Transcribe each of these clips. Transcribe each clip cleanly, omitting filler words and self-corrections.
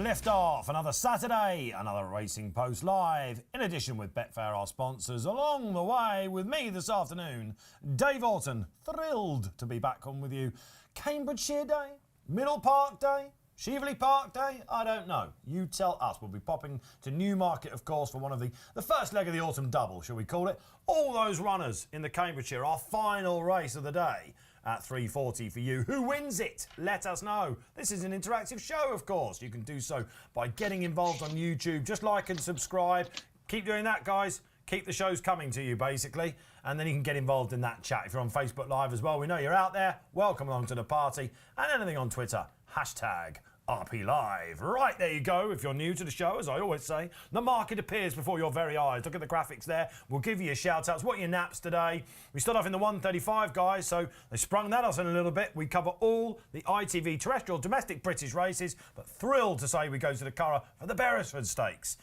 lift off. Another Saturday, another Racing Post Live. In addition with Betfair, our sponsors, along the way with me this afternoon, Dave Orton. Thrilled to be back on with you. Cambridgeshire Day, Middle Park Day, Cheveley Park Day, I don't know. You tell us. We'll be popping to Newmarket, of course, for one of the first leg of the autumn double, shall we call it. All those runners in the Cambridgeshire, our final race of the day at 3:40 for you. Who wins it? Let us know. This is an interactive show, of course. You can do so by getting involved on YouTube. Just like and subscribe. Keep doing that, guys. Keep the shows coming to you, basically. And then you can get involved in that chat if you're on Facebook Live as well. We know you're out there. Welcome along to the party. And anything on Twitter, hashtag RP Live. Right, there you go. If you're new to the show, as I always say, the market appears before your very eyes. Look at the graphics there. We'll give you your shout-outs. What are your naps today? We start off in the 135, guys, so they sprung that us in a little bit. We cover all the ITV terrestrial domestic British races, but thrilled to say we go to the Curragh for the Beresford Stakes.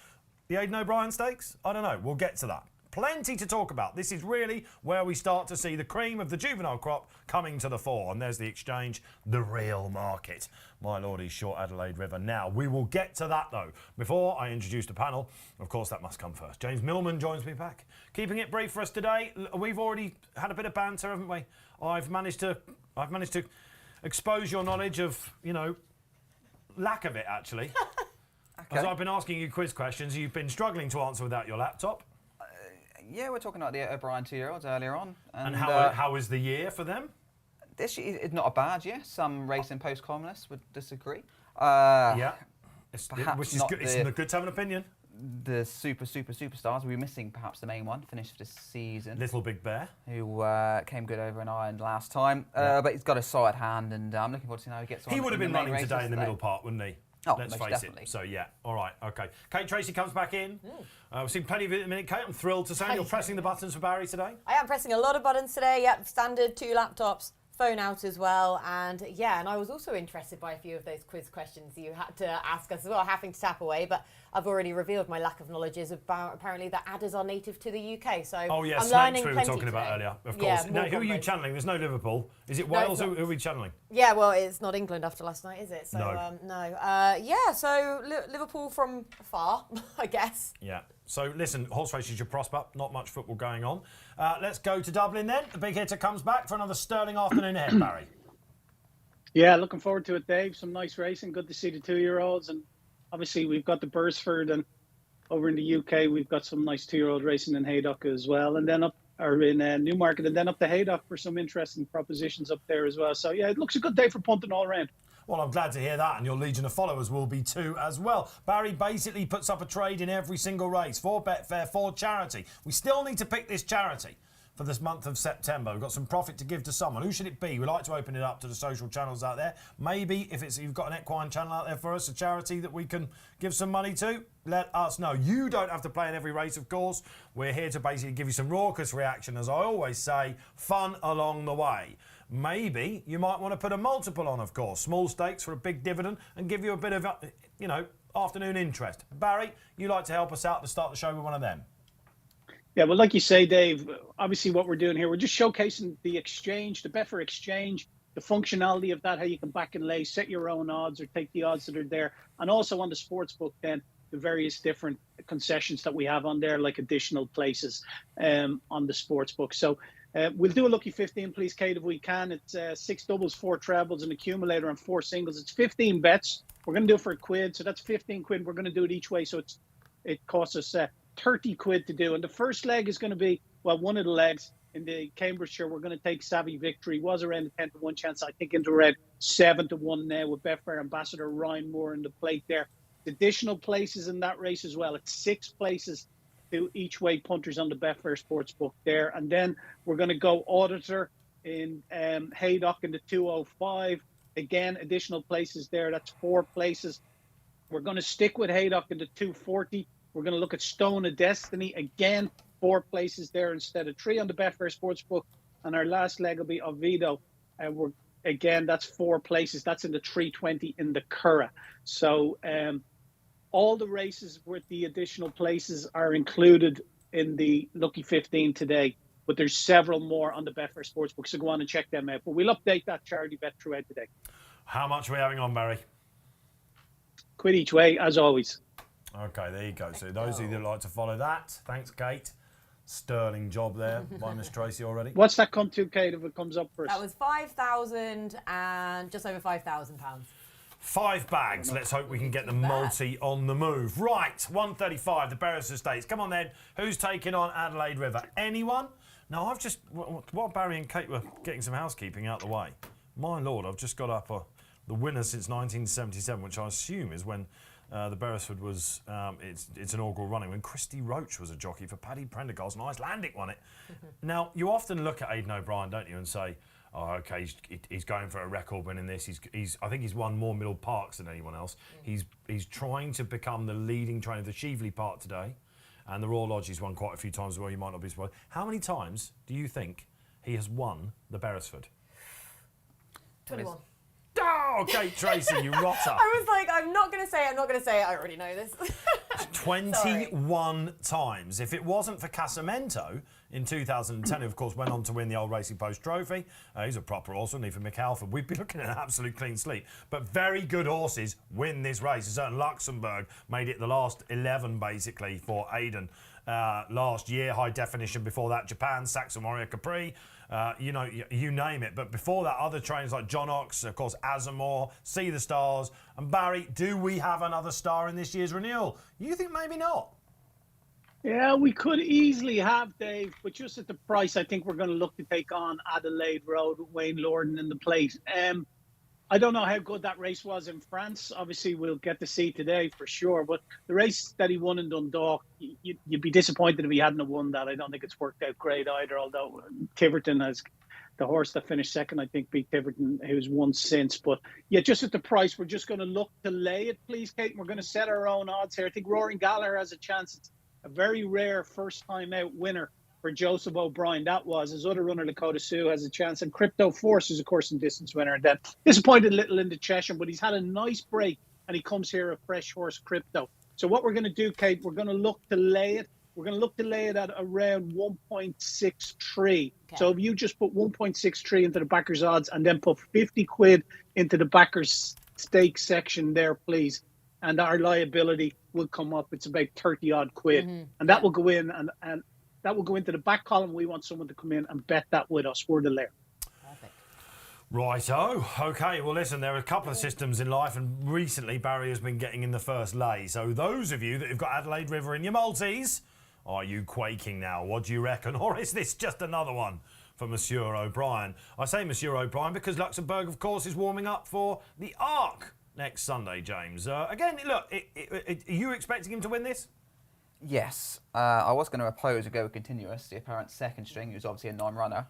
The Aidan O'Brien Stakes? I don't know. We'll get to that. Plenty to talk about. This is really where we start to see the cream of the juvenile crop coming to the fore. And there's the exchange, the real market. My lordy, short Adelaide River. Now, we will get to that, though. Before I introduce the panel, of course, that must come first. James Millman joins me back. Keeping it brief for us today. We've already had a bit of banter, haven't we? I've managed to expose your knowledge of, lack of it, actually. Okay. As I've been asking you quiz questions, you've been struggling to answer without your laptop. Yeah, we're talking about the O'Brien 2-year-olds earlier on. And how is the year for them? This year is not a bad year. Some Racing Post columnists would disagree. Which is good. It's good to have an opinion. The superstars. We're missing perhaps the main one, finished for this season. Little Big Bear. Who came good over in Ireland last time. But he's got a solid hand, and I'm looking forward to see how he gets on. He would have been running today in the middle part, wouldn't he? Oh, let's face definitely. it. So, yeah. All right. OK. Kate Tracey comes back in. We've seen plenty of it in a minute. Kate, I'm thrilled to say you're pressing the buttons for Barry today. I am pressing a lot of buttons today. Yep, standard, 2 laptops, phone out as well. And, and I was also interested by a few of those quiz questions you had to ask us as well, having to tap away. But I've already revealed my lack of knowledge is about apparently that adders are native to the UK. So I'm learning snakes we were plenty talking about today. earlier, of course. Yeah, now, who are you channeling? There's no Liverpool. Is it Wales? Who are we channeling? Yeah, well, it's not England after last night, is it? So, no. So Liverpool from afar, I guess. Yeah. So, listen, horse races should prosper. Not much football going on. Let's go to Dublin then. The big hitter comes back for another sterling afternoon ahead, Barry. Yeah, looking forward to it, Dave. Some nice racing. Good to see the 2-year-olds. And obviously, we've got the Beresford, and over in the UK, we've got some nice 2-year-old racing in Haydock as well. And then in Newmarket, and then up to Haydock for some interesting propositions up there as well. So, yeah, it looks a good day for punting all around. Well, I'm glad to hear that, and your legion of followers will be too as well. Barry basically puts up a trade in every single race for Betfair, for charity. We still need to pick this charity for this month of September. We've got some profit to give to someone. Who should it be? We like to open it up to the social channels out there. Maybe if you've got an equine channel out there for us, a charity that we can give some money to, let us know. You don't have to play in every race, of course. We're here to basically give you some raucous reaction, as I always say, fun along the way. Maybe you might want to put a multiple on, of course. Small stakes for a big dividend and give you a bit of, afternoon interest. Barry, you like to help us out to start the show with one of them. Yeah, well, like you say, Dave, obviously what we're doing here, we're just showcasing the exchange, the Betfair Exchange, the functionality of that, how you can back and lay, set your own odds or take the odds that are there. And also on the sportsbook then, the various different concessions that we have on there, like additional places on the sportsbook. So we'll do a lucky 15, please, Kate, if we can. It's 6 doubles, 4 trebles, an accumulator, and 4 singles. It's 15 bets. We're going to do it for a quid. So that's 15 quid. We're going to do it each way. So it costs us 30 quid to do. And the first leg is going to be, one of the legs in the Cambridgeshire. We're going to take Savvy Victory. Was around a 10-1 chance. I think into around 7-1 now with Betfair Ambassador Ryan Moore in the plate there. Additional places in that race as well. It's 6 places to each way punters on the Betfair Sportsbook there. And then we're going to go auditor in Haydock in the 205. Again, additional places there. That's 4 places. We're going to stick with Haydock in the 240. We're going to look at Stone of Destiny. Again, 4 places there instead of 3 on the Betfair Sportsbook. And our last leg will be Oviedo. That's 4 places. That's in the 320 in the Curragh. So all the races with the additional places are included in the Lucky 15 today. But there's several more on the Betfair Sportsbook. So go on and check them out. But we'll update that charity bet throughout today. How much are we having on, Barry? quid each way, as always. Okay, there you go. So those of you that like to follow that, thanks, Kate. Sterling job there by Miss Tracey already. What's that come to, Kate, if it comes up first? That was 5,000 and just over £5,000. 5 bags. Let's hope we can get the multi on the move. Right, 135, the Beresford Stakes. Come on then. Who's taking on Adelaide River? Anyone? No, I've just... While Barry and Kate were getting some housekeeping out the way, my lord, I've just got up the winner since 1977, which I assume is when the Beresford was its inaugural running, when Christy Roach was a jockey for Paddy Prendergast, and Icelandic won it. Now, you often look at Aidan O'Brien, don't you, and say, oh, okay, he's going for a record win in this. I think he's won more Middle Parks than anyone else. He's trying to become the leading trainer of the Cheveley Park today, and the Royal Lodge he's won quite a few times as well. You might not be surprised. How many times do you think he has won the Beresford? 21. Oh, Kate Tracey, you rotter. I was like, I'm not going to say it. I already know this. 21 times. If it wasn't for Casamento in 2010, who of course went on to win the Old Racing Post Trophy, he's a proper horse, and for Mick Halford, we'd be looking at an absolute clean slate. But very good horses win this race. A certain Luxembourg made it the last 11 basically for Aidan last year. High Definition before that, Japan, Saxon Warrior, Capri. You name it. But before that, other trains like John Ox, of course, Azamore, See the Stars. And Barry, do we have another star in this year's renewal? You think maybe not? Yeah, we could easily have, Dave, but just at the price, I think we're going to look to take on Adelaide Road with Wayne Lorden in the plate. I don't know how good that race was in France. Obviously, we'll get to see today for sure. But the race that he won in Dundalk, you'd be disappointed if he hadn't won that. I don't think it's worked out great either, although Tiverton has the horse that finished second, I think, beat Tiverton, who's won since. But yeah, just at the price, we're just going to look to lay it, please, Kate. And we're going to set our own odds here. I think Roaring Gallagher has a chance. It's a very rare first-time out winner for Joseph O'Brien. That was his other runner, Lakota Sioux, has a chance, and Crypto Force is, of course, in distance winner. And then disappointed a little in the Cheshire, but he's had a nice break, and he comes here a fresh horse, Crypto. So what we're going to do, Kate, we're going to look to lay it. We're going to look to lay it at around 1.63. Okay. So if you just put 1.63 into the backers' odds and then put 50 quid into the backers' stake section there, please, and our liability will come up. It's about 30 odd quid, and that will go in and that will go into the back column. We want someone to come in and bet that with us. We're the layer. Perfect. Righto. Okay, well, listen, there are a couple of systems in life, and recently Barry has been getting in the first lay. So those of you that have got Adelaide River in your multis, are you quaking now? What do you reckon? Or is this just another one for Monsieur O'Brien? I say Monsieur O'Brien because Luxembourg, of course, is warming up for the Arc next Sunday, James. Again, look, are you expecting him to win this? Yes, I was going to oppose a Go Continuous, the apparent second string, who's obviously a non-runner.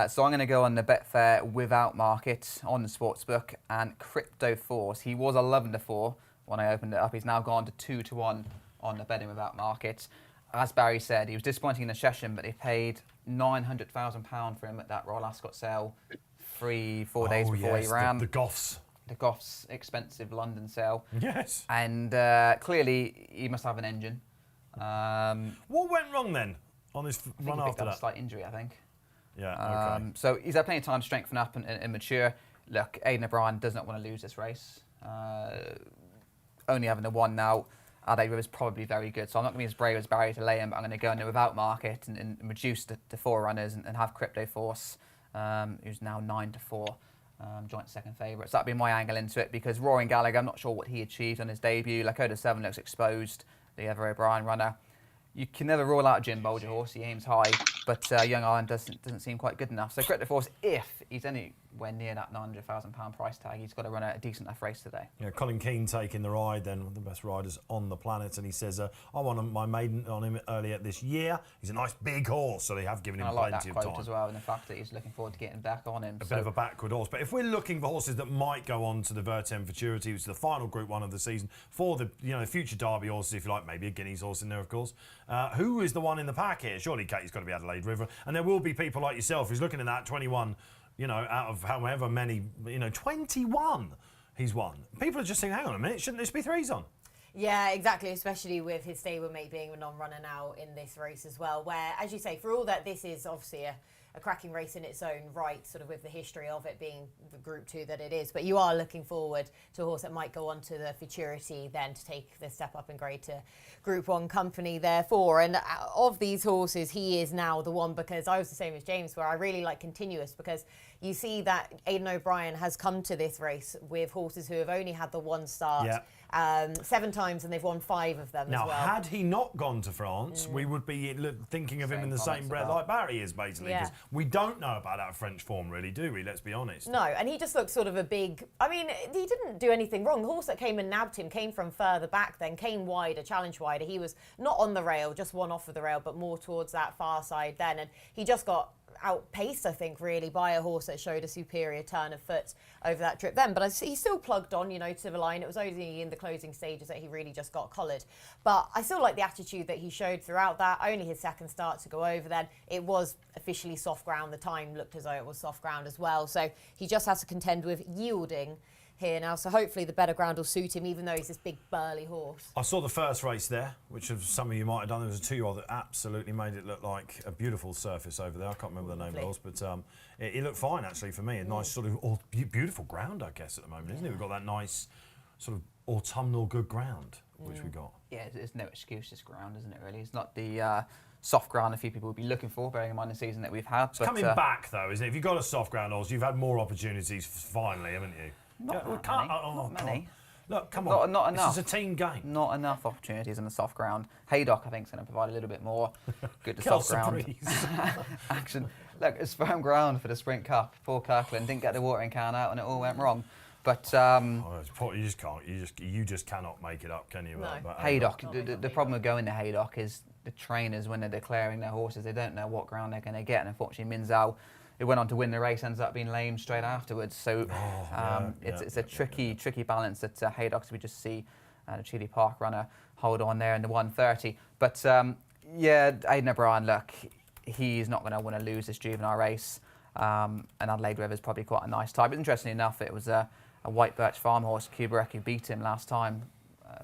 So I'm going to go on the Betfair without market on the sportsbook, and Crypto Force. He was 11-4 when I opened it up. He's now gone to 2-1 on the betting without market. As Barry said, he was disappointing in the session, but they paid £900,000 for him at that Royal Ascot sale 3-4 days before he ran. The Goffs. The Goffs expensive London sale. Yes. And clearly he must have an engine. What went wrong then on his run after that? A slight injury, I think. Yeah, okay. So he's had plenty of time to strengthen up and mature. Look, Aidan O'Brien does not want to lose this race. Only having the one now, Adelaide River's probably very good. So I'm not going to be as brave as Barry to lay him, but I'm going to go in there without market and reduce the 4 runners and have Crypto Force, who's now 9-4. Joint second favourite. So that'd be my angle into it, because Roaring Gallagher, I'm not sure what he achieved on his debut. Lakota 7 looks exposed, the other O'Brien runner. You can never rule out Jim Bolger horse. He aims high, but Young Ireland doesn't seem quite good enough. So Crypto Force, if he's anywhere near that £900,000 price tag, he's got to run a decent enough race today. Yeah, Colin Keane taking the ride then, one of the best riders on the planet, and he says, I won my maiden on him earlier this year. He's a nice big horse, so they have given him plenty of time. I like that quote as well, and the fact that he's looking forward to getting back on him. A bit of a backward horse. But if we're looking for horses that might go on to the Vertem Futurity, which is the final Group 1 of the season, for the future Derby horses, if you like, maybe a Guineas horse in there, of course, who is the one in the pack here? Surely Katie's got to be Adelaide River. And there will be people like yourself who's looking at that 21, out of however many, 21 he's won. People are just saying, hang on a minute, shouldn't this be 3s on? Yeah, exactly, especially with his stablemate being a non-runner now in this race as well, where, as you say, for all that this is obviously a cracking race in its own right, sort of with the history of it being the Group 2 that it is. But you are looking forward to a horse that might go on to the Futurity then to take the step up in grade to Group 1 company, therefore. And of these horses, he is now the one, because I was the same as James, where I really like Continuous, because you see that Aidan O'Brien has come to this race with horses who have only had the one start 7 times, and they've won 5 of them now, as well. had he not gone to France, we would be thinking of him in the same breath like Barry is, basically. Because we don't know about that French form, really, do we? Let's be honest. No, and he just looks sort of a big... I mean, he didn't do anything wrong. The horse that came and nabbed him came from further back then, came wider, challenge wider. He was not on the rail, just one off of the rail, but more towards that far side then. And he just got outpaced, I think, really, by a horse that showed a superior turn of foot over that trip then. But he still plugged on, you know, to the line. It was only in the closing stages that he really just got collared. But I still like the attitude that he showed throughout that. Only his second start to go over then. It was officially soft ground. The time looked as though it was soft ground as well. So he just has to contend with yielding here now, so hopefully the better ground will suit him, even though he's this big burly horse. I saw the first race there, which some of you might have done. There was a 2-year-old that absolutely made it look like a beautiful surface over there. I can't remember the name of it was, but it looked fine actually for me. A nice sort of beautiful ground, I guess, at the moment, isn't it? We've got that nice sort of autumnal good ground, which we got. Yeah, there's no excuse, this ground, isn't it, really? It's not the soft ground a few people would be looking for, bearing in mind the season that we've had. It's coming back, though, isn't it? If you've got a soft ground horse, you've had more opportunities finally, haven't you? Not many. Look, come on. Not enough. This is a team game. Not enough opportunities on the soft ground. Haydock, I think, is going to provide a little bit more good to soft ground action. Look, it's firm ground for the Sprint Cup. Poor Kirkland didn't get the watering can out, and it all went wrong. But you just can't. You just cannot make it up, can you? No. Haydock. The problem with going to Haydock is the trainers, when they're declaring their horses, they don't know what ground they're going to get, and unfortunately, Minzal, who went on to win the race, ends up being lame straight afterwards. So it's a tricky balance that Haydock, we just see the Cheveley Park runner hold on there in the 130. But Aidan O'Brien, look, he's not going to want to lose this juvenile race. And Adelaide River's probably quite a nice type. But interestingly enough, it was a White Birch farm horse, Curragh, who beat him last time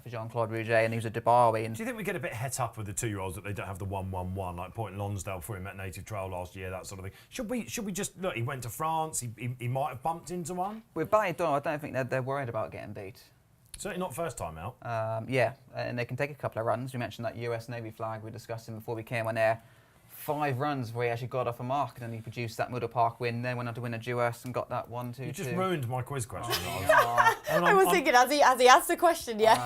for Jean-Claude Rouget, and he was a Debarwi. Do you think we get a bit het up with the 2-year-olds that they don't have the 1-1-1, like Point Lonsdale before he met Native Trail last year, that sort of thing? Should we just look? He went to France. He might have bumped into one. With Ballydoyle, I don't think they're worried about getting beat. Certainly not first time out. And they can take a couple of runs. We mentioned that US Navy flag we discussed him before we came on air. 5 runs where he actually got off a mark, and then he produced that Middle Park win, then went on to win a Duos and got that 1-2-2. You just ruined my quiz question. I was thinking, has he asked the question yet?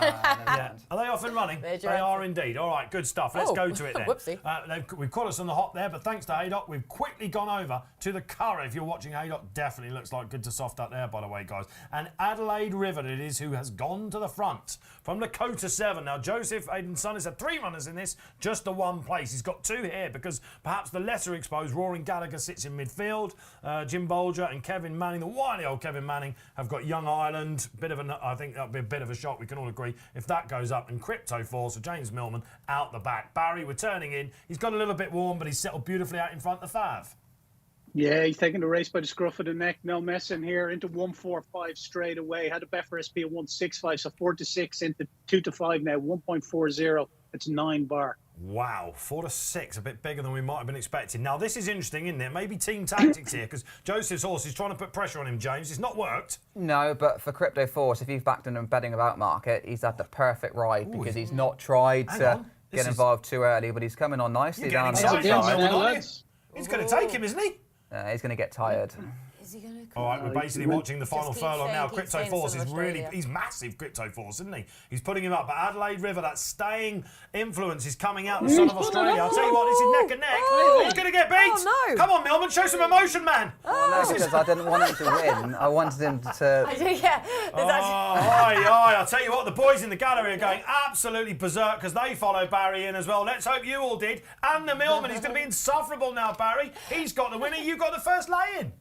Are they off and running? They are indeed. All right, good stuff. Let's go to it then. Whoopsie. We've caught us on the hop there, but thanks to Haydock, we've quickly gone over to the Curragh. If you're watching Haydock, definitely looks like good to soft up there, by the way, guys. And Adelaide River it is who has gone to the front from Lakota 7. Now, Joseph Aidan's son has had 3 runners in this, just the 1 place. He's got 2 here because perhaps the lesser exposed Roaring Gallagher sits in midfield. Jim Bolger and Kevin Manning, the wily old Kevin Manning, have got Young Ireland. I think that'll be a bit of a shock. We can all agree if that goes up. And Crypto Force, so James Millman out the back. Barry, we're turning in. He's got a little bit warm, but he's settled beautifully out in front of the Fav. Yeah, he's taking the race by the scruff of the neck. No messing here into 145 straight away. Had a Betfair SP at 165, so 4-6 into 2-5 now. 1.40. It's 9 bar. Wow, 4-6, a bit bigger than we might have been expecting. Now, this is interesting, isn't it? Maybe team tactics here, because Joseph's horse is trying to put pressure on him, James. It's not worked. No, but for Crypto Force, if you've backed in a betting about market, he's had the perfect ride because he's not tried to get involved too early, but he's coming on nicely down there. He's going to take him, isn't he? He's going to get tired. Is he going to come? All right, we're basically watching the final furlong now. Crypto Force is really, he's massive, Crypto Force, isn't he? He's putting him up. But Adelaide River, that staying influence is coming out, the son of Australia. I'll tell you what, this is neck and neck. He's going to get beat. Oh, no. Come on, Millman, show some emotion, man. No, because I didn't want him to win. I wanted him to... I'll tell you what, the boys in the gallery are going absolutely berserk because they follow Barry in as well. Let's hope you all did. And the Millman, he's going to be insufferable now, Barry. He's got the winner. You got the first lay-in.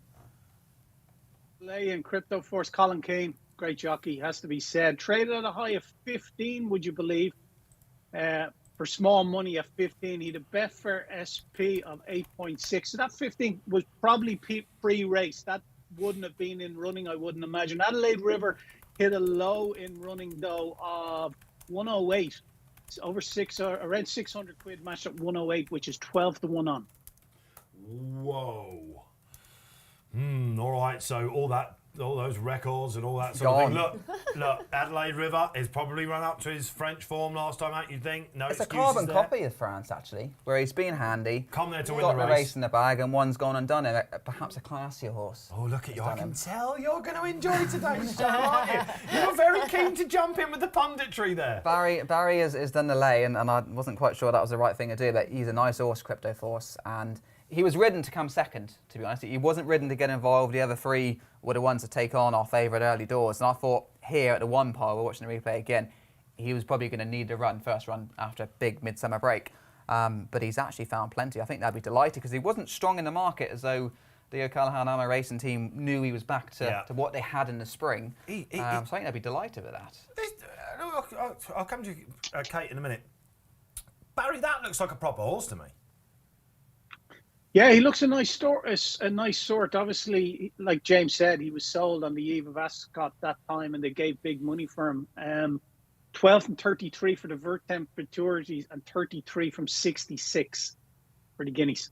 Lay-in, Crypto Force, Colin Keane, great jockey, has to be said. Traded at a high of 15, would you believe? For small money at 15, he had a Betfair SP of 8.6. So that 15 was probably pre-race. That wouldn't have been in running, I wouldn't imagine. Adelaide River hit a low in running, though, of 108. It's over around 600 quid matched at 108, which is 12 to 1 on. Whoa. All right, so all those records and all that sort of thing. Look, Adelaide River is probably run up to his French form last time out, you'd think. No It's a excuses carbon there. copy of France, actually, where he's been handy. Come there to win got the the race. race in the bag, and one's gone and done it. Perhaps a classier horse. Oh, look at you. I done can him. tell you're going to enjoy today's show, aren't you? You're very keen to jump in with the punditry there. Barry has done the lay, and I wasn't quite sure that was the right thing to do, but he's a nice horse, Crypto Force, and he was ridden to come second, to be honest. He wasn't ridden to get involved. The other three were the ones to take on our favourite early doors. And I thought here at the 1 pile, we're watching the replay again, he was probably going to need the first run after a big midsummer break. But he's actually found plenty. I think they'd be delighted because he wasn't strong in the market as though the O'Callaghan Armour Racing team knew he was back to what they had in the spring. So I think they'd be delighted with that. I'll come to you, Kate, in a minute. Barry, that looks like a proper horse to me. Yeah, he looks a nice sort. Obviously, like James said, he was sold on the eve of Ascot that time, and they gave big money for him. 12 and 33 for the vert temperatures, and 33 from 66 for the guineas.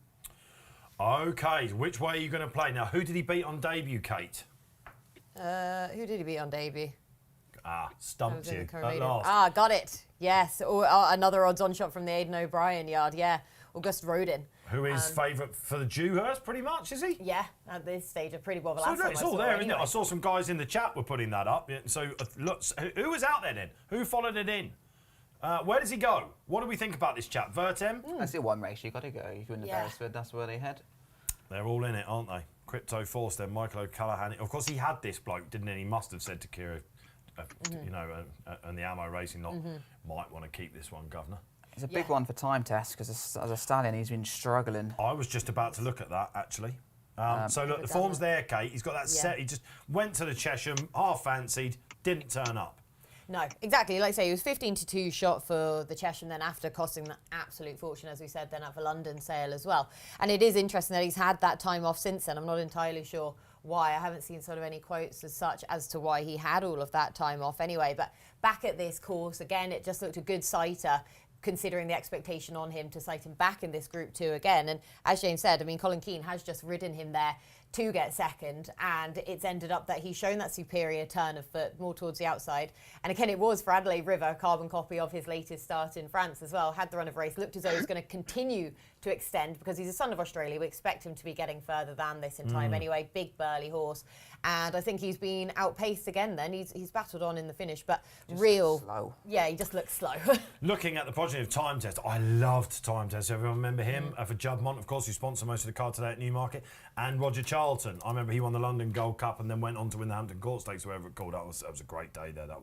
Okay, which way are you going to play now? Who did he beat on debut, Kate? Who did he beat on debut? Stumped you Curragh. at last. Got it. Yes. Another odds-on shot from the Aidan O'Brien yard. Yeah, August Rodin. Who is favourite for the Dewhurst, pretty much, is he? Yeah, at this stage, a pretty well. So it's all there, isn't it? I saw some guys in the chat were putting that up. So look, who was out there then? Who followed it in? Where does he go? What do we think about this chap? Vertem? That's the one race you got to go. If you're in the Beresford, that's where they head. They're all in it, aren't they? Crypto Force, then Michael O'Callaghan. Of course, he had this bloke, didn't he? He must have said to Kira, and the Ammo Racing lot might want to keep this one, Governor. It's a big one for time test because as a stallion, he's been struggling. I was just about to look at that, actually. So look, the form's there, Kate. He's got that set. He just went to the Chesham, half fancied, didn't turn up. No, exactly. Like I say, he was 15-2 shot for the Chesham, then after costing an absolute fortune, as we said, then at the London sale as well. And it is interesting that he's had that time off since then. I'm not entirely sure why. I haven't seen sort of any quotes as such as to why he had all of that time off anyway. But back at this course, again, it just looked a good sighter, considering the expectation on him to sight him back in this Group 2 again. And as James said, I mean, Colin Keane has just ridden him there to get second, and it's ended up that he's shown that superior turn of foot more towards the outside. And again, it was for Adelaide River, a carbon copy of his latest start in France as well. Had the run of race, looked as though he's going to continue to extend because he's a son of Australia. We expect him to be getting further than this in time anyway. Big burly horse, and I think he's been outpaced again. Then he's battled on in the finish, but Just real slow. Yeah, he just looks slow. Looking at the progeny of Time Test, I loved Time Test. Everyone remember him for Juddmonte, of course, who sponsored most of the card today at Newmarket, and Roger Charlton. I remember he won the London Gold Cup and then went on to win the Hampton Court Stakes, whatever it called. That was a great day there. I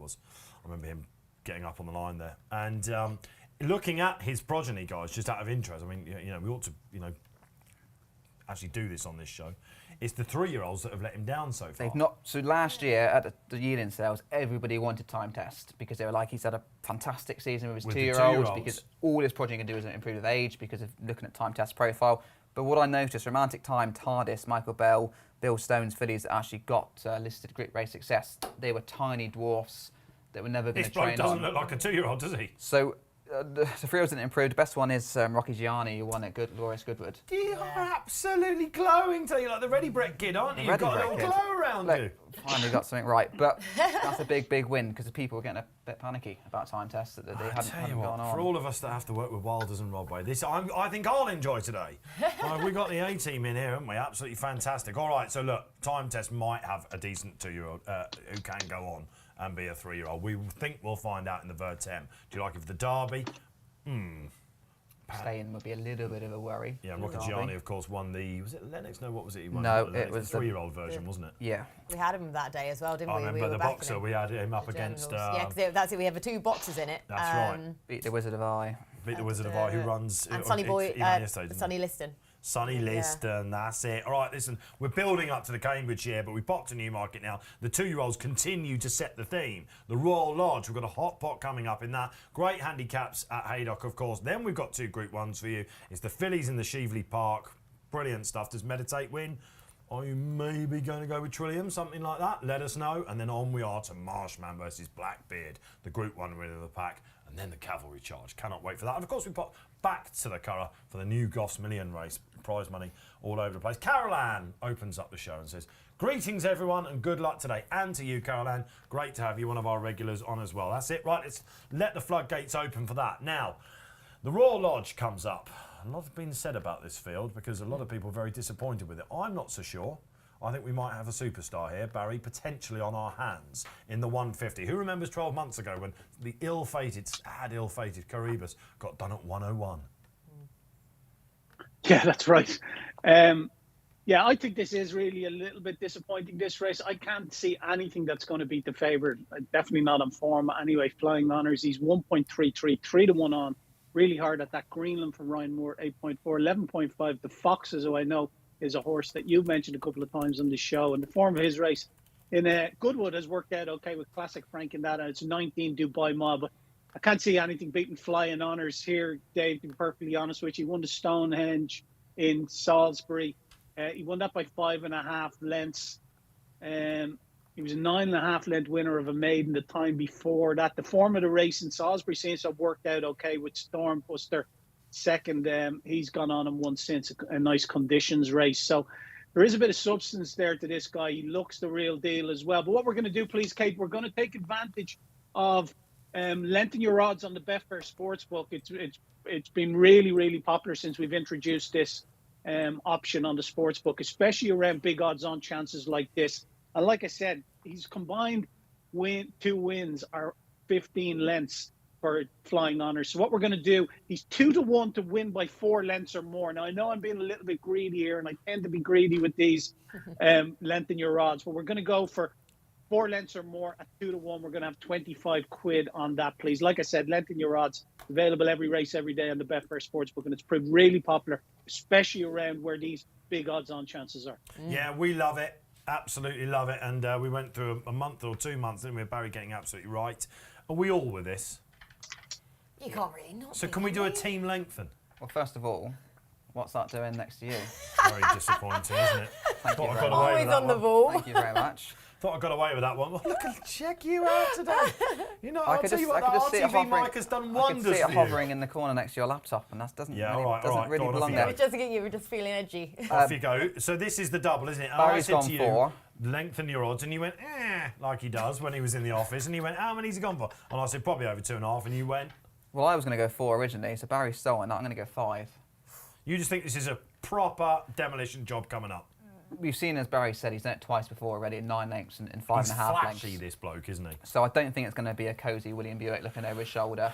remember him getting up on the line there. And looking at his progeny, guys, just out of interest, I mean, we ought to, actually do this on this show. It's the 3-year-olds that have let him down so far. They've not. So last year at the year-in sales, everybody wanted Time Test because they were like, he's had a fantastic season with his 2-year-olds because all his progeny can do is improve with age because of looking at Time Test profile. But what I noticed, Romantic Time, TARDIS, Michael Bell, Bill Stone's fillies that actually got listed Grit Race success, they were tiny dwarfs that were never going to train on. This bloke doesn't look like a 2-year-old, does he? So the 3-year-olds didn't improve. The best one is Rocky Gianni, who won at Glorious Goodwood. You are absolutely glowing today. You're like the Ready Brett kid, aren't you? You've got a little glow around you. Finally got something right. But that's a big, big win because the people were getting a bit panicky about Time Tests that they hadn't gone on. For all of us that have to work with Wilders and Rodway, I think I'll enjoy today. We've got the A-team in here, haven't we? Absolutely fantastic. All right, so look, Time Test might have a decent 2-year-old who can go on and be a 3-year-old. We think we'll find out in the Vertem. Do you like it for the Derby? Staying would be a little bit of a worry. Yeah, Roccagiani, of course, won the... Was it Lennox? No, what was it? He won No, it was the 3-year-old version, wasn't it? Yeah. We had him that day as well, didn't I we? remember the boxer. We had him up against... yeah, because that's it. We have the 2 boxers in it. That's right. Beat the Wizard of Eye. Beat the Wizard of Eye, who runs... And Sonny Boy... Sonny Liston. Sonny Liston, that's it. All right, listen, we're building up to the Cambridgeshire, but we popped to Newmarket now. The 2-year-olds continue to set the theme. The Royal Lodge, we've got a hot pot coming up in that. Great handicaps at Haydock, of course. Then we've got 2 Group 1s for you. It's the fillies in the Cheveley Park. Brilliant stuff. Does Meditate win? Are you maybe going to go with Trillium, something like that? Let us know. And then on we are to Marshman versus Blackbeard, the Group 1 winner of the pack. And then the Cavalry Charge. Cannot wait for that. And of course, we pop back to the Curragh for the new Goffs Million race. prize money all over the place. Caroline opens up the show and says, greetings everyone and good luck today. And to you, Caroline, great to have you, one of our regulars, on as well. That's it, right? Let's let the floodgates open for that. Now, the Royal Lodge comes up. A lot has been said about this field because a lot of people are very disappointed with it. I'm not so sure. I think we might have a superstar here, Barry, potentially on our hands in the 150. Who remembers 12 months ago when the ill-fated Curragh got done at 101? Yeah, that's right. Yeah, I think this is really a little bit disappointing, this race. I can't see anything that's going to beat the favourite. Definitely not on form anyway. Flying Honours, he's 1.33, 3-1 on. Really hard at that. Greenland from Ryan Moore, 8.4, 11.5. The Foxes, who I know is a horse that you've mentioned a couple of times on the show. And the form of his race in Goodwood has worked out okay with Classic Frank in that. And it's 19 Dubai Mile. But I can't see anything beating Flying Honours here, Dave, to be perfectly honest with you. He won the Stonehenge in Salisbury. He won that by 5.5 lengths. He was a 9.5 length winner of a maiden the time before that. The form of the race in Salisbury seems to have worked out okay with Stormbuster second. He's gone on and won since a nice conditions race. So there is a bit of substance there to this guy. He looks the real deal as well. But what we're going to do, please, Kate, we're going to take advantage of lengthening your odds on the Betfair Sportsbook. It's been really, really popular since we've introduced this option on the sportsbook, especially around big odds on chances like this. And like I said, he's combined 2 wins are 15 lengths for Flying Honours. So what we're going to do, he's 2-1 to win by 4 lengths or more. Now, I know I'm being a little bit greedy here, and I tend to be greedy with these lengthen your odds, but we're going to go for 4 lengths or more at 2-1. We're going to have 25 quid on that, please. Like I said, lengthen your odds, available every race, every day on the Betfair Sportsbook, and it's proved really popular, especially around where these big odds on chances are. Yeah, we love it. Absolutely love it. And we went through a month or 2 months, didn't we? Barry getting absolutely right. Are we all with this? You can't really not. So can we do a team lengthen? Well, first of all, what's that doing next to you? Very disappointing, isn't it? Thank you Thought I very got away much. with Always that on the one. ball. Thank you very much. Thought I got away with that one. Well, look, check you out today. You know, I I'll could tell just- you what, I could that just see it RTV hovering. mic has done I could wonders see it for you. hovering in the corner next to your laptop, and that doesn't Yeah, really, all right, doesn't all right. really Go on, belong off you there. go. You were just feeling edgy. Off you go. So this is the double, isn't it? And Barry's I said gone to you, 4. lengthen your odds, and you went, like he does when he was in the office, and he went, how many's he gone for? And I said, probably over 2.5, and you went, Well, I was going to go 4 originally, so Barry's stolen that. I'm going to go 5. you just think this is a proper demolition job coming up. We've seen, as Barry said, he's done it twice before already in 9 lengths and He's 5.5 lengths. flashy, this bloke, isn't he? So I don't think it's going to be a cosy William Buick looking over his shoulder,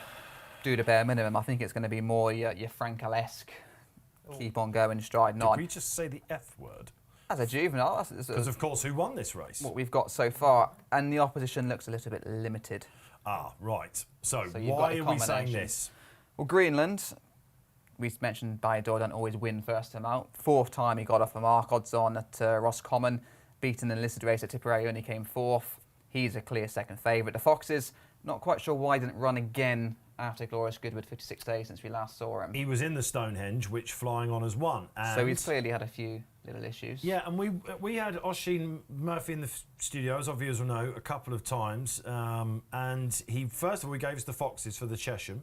do the bare minimum. I think it's going to be more your Frankel-esque, keep on going, striding Did on. we just say the F word? As a juvenile, that's Because, of course, who won this race? what we've got so far, and the opposition looks a little bit limited. Ah, right. So So you've why got are we saying combination. this? Well, Greenland, we mentioned Bayador don't always win first time out. 4th time he got off the mark, odds on at Roscommon, beaten in the listed race at Tipperary, only came 4th. He's a clear second favourite. The Foxes, not quite sure why he didn't run again after Glorious Goodwood, 56 days since we last saw him. He was in the Stonehenge, which Flying Honours won. And So he's clearly had a few little issues. yeah, and we had Oisin Murphy in the studio, as our viewers will know, a couple of times. And he, first of all, he gave us the Foxes for the Chesham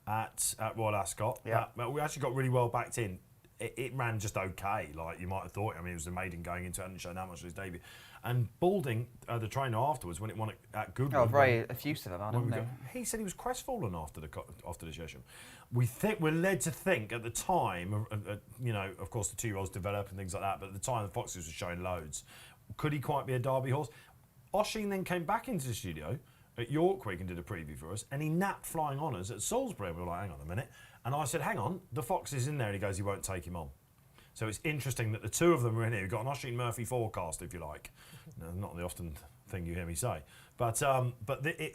at Royal Ascot. Yeah. We actually got really well backed in. It ran just okay, like you might have thought. I mean, it was a maiden going into it, hadn't shown that much of his debut. And Balding, the trainer afterwards, when it won at Goodwood. Oh, very effusive about him, isn't He said he was crestfallen after the Chesham. We're led to think at the time, you know, of course the 2-year-olds develop and things like that, but at the time the Foxes were showing loads. Could he quite be a Derby horse? Oisin then came back into the studio at York Week and did a preview for us, and he napped Flying Honours at Salisbury. We were like, hang on a minute. And I said, hang on, the Fox is in there. And he goes, he won't take him on. So it's interesting that the two of them are in here. We've got an Oisin Murphy forecast, if you like. No, not the often thing you hear me say. But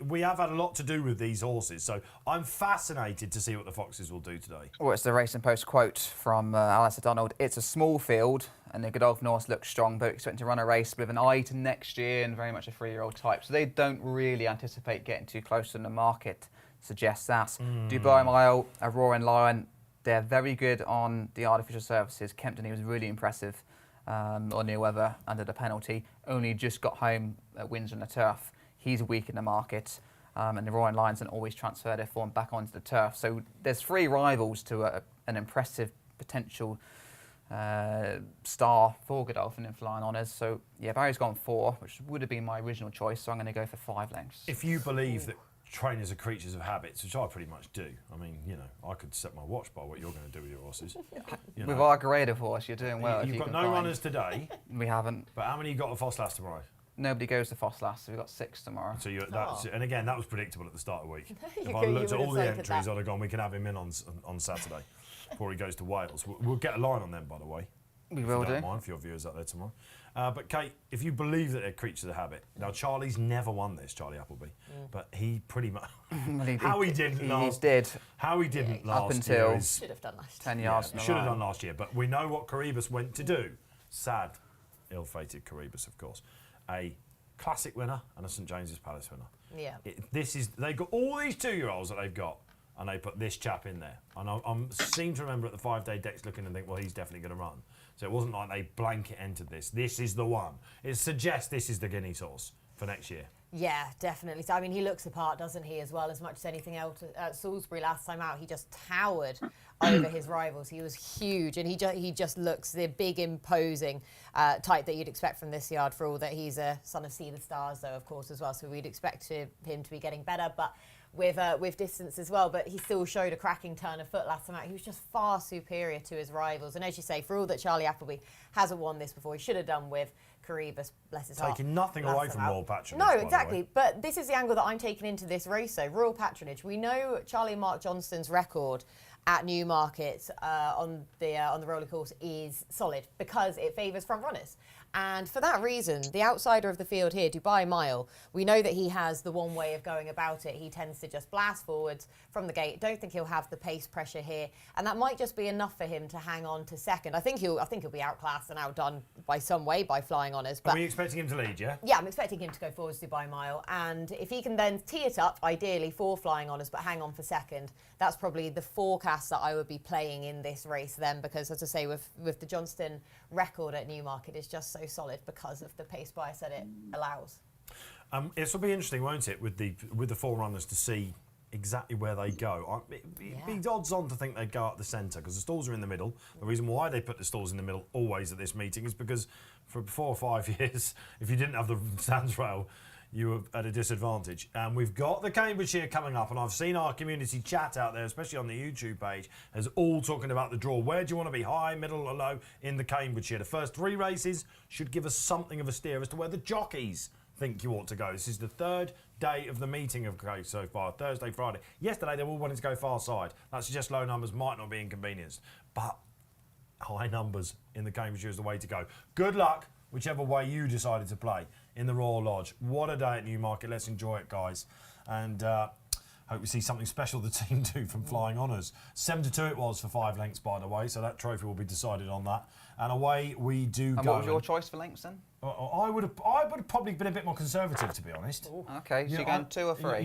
we have had a lot to do with these horses. So I'm fascinated to see what the Foxes will do today. Well, it's the Racing Post quote from Alistair Donald. It's a small field and the Godolphin horse looks strong, but expecting to run a race with an eye to next year and very much a 3-year-old type. So they don't really anticipate getting too close to the market, suggests that. Dubai Mile, a Roaring Lion, they're very good on the artificial surfaces. Kempton, he was really impressive on near weather under the penalty. Only just got home at Windsor on the turf. He's weak in the market. And the Roaring Lions don't always transfer their form back onto the turf. So there's 3 rivals to an impressive potential Star for Godolphin in Flying Honours. So yeah, Barry's gone 4, which would have been my original choice. So I'm going to go for 5 lengths. If you believe that trainers are creatures of habits, which I pretty much do. I mean, you know, I could set my watch by what you're going to do with your horses. You With know. our grade of horse, you're doing well. You've if got you no can find- runners today, We haven't. but how many you got at Foss last tomorrow? Nobody goes to Foss last, so we've got 6 tomorrow. So that's, and again, that was predictable at the start of the week. If You I could- looked you at all would the have cited entries, that. I'd have gone, we can have him in on Saturday before he goes to Wales. We'll get a line on them, by the way. We If will you don't do. mind, for your viewers out there tomorrow. But Kate, if you believe that they're creatures of habit, now Charlie's never won this, Charlie Appleby, but he pretty much Well, how he didn't he last did how he didn't last up until year is Should have done last. 10 yeah, yards from the should have line. done last year. But we know what Curragh went to do. Sad, ill-fated Curragh, of course, a classic winner and a St James's Palace winner. Yeah. They've got all these 2-year-olds that they've got, and they put this chap in there. And I seem to remember at the 5-day decks looking and think, well, he's definitely going to run. So it wasn't like they blanket entered this. This is the one. It suggests this is the Guineas horse for next year. Yeah, definitely. So, I mean, he looks the part, doesn't he, as well, as much as anything else. At Salisbury last time out, he just towered over his rivals. He was huge, and he just looks the big, imposing type that you'd expect from this yard, for all that he's a son of Sea the Stars, though, of course, as well. So we'd expect him to be getting better, but with distance as well. But he still showed a cracking turn of foot last time out. He was just far superior to his rivals. And as you say, for all that Charlie Appleby hasn't won this before, he should have done with Curragh, bless his heart. Taking nothing last away time from out. Royal Patronage. No, by the exactly. way. But this is the angle that I'm taking into this race, though. Royal Patronage. We know Charlie and Mark Johnston's record at Newmarket on the roller course is solid because it favours front runners. And for that reason, the outsider of the field here, Dubai Mile, we know that he has the one way of going about it. He tends to just blast forwards from the gate. Don't think he'll have the pace pressure here, and that might just be enough for him to hang on to second. I think he'll be outclassed and outdone by some way by Flying Honours. Are we expecting him to lead, yeah? Yeah, I'm expecting him to go forwards Dubai Mile, and if he can then tee it up, ideally for Flying Honours, but hang on for second, that's probably the forecast that I would be playing in this race then, because as I say, with the Johnston record at Newmarket is just so solid because of the pace bias that it allows. This will be interesting, won't it, with the 4 runners to see exactly where they go. It'd be odds on to think they'd go up the centre because the stalls are in the middle. The reason why they put the stalls in the middle always at this meeting is because for 4 or 5 years, if you didn't have the stands rail, you were at a disadvantage. And we've got the Cambridgeshire coming up, and I've seen our community chat out there, especially on the YouTube page, as all talking about the draw. Where do you want to be, high, middle or low in the Cambridgeshire? The first 3 races should give us something of a steer as to where the jockeys think you ought to go. This is the 3rd day of the meeting of case so far, Thursday, Friday. Yesterday, they all wanted to go far side. That suggests low numbers might not be inconvenienced, but high numbers in the Cambridgeshire is the way to go. Good luck, whichever way you decided to play in the Royal Lodge. What a day at Newmarket. Let's enjoy it, guys. And hope we see something special the team do from Flying Honours. 7-2 it was for 5 lengths, by the way, so that trophy will be decided on that. And away we do And go. what was your choice for lengths then? I would have probably been a bit more conservative, to be honest. Okay, so you're going 2 or 3?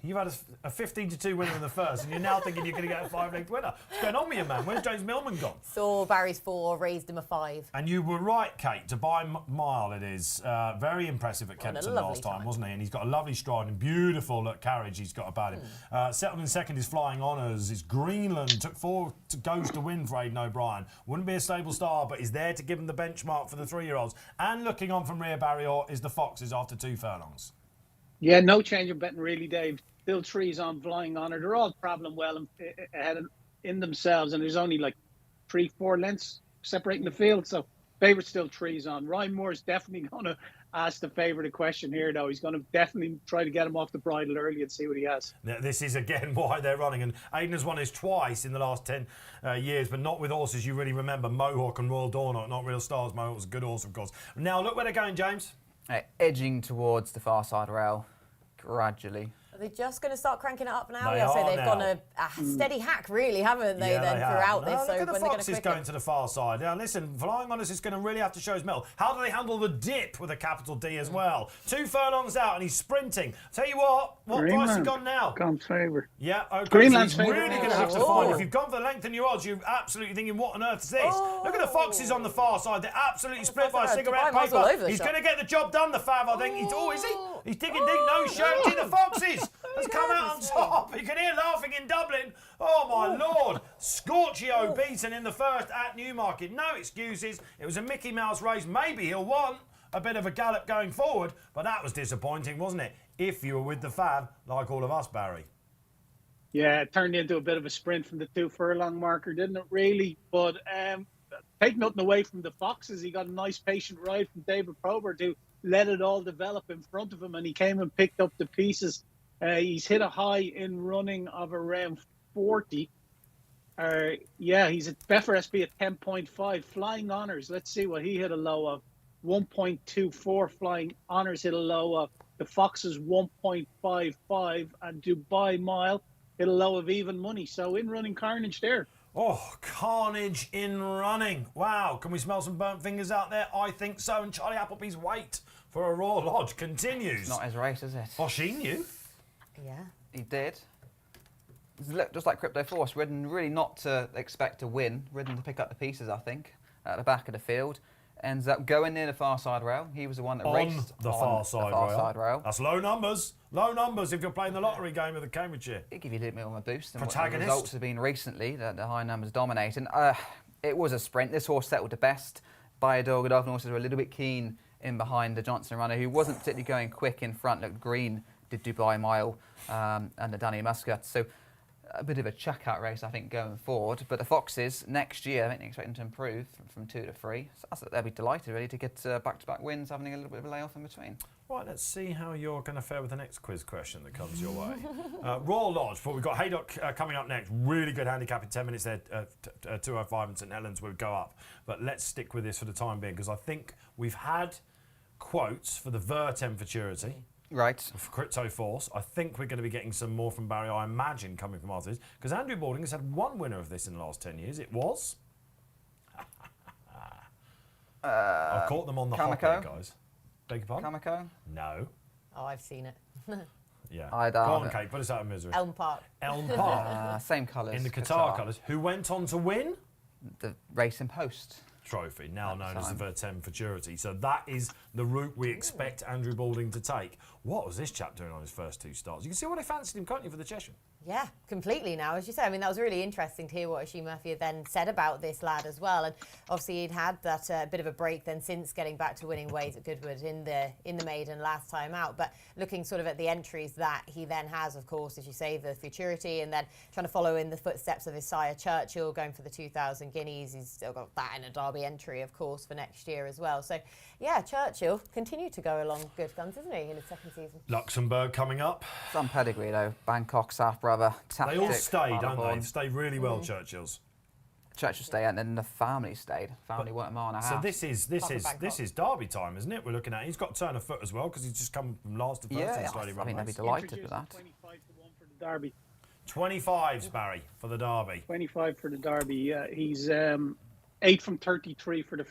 You've had a 15-2 winner in the first, and you're now thinking you're going to get a 5-length winner. What's going on with you, man? Where's James Millman gone? Saw Barry's 4, raised him a 5. And you were right, Kate. Dubai Mile, it is. Very impressive at Kempton last time, wasn't he? And he's got a lovely stride and beautiful carriage he's got about him. Settled in second is Flying Honours. It's Greenland. Took 4 goes to win for Aidan O'Brien. Wouldn't be a stable star, but is there to give him the benchmark for the 3-year-olds. And looking on from rear barrier is the Foxes after 2 furlongs. Yeah, no change of betting really, Dave. Still Trees on Flying Honour. They're all travelling well ahead in themselves, and there's only like 3-4 lengths separating the field. So favourite still Trees on. Ryan Moore's definitely going to ask the favourite a question here, though. He's going to definitely try to get him off the bridle early and see what he has. Now, this is again why they're running, and Aidan has won this twice in the last 10 years, but not with horses you really remember. Mohawk and Royal Dawn, not real stars. Mohawk's a good horse, of course. Now look where they're going, James. Edging towards the far side rail, gradually. Are they just going to start cranking it up now? They Yeah, so are they've now. gone a steady hack, really, haven't they, Yeah, then, they have. throughout No, this? look So at the when they're going to Foxes quicken. going to the far side. Now, listen, Flying Honours is going to really have to show his mettle. How do they handle the dip with a capital D as well? 2 furlongs out and he's sprinting. Tell you what price has he gone now? Gone favour. Yeah, okay. Greenland's so he's favourite. really going to have to Oh. find. If you've gone for the length in your odds, you're absolutely thinking, what on earth is this? Look at the Foxes on the far side. They're absolutely split by Dubai cigarette Miles all over paper. the He's shop. going to get the job done, the Fav, I think. Is he? He's digging deep. No, Shirty, the Foxes. Goffs has come out on top. You can hear laughing in Dublin. Oh, my Lord. Scorchio beaten in the first at Newmarket. No excuses. It was a Mickey Mouse race. Maybe he'll want a bit of a gallop going forward, but that was disappointing, wasn't it? If you were with the Fab, like all of us, Barry. Yeah, it turned into a bit of a sprint from the 2 furlong marker, didn't it, really? But take nothing away from the Foxes. He got a nice patient ride from David Probert who let it all develop in front of him, and he came and picked up the pieces. He's hit a high in running of around 40. He's at Betfair SB at 10.5. Flying Honours, let's see what he hit a low of. 1.24. Flying Honours hit a low of. The Foxes 1.55, and Dubai Mile hit a low of even money. So in running carnage there. Oh, carnage in running. Wow, can we smell some burnt fingers out there? I think so. And Charlie Appleby's wait for a Royal Lodge continues. It's not his race, is it? Oh, she knew. Yeah. He did. Just like Crypto Force, ridden really not to expect to win, ridden to pick up the pieces, I think, at the back of the field. Ends up going near the far side rail. He was the one that raced on the far side rail. That's low numbers. Low numbers if you're playing the lottery game of the Cambridgeshire. It give you a little bit of a boost. And Protagonist. What the results have been recently, the high numbers dominating. It was a sprint. This horse settled the best by a dog. Other horses were a little bit keen in behind the Johnson runner, who wasn't particularly going quick in front. Looked green, did Dubai Mile and the Danny Muscat. So a bit of a check-out race, I think, going forward. But the Foxes, next year, I think they're expecting to improve from 2 to 3. So they'll be delighted, really, to get back-to-back wins, having a little bit of a layoff in between. Right, let's see how you're going to fare with the next quiz question that comes your way. Royal Lodge, but we've got Haydock coming up next. Really good handicap in 10 minutes there. 205 and St Helens will go up. But let's stick with this for the time being, because I think we've had quotes for the Vertem Futurity. Right. For Crypto Force. I think we're going to be getting some more from Barry, I imagine, coming from after this. Because Andrew Balding has had one winner of this in the last 10 years. It was... I've caught them on the hop there, guys. Beg your pardon? Kamiko? No. Oh, I've seen it. Yeah. I Go don't. on, Kate, put us out of misery. Elm Park. Elm Park. Same colours. In the Qatar colours. Who went on to win? The Racing Post Trophy, now known as the time. Vertem Futurity. So that is the route we expect Andrew Balding to take. What was this chap doing on his first 2 starts? You can see why they fancied him, can't you, for the Cheshire? Yeah, completely now, as you say. I mean, that was really interesting to hear what Oisin Murphy had then said about this lad as well. And obviously he'd had that bit of a break then since getting back to winning ways at Goodwood in the maiden last time out. But looking sort of at the entries that he then has, of course, as you say, the Futurity, and then trying to follow in the footsteps of his sire Churchill, going for the 2,000 guineas. He's still got that in a Derby entry, of course, for next year as well. So, yeah, Churchill continued to go along good guns, isn't he, in his second season? Luxembourg coming up. Some pedigree, though. Bangkok's half-brother. They all stay, don't they? They stay really well, Churchills. Churchill stayed, and then the family stayed. Family weren't a mile and a half. So this is Derby time, isn't it? We're looking at. He's got turn of foot as well because he's just come from last to first in a slowly I run mean, they'd be race. delighted with that. 25 to 1 for the Derby. 25s, Barry, for the Derby. 25 for the Derby. Yeah, he's 8 from 33 for the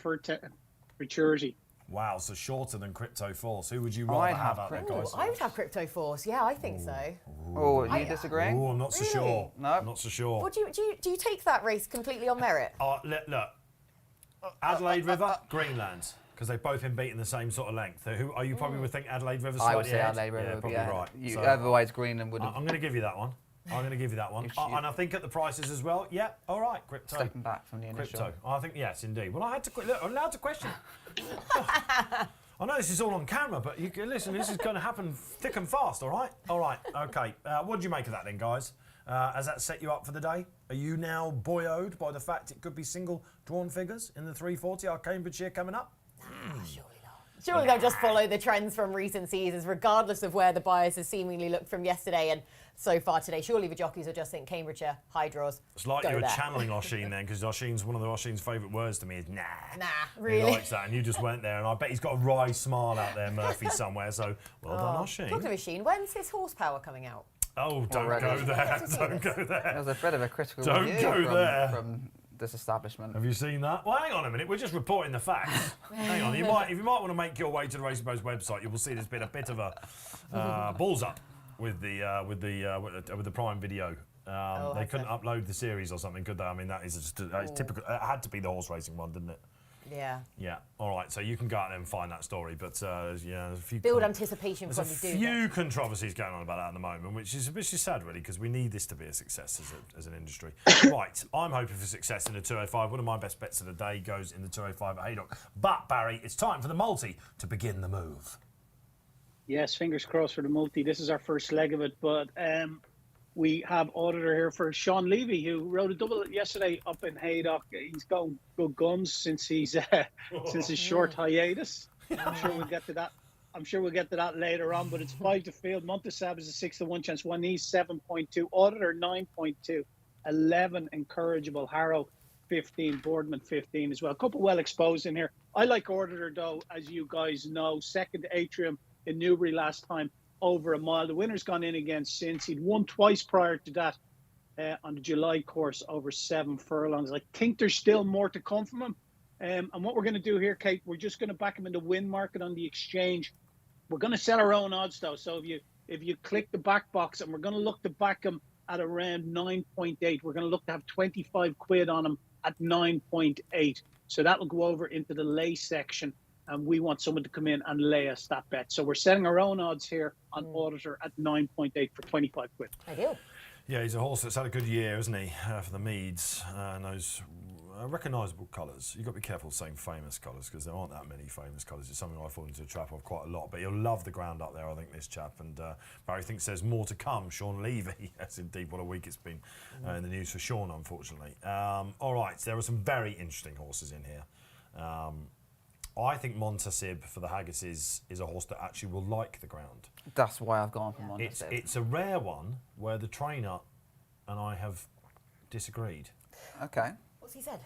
Futurity. Wow, so shorter than Crypto Force. Who would you rather have out there, guys? I would have Crypto Force. Yeah, I think so. Oh, you disagree? Oh, I'm not so sure. No. I'm not so sure. What do you take that race completely on merit? Look, Adelaide River, Greenland, because they've both been beaten the same sort of length. Who are you probably would think Adelaide River? I would slightly say ahead? Adelaide River Yeah, would be probably right. right. So, Otherwise, Greenland would have I'm going to give you that one. And I think at the prices as well. Yeah, all right, Crypto. stepping back from the initial. Crypto. I think yes, indeed. Well, I had to look. I'm allowed to question. I know this is all on camera, but you can listen. This is going to happen thick and fast. All right. Okay. What do you make of that then, guys? Has that set you up for the day? Are you now buoyed by the fact it could be single drawn figures in the 340? Our Cambridgeshire coming up. Surely not. Surely they'll just follow the trends from recent seasons, regardless of where the bias has seemingly looked from yesterday and so far today. Surely the jockeys will just think Cambridgeshire, high draws. It's like go you were there. channeling Oisin then, because Oisin's one of the Oisin's favourite words to me is nah. Nah, really? He likes that, and you just went there, and I bet he's got a wry smile out there, Murphy, somewhere. So well done, Oisin. Talking of Oisin, when's his horsepower coming out? Oh, don't Already. go there! Don't go There there! was a bit of a critical Don't review go there. from this establishment. Have you seen that? Well, hang on a minute. We're just reporting the facts. Hang on. If you might want to make your way to the Racing Post website, you will see there's been a bit of a balls up with the Prime Video. They couldn't upload the series or something, could they? I mean, that is just it's typical. It had to be the horse racing one, didn't it? Yeah. Yeah. All right. So you can go out there and find that story, but yeah, there's a few Build anticipation there's from a you do. few controversies going on about that at the moment, which is sad, really, because we need this to be a success as an industry. Right. I'm hoping for success in the 205. One of my best bets of the day goes in the 205 at Haydock. But Barry, it's time for the multi to begin the move. Yes, fingers crossed for the multi. This is our first leg of it, but we have auditor here for Sean Levy, who rode a double yesterday up in Haydock. He's going good guns since he's since his short hiatus. I'm sure we'll get to that. I'm sure we'll get to that later on. But it's 5 to field. Montesab is a 6-1 chance. One East 7.2. Auditor 9.2. 11 Incorrigible. Harrow 15. Boardman 15 as well. A couple well exposed in here. I like Auditor though, as you guys know. Second to Atrium in Newbury last time, over a mile. The winner's gone in again since. He'd won twice prior to that on the July course over 7 furlongs. I think there's still more to come from him. And what we're going to do here, Kate, we're just going to back him in the win market on the exchange. We're going to set our own odds though. So if you click the back box, and we're going to look to back him at around 9.8. We're going to look to have 25 quid on him at 9.8. So that'll go over into the lay section. And we want someone to come in and lay us that bet. So we're setting our own odds here on Auditor at 9.8 for 25 quid. Ideal. Yeah, he's a horse that's had a good year, hasn't he, for the Meads, and those recognisable colours. You've got to be careful saying famous colours, because there aren't that many famous colours. It's something I fall into a trap of quite a lot, but he'll love the ground up there, I think, this chap. And Barry thinks there's more to come. Sean Levy, yes, indeed, what a week it's been in the news for Sean, unfortunately. All right, there are some very interesting horses in here. I think Montasib for the Haggises is a horse that actually will like the ground. That's why I've gone for Montasib. It's a rare one where the trainer and I have disagreed. Okay. What's he said?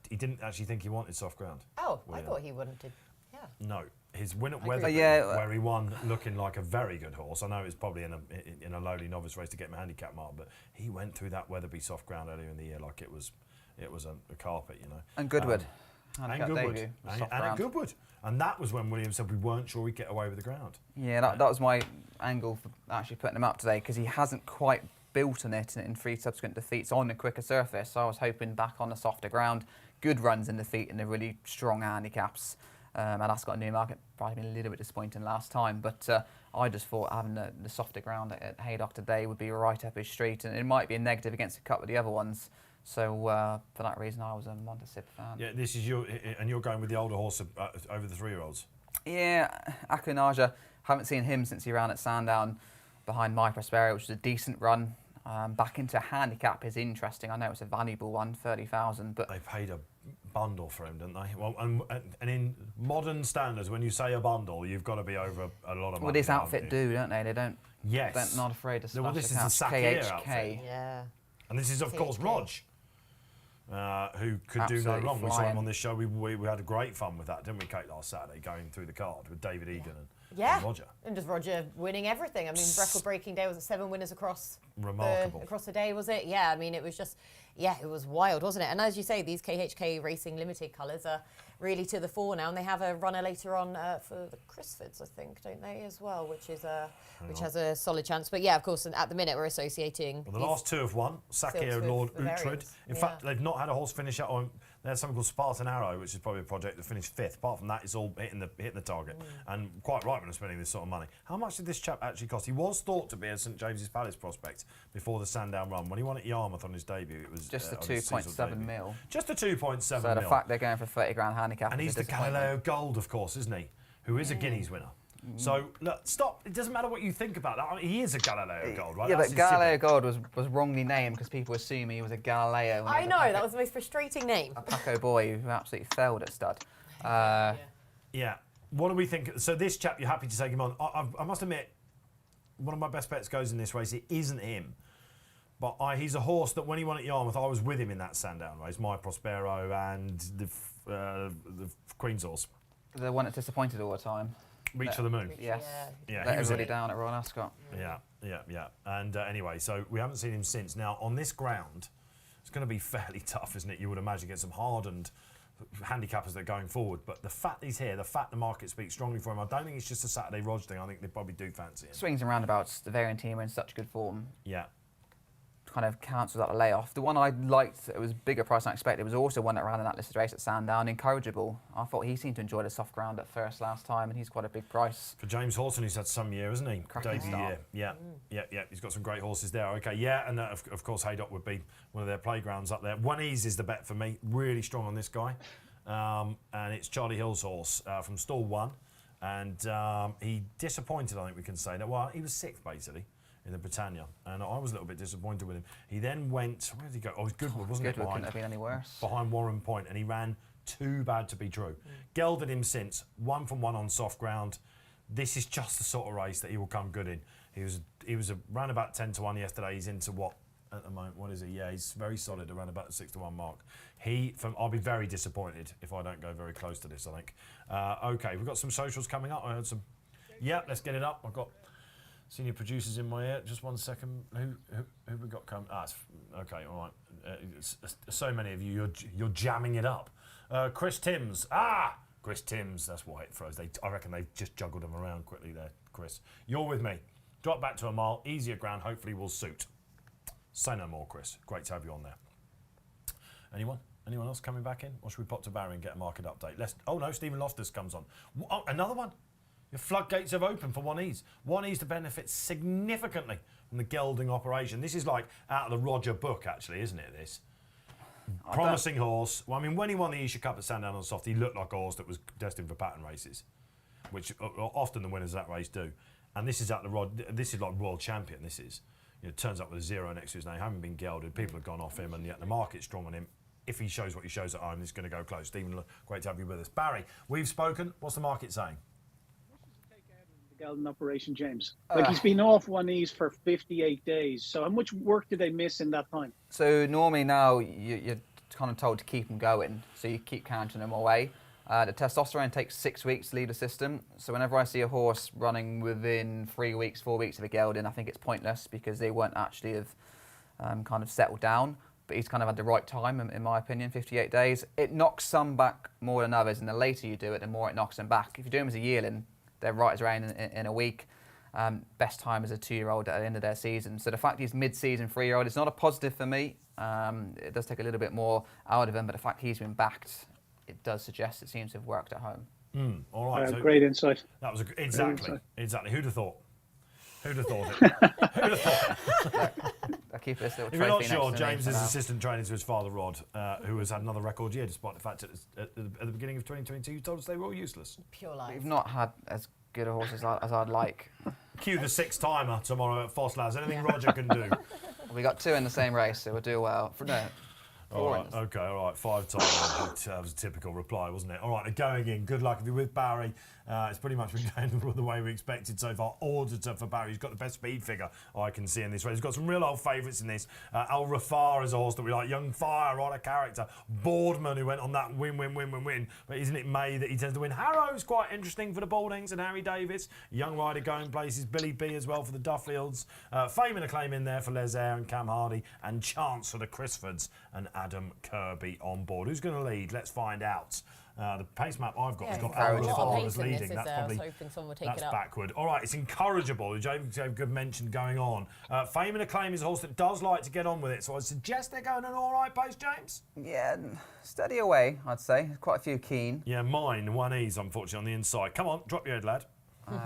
He didn't actually think he wanted soft ground. Oh, I thought he wanted. Yeah. No, his win at Weatherby, where he won looking like a very good horse. I know it's probably in a lowly novice race to get him a handicap mark, but he went through that Weatherby soft ground earlier in the year like it was a carpet, you know. And Goodwood. And Goodwood. And Goodwood. And that was when Williams said we weren't sure we'd get away with the ground. Yeah, that was my angle for actually putting him up today, because he hasn't quite built on it in 3 subsequent defeats on a quicker surface. So I was hoping back on the softer ground. Good runs in defeat in the really strong handicaps. And Ascot and Newmarket probably been a little bit disappointing last time. But I just thought having the softer ground at Haydock today would be right up his street. And it might be a negative against a couple of the other ones. So for that reason, I was a Montasib fan. Yeah, this is and you're going with the older horse over the 3-year-olds. Yeah, Akunaja. Haven't seen him since he ran at Sandown behind My Prospero, which was a decent run. Back into handicap is interesting. I know it's a valuable one, 30,000, but they paid a bundle for him, didn't they? Well, and in modern standards, when you say a bundle, you've got to be over a lot of money. Well, this outfit do, don't they? They don't. Yes. They're not afraid to smash well, this the is the Sakir KHK. outfit. Yeah. And this is, of course, Rog. Who could do no wrong. We saw him on this show. We had a great fun with that, didn't we, Kate, last Saturday, going through the card with David Egan and Roger. And just Roger winning everything. I mean, record-breaking day. Was it 7 winners across the day, was it? Yeah, I mean, it was just, it was wild, wasn't it? And as you say, these KHK Racing Limited colours are really to the fore now, and they have a runner later on for the Crisfords, I think, don't they, as well, which has a solid chance. But yeah, of course, at the minute we're associating. Well, the last 2 have won, Sakir and Lord Uhtred. In fact, they've not had a horse finish out on. They had something called Spartan Arrow, which is probably a project that finished 5th. Apart from that, it's all hitting the target, and quite right when I'm spending this sort of money. How much did this chap actually cost? He was thought to be a St James's Palace prospect before the Sandown run. When he won at Yarmouth on his debut, it was just a 2.7 mil. Just a 2.7 So mil. the fact they're going for 30 grand handicap, and he's the Galileo Gold, of course, isn't he? Who is a Guineas winner. So, look, stop. It doesn't matter what you think about that. I mean, he is a Galileo Gold, right? Yeah, but Galileo Gold was wrongly named because people assume he was a Galileo. I know, that was the most frustrating name. A Paco boy who absolutely failed at stud. Yeah. What do we think? So this chap, you're happy to take him on. I must admit, one of my best bets goes in this race. It isn't him. But he's a horse that when he won at Yarmouth, I was with him in that Sandown race, My Prospero and the Queen's horse. The one that disappointed all the time. Reach for the Moon. Yes. Yeah. Let everybody down at Royal Ascot. Yeah. And anyway, so we haven't seen him since. Now, on this ground, it's going to be fairly tough, isn't it? You would imagine get some hardened handicappers that are going forward. But the fact he's here, the fact the market speaks strongly for him, I don't think it's just a Saturday Rog thing. I think they probably do fancy him. Swings and roundabouts, the Varian team are in such good form. Yeah. kind of cancels out the layoff. The one I liked, it was bigger price than I expected, was also one that ran in that listed race at Sandown, Incorrigible. I thought he seemed to enjoy the soft ground at first last time, and he's quite a big price. For James Horton, who's had some year, hasn't he? Cracking start. Yeah. He's got some great horses there. Okay, yeah, and of course Haydock would be one of their playgrounds up there. One Ease is the bet for me. Really strong on this guy, and it's Charlie Hill's horse from stall 1, and he disappointed. I think we can say that. Well, he was 6th basically in the Britannia, and I was a little bit disappointed with him. He then went, where did he go? Oh, it was Goodwood, wasn't it? Goodwood couldn't have been any worse. Behind Warren Point, and he ran too bad to be true. Gelded him since, 1 from 1 on soft ground. This is just the sort of race that he will come good in. He was around about 10 to 1 yesterday. He's into what at the moment? What is he? Yeah, he's very solid around about the 6 to 1 mark. I'll be very disappointed if I don't go very close to this, I think. Okay, we've got some socials coming up. I heard some. Yeah, let's get it up. I've got senior producers in my ear. Just 1 second. Who we got coming? Okay, all right. So many of you, you're jamming it up. Chris Timms. Chris Timms. That's why it froze. I reckon they've just juggled them around quickly there, Chris. You're with me. Drop back to a mile. Easier ground. Hopefully will suit. Say no more, Chris. Great to have you on there. Anyone? Anyone else coming back in? Or should we pop to Barry and get a market update? Oh no, Stephen Loftus comes on. Oh, another one. Your floodgates have opened for One Ease. One Ease to benefit significantly from the gelding operation. This is like out of the Roger book, actually, isn't it, this? Promising horse. Well, I mean, when he won the Esher Cup at Sandown on soft, he looked like a horse that was destined for pattern races, which often the winners of that race do. And this is this is like Royal Champion, this is. You know, turns up with a 0 next to his name, haven't been gelded, people have gone off him, and yet the market's strong on him. If he shows what he shows at home, he's going to go close. Stephen, great to have you with us. Barry, we've spoken. What's the market saying? The gelding operation, James. He's been off One Ease for 58 days. So how much work did they miss in that time? So normally now you're kind of told to keep them going, so you keep counting them away. The testosterone takes 6 weeks to leave the system. So whenever I see a horse running within 3 weeks, 4 weeks of a gelding, I think it's pointless because they won't actually have kind of settled down. But he's kind of had the right time, in my opinion, 58 days. It knocks some back more than others, and the later you do it, the more it knocks them back. If you do them as a yearling, they're right as rain in a week. Best time as a 2-year-old at the end of their season. So the fact he's mid-season 3-year-old, it's not a positive for me. It does take a little bit more out of him, but the fact he's been backed, it does suggest it seems to have worked at home. All right. So great insight. That was exactly. Who'd have thought? Who'd have thought it? Who'd have thought it? I'll keep this little If you're not trophy sure, next to me James for is now. assistant trainer to his father, Rod, who has had another record year, despite the fact that at the beginning of 2022 you told us they were all useless. Pure life. We've not had as good a horse as I'd like. Cue the 6-timer tomorrow at Foss Lads. Anything Roger can do. We got 2 in the same race, so we'll do well. All right, okay, all right. 5 times. That was a typical reply, wasn't it? All right, going in. Good luck if you're with Barry. It's pretty much been going the way we expected so far. Auditor for Barry. He's got the best speed figure I can see in this race. He's got some real old favourites in this. Al Rafar is a horse that we like. Young Fire, right, a character. Boardman, who went on that win. But isn't it May that he tends to win? Harrow's quite interesting for the Baldings and Harry Davis. Young rider going places. Billy B as well for the Duffields. Fame and Acclaim in there for Les Ayre and Cam Hardy. And Chance for the Crisfords and Adam Kirby on board. Who's going to lead? Let's find out. The pace map I've got has got Al Rafar as leading. That's probably backward. All right, it's Incorrigible. James gave a good mention going on. Fame and Acclaim is a horse that does like to get on with it, so I'd suggest they're going at an all right pace, James. Yeah, steady away, I'd say. Quite a few keen. Yeah, mine, One Ease, unfortunately, on the inside. Come on, drop your head, lad.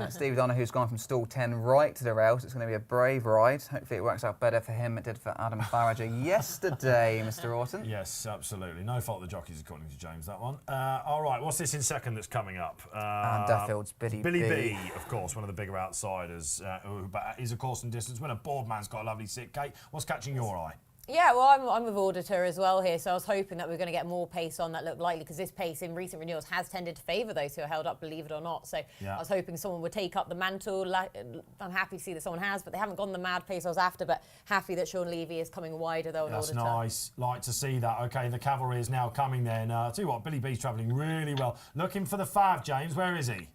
Steve Donohue's gone from stall 10 right to the rails. It's going to be a brave ride. Hopefully it works out better for him than it did for Adam Farrager yesterday, Mr. Orton. Yes, absolutely. No fault of the jockeys, according to James, that one. All right, what's this in second that's coming up? Duffield's Billy B. Of course, one of the bigger outsiders, who is, of course, in distance. When a Boardman's got a lovely sit. Kate, what's catching your eye? Yeah, well, I'm with Auditor as well here, so I was hoping that we were going to get more pace on that looked likely, because this pace in recent renewals has tended to favour those who are held up, believe it or not. So I was hoping someone would take up the mantle. I'm happy to see that someone has, but they haven't gone the mad pace I was after, but happy that Sean Levy is coming wider, though, in That's Auditor. nice. Like to see that. OK, the cavalry is now coming then. I'll tell you what, Billy B's travelling really well. Looking for the Fav, James. Where is he?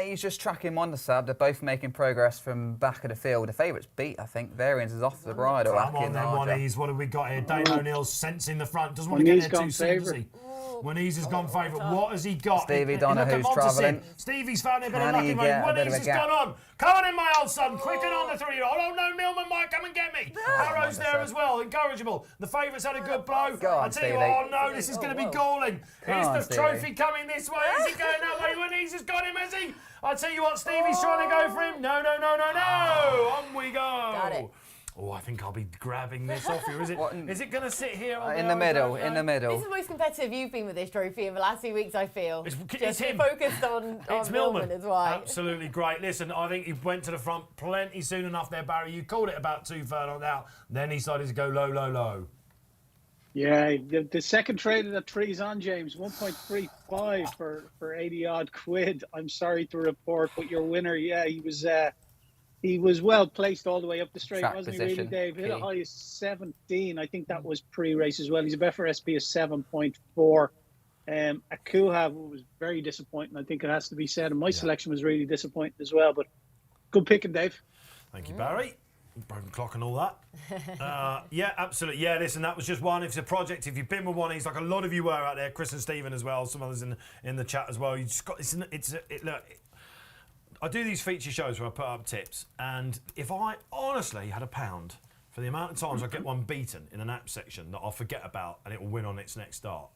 He's just tracking Wonder Sub. They're both making progress from back of the field. The favourite's beat, I think. Variance is off the bridle. Come on then, One Ease. What have we got here? Dane O'Neill's sensing the front. Doesn't want to get there too soon, does he? Winnie's has gone favourite. What has he got? Stevie Look at Donahue's Montesin. travelling. Stevie's found a bit of Can luck he in get a bit Winnie's of a has gap? gone on. Come on in, my old son. Quicken on the 3-year-old. Oh no, Millman might come and get me. Harrow's there as well. Incorrigible. The favourite's had a good blow. Go on, I tell you Stevie. what, oh no, this is going to be galling. Come on, Is the Stevie. trophy coming this way? Is it going that way? Winnie's has got him, has he? I tell you what, Stevie's trying to go for him. No. On we go. Got it. Oh, I think I'll be grabbing this off you. Is it? Is it going to sit here on In there? the middle, in the This middle. is the most competitive you've been with this trophy in the last few weeks, I feel. It's Just him. focused on It's Millman Millman. is why. Absolutely great. Listen, I think he went to the front plenty soon enough there, Barry. You called it about 2 furlongs out. Then he started to go low. Yeah, the second traded at Prix on, James, 1.35 for 80 odd quid. I'm sorry to report, but your winner, yeah, he was well placed all the way up the straight, Track wasn't position, he, really, Dave? Hit a key. high of 17. I think that was pre-race as well. He's a Betfair SP of 7.4. Akuha was very disappointing. I think it has to be said, and my selection was really disappointing as well. But good picking, Dave. Thank you, Barry. Broken clock and all that. Yeah, absolutely. Yeah, listen, that was just one. It's a project. If you've been with one, he's like a lot of you were out there, Chris and Stephen as well, some others in the chat as well. You just got look. I do these feature shows where I put up tips, and if I honestly had £1 for the amount of times I get one beaten in an app section that I'll forget about and it will win on its next start,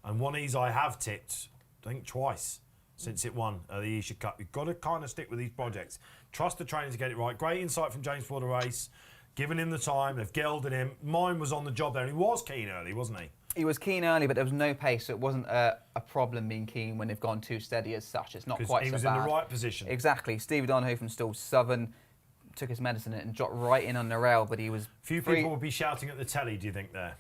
and one of these I have tipped, I think twice since it won the Esher Cup. You've got to kind of stick with these projects. Trust the trainer to get it right. Great insight from James for the race. Giving him the time, they've gelded him. Mine was on the job there, and he was keen early, wasn't he? He was keen early, but there was no pace, so it wasn't a problem being keen when they've gone too steady as such. It's not quite so bad. He was in the right position. Exactly. Stevie Donahu from Still Southern took his medicine and dropped right in on the rail, but he was... Few people would be shouting at the telly, do you think, there?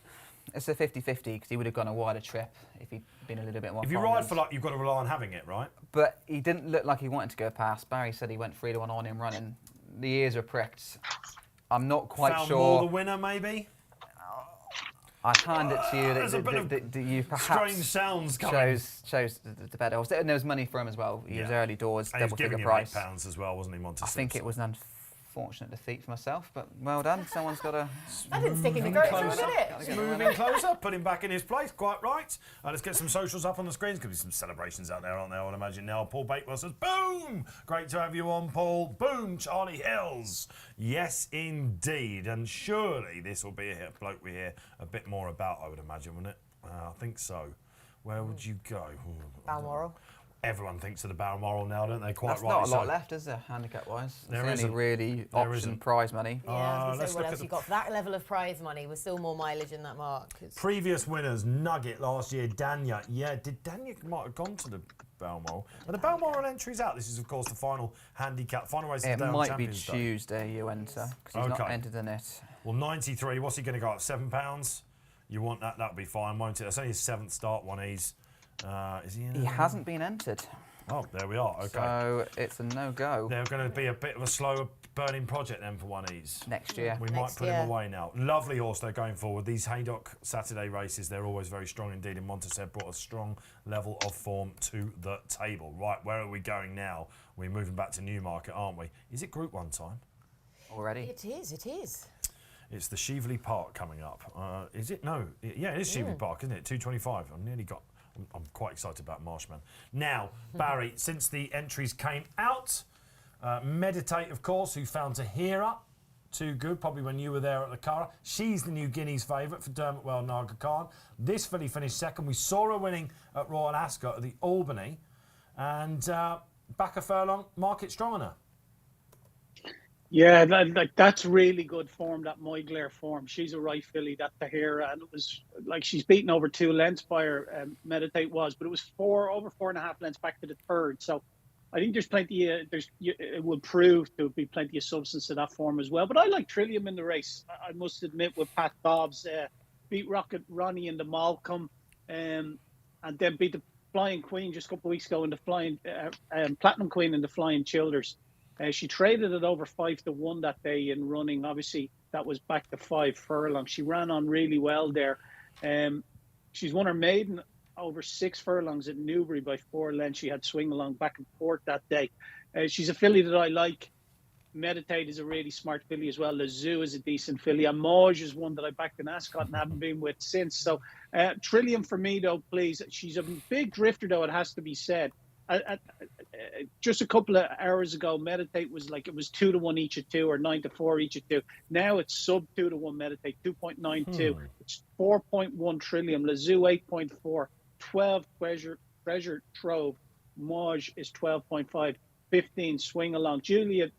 It's a 50-50 because he would have gone a wider trip if he'd been a little bit more If you ride for luck, you've got to rely on having it, right? But he didn't look like he wanted to go past. Barry said he went 3-1 on him running. The ears are pricked. I'm not quite Found sure. more the winner, maybe? I'd hand it to you There's a bit that you perhaps strange sounds coming. chose the better horse. And there was money for him as well. He was early doors, And he was double giving figure you price. £8 as well, wasn't he, Monty? I think it was an unfortunate defeat for myself, but well done. Someone's got to... That didn't stick in the grapes, did it? Moving closer, put him back in his place, quite right. Let's get some socials up on the screens. Could be some celebrations out there, aren't there? I would imagine now. Paul Bakewell says, boom! Great to have you on, Paul. Boom, Charlie Hills. Yes, indeed. And surely this will be a bloke we hear a bit more about, I would imagine, wouldn't it? I think so. Where would you go? Balmoral. Everyone thinks of the Balmoral now, don't they? Quite That's right. not a lot left, is there, handicap-wise? There There's isn't. only really There option isn't. prize money. Yeah, I was going let's to say, what look else at you got for that level of prize money? Was still more mileage in that mark. Previous winners, Nugget last year, Danya. Yeah, did Danya might have gone to the Balmoral? Are the Balmoral entries out? This is, of course, the final handicap, final race of It the day on might be Champions Day. Tuesday you enter, because he's not Okay. entered in it. Well, 93, what's he going to go up? £7? You want that? That'll be fine, won't it? That's only his 7th start one. Is he in? He hasn't been entered, Oh, there we are. Okay. so it's a no-go They're going to be a bit of a slower burning project then for one of these. next year. We might Next put year. him away now. Lovely horse though going forward. These Haydock Saturday races, they're always very strong indeed. And Montesed brought a strong level of form to the table. Right, where are we going now? We're moving back to Newmarket, aren't we? Is it Group 1 time? Already. It is. It's the Cheveley Park coming up. Is it? No. Yeah, it is Cheveley Park, isn't it? 2:25. I'm quite excited about Marshman. Now, Barry, since the entries came out, Meditate, of course, who found Tahira too good, probably when you were there at the Curragh. She's the new Guineas favourite for Dermot Well Naga Khan. This filly finished second. We saw her winning at Royal Ascot at the Albany. And back a furlong, market strong on her. Yeah, that's really good form, that Moigler form. She's a right filly, that Tahira, and it was like she's beaten over 2 lengths by her, Meditate was, but it was over 4.5 lengths back to the third. So I think there's plenty, it will prove to be plenty of substance to that form as well. But I like Trillium in the race. I must admit, with Pat Dobbs, beat Rocket Ronnie in the Malcolm, and then beat the Flying Queen just a couple of weeks ago in the Flying, Platinum Queen in the Flying Childers. She traded it over 5-1 that day in running. Obviously, that was back to 5 furlongs. She ran on really well there. She's won her maiden over 6 furlongs at Newbury by 4 lengths. She had swing along back and forth that day. She's a filly that I like. Meditate is a really smart filly as well. Lazoo is a decent filly. Amage is one that I backed in Ascot and haven't been with since. So Trillium for me, though, please. She's a big drifter, though, it has to be said. Just a couple of hours ago, Meditate was like, it was 2-1 each at 2 or 9-4 each at 2. Now it's sub 2-1 Meditate, 2.92. It's 4.1 Trillium. Lazoo 8.4. 12 Treasure Trove. Maj is 12.5. 15 Swing Along. Juliet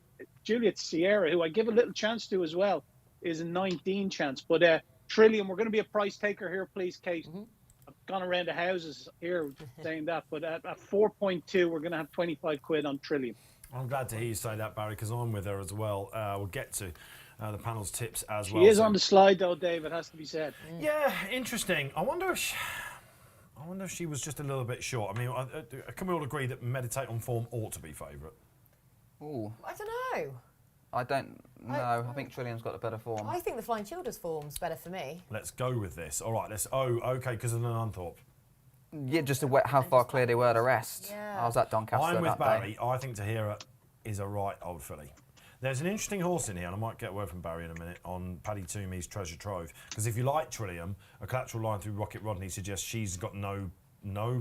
Sierra, who I give a little chance to as well, is a 19 chance. But Trillium, we're going to be a price taker here, please, Kate. I've gone around the houses here saying that, but at 4.2, we're going to have 25 quid on Trillium. I'm glad to hear you say that, Barry, because I'm with her as well. We'll get to the panel's tips as well. She is on the slide, though, Dave, it has to be said. Yeah, interesting. I wonder if she was just a little bit short. I mean, can we all agree that Meditate on Form ought to be favourite? Ooh. I don't know. I don't know. I think Trillium's got a better form. I think the Flying Childers form's better for me. Let's go with this. All right, okay, because of the Nunthorpe. Yeah, just how far clear they were to rest. Yeah. I was at Doncaster I'm with that Barry. day. I think Tahira is a right old filly. There's an interesting horse in here, and I might get a word from Barry in a minute, on Paddy Toomey's Treasure Trove. Because if you like Trillium, a collateral line through Rocket Rodney suggests she's got no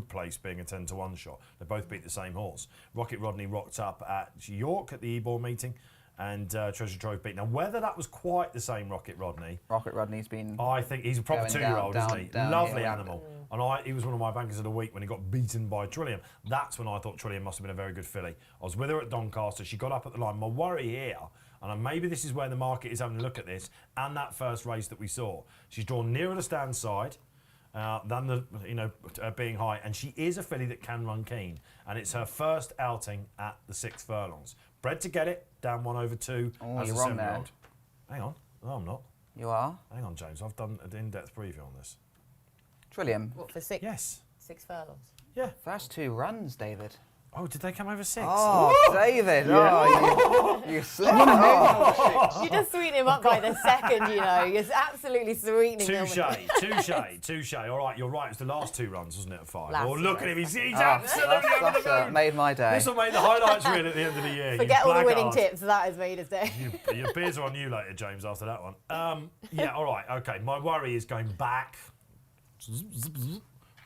place being a 10-1 shot. They both beat the same horse. Rocket Rodney rocked up at York at the Ebor meeting, and Treasure Trove beat. Now, whether that was quite the same Rocket Rodney... Rocket Rodney's been... I think he's a proper two-year-old, isn't he? Lovely animal. And he was one of my bankers of the week when he got beaten by Trillium. That's when I thought Trillium must have been a very good filly. I was with her at Doncaster. She got up at the line. My worry here, and maybe this is where the market is having a look at this, and that first race that we saw. She's drawn nearer the stand side than the being high, and she is a filly that can run keen, and it's her first outing at the 6 furlongs. Bred to get it, down 1/2 as a 7-year-old. Hang on, no, I'm not. You are? Hang on, James. I've done an in-depth preview on this. Trillium? What, for 6? Yes. 6 furlongs. Yeah. First 2 runs, David. Oh, did they come over 6? Oh, David! Oh, you slipped. Oh. You just sweeten him up by the second, you know. You're absolutely sweetening him. Touche. All right, you're right. It was the last 2 runs, wasn't it, at 5? Last Look at him. race. He's absolutely over the moon. Made my day. This will make the highlights reel at the end of the year. Forget all the winning tips. That has made his day. Your beers are on you later, James, after that one. Yeah, all right, okay. My worry is going back.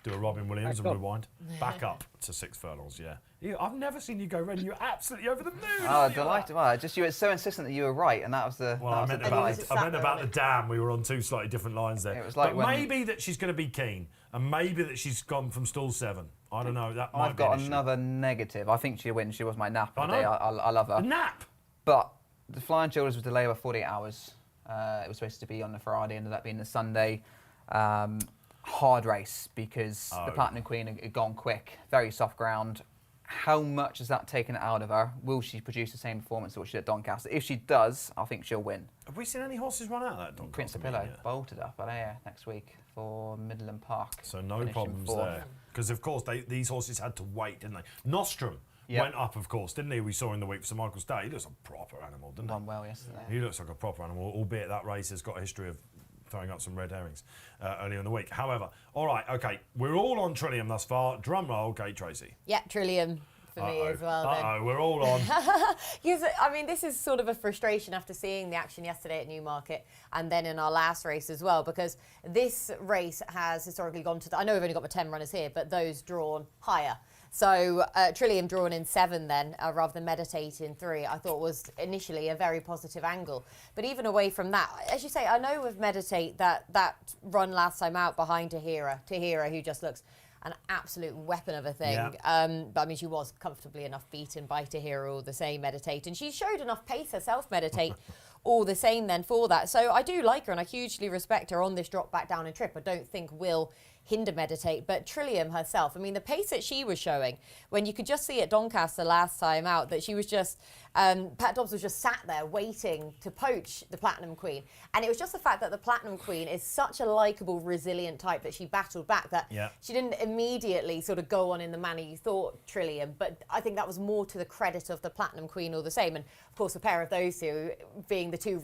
Do a Robin Williams and rewind. Back up to 6 furlongs, yeah. I've never seen you go red. You're absolutely over the moon. Oh, delighted. Well, just you were so insistent that you were right, and that was the. Well, I meant about the dam. We were on 2 slightly different lines there. It was like but maybe that she's going to be keen, and maybe that she's gone from stall 7. I don't know. That might I've got another negative. I think she'll win. She was my nap of the day. I love her. A nap. But the Flying Childers was delayed by 48 hours. It was supposed to be on the Friday, ended up being the Sunday. Hard race because the Platinum Queen had gone quick, very soft ground. How much has that taken out of her? Will she produce the same performance that she did at Doncaster? If she does, I think she'll win. Have we seen any horses run out of that Doncaster? Prince of Pillow bolted up at Air next week for Midland Park. So no problems there. Because, of course, these horses had to wait, didn't they? Nostrum went up, of course, didn't he? We saw in the week for St Michael's Day. He looks a proper animal, doesn't he? Won well yesterday. He looks like a proper animal, albeit that race has got a history of throwing up some red herrings earlier in the week. However, all right, okay, we're all on Trillium thus far. Drum roll, Kate Tracey. Yeah, Trillium for me as well. We're all on. I mean, this is sort of a frustration after seeing the action yesterday at Newmarket and then in our last race as well, because this race has historically gone to I know we've only got the 10 runners here, but those drawn higher. So Trillium drawn in 7 then, rather than Meditate in 3, I thought was initially a very positive angle. But even away from that, as you say, I know with Meditate that run last time out behind Tahira, who just looks an absolute weapon of a thing. Yeah. But I mean, she was comfortably enough beaten by Tahira all the same, Meditate. And she showed enough pace herself, Meditate, all the same then for that. So I do like her and I hugely respect her on this drop back down and trip. I don't think will hinder Meditate, but Trillium herself, I mean, the pace that she was showing, when you could just see at Doncaster last time out that she was just, Pat Dobbs was just sat there waiting to poach the Platinum Queen. And it was just the fact that the Platinum Queen is such a likeable, resilient type that she battled back, that she didn't immediately sort of go on in the manner you thought, Trillium. But I think that was more to the credit of the Platinum Queen all the same. And of course, a pair of those two being the 2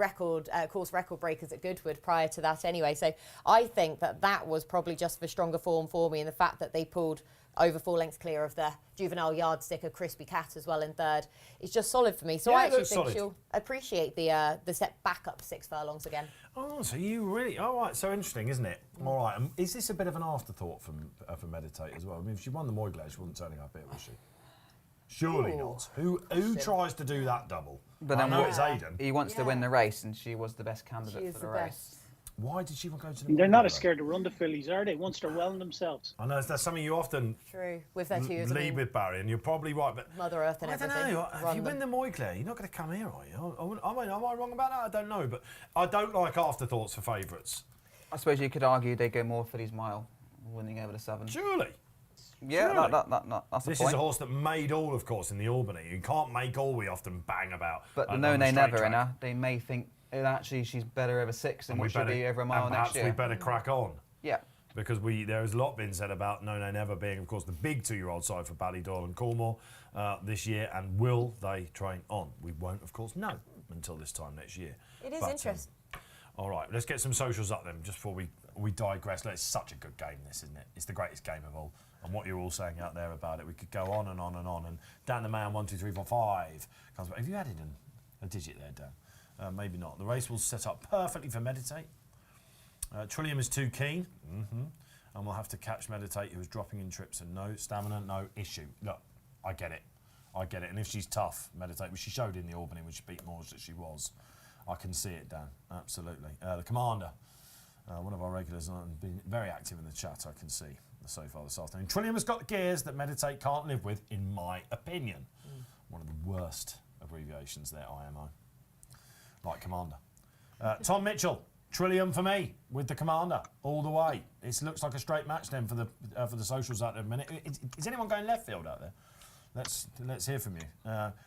course record breakers at Goodwood prior to that anyway. So I think that was probably just for stronger form for me, and the fact that they pulled over 4 lengths clear of the juvenile yardstick of Crispy Cat as well in third. It's just solid for me. So Yeah, I it actually looks think solid. she'll appreciate the step back up 6 furlongs again. Oh, so you really... All right, so interesting, isn't it? All right, is this a bit of an afterthought for Meditate as well? I mean, if she won the Moyglare, she wasn't turning up here, was she? Surely Ooh. not. Who tries to do that double? But I then know what- it's Aidan. He wants to win the race, and she was the best candidate She is for the the race. best. Why did she even go to the They're not Moyglare? as scared to run the fillies, are they? Once they're well in themselves. I know that's something you often True. With their 2 years, I lead mean, with, Barry, and you're probably right, but Mother Earth and I don't everything. know. If Run you win them. the Moyglare, you're not going to come here, are you? I mean, am I wrong about that? I don't know, but I don't like afterthoughts for favourites. I suppose you could argue they go more for these mile, winning over the 7. Surely. Yeah, surely. that's the This point. is a horse that made all, of course, in the Albany. You can't make all we often bang about. But the on no, the they straight never track. in her. They may think, actually, she's better over 6 than And what she'll be over a mile and next perhaps year. we better crack on. Yeah. Because there has a lot been said about No Nay Never being, of course, the big 2-year-old side for Ballydoyle and Cornwall this year, and will they train on? We won't, of course, know until this time next year. It is But, interesting. All right, let's get some socials up then, just before we digress. It's such a good game, this, isn't it? It's the greatest game of all. And what you're all saying out there about it, we could go on and on and on. And Dan the Man, 1, 2, 3, 4, 5 comes back. Have you added a digit there, Dan? Maybe not. The race will set up perfectly for Meditate. Trillium is too keen. And we'll have to catch Meditate, who is dropping in trips and no stamina, no issue. Look, I get it. And if she's tough, Meditate, which she showed in the Albany when she beat Moores that she was, I can see it, Dan. Absolutely. The Commander, one of our regulars, and been very active in the chat, I can see so far this afternoon. Trillium has got the gears that Meditate can't live with, in my opinion. One of the worst abbreviations there, IMO. Like Commander. Tom Mitchell, Trillium for me with the Commander all the way. It looks like a straight match then for the socials out there in a minute. Is anyone going left field out there? Let's hear from you.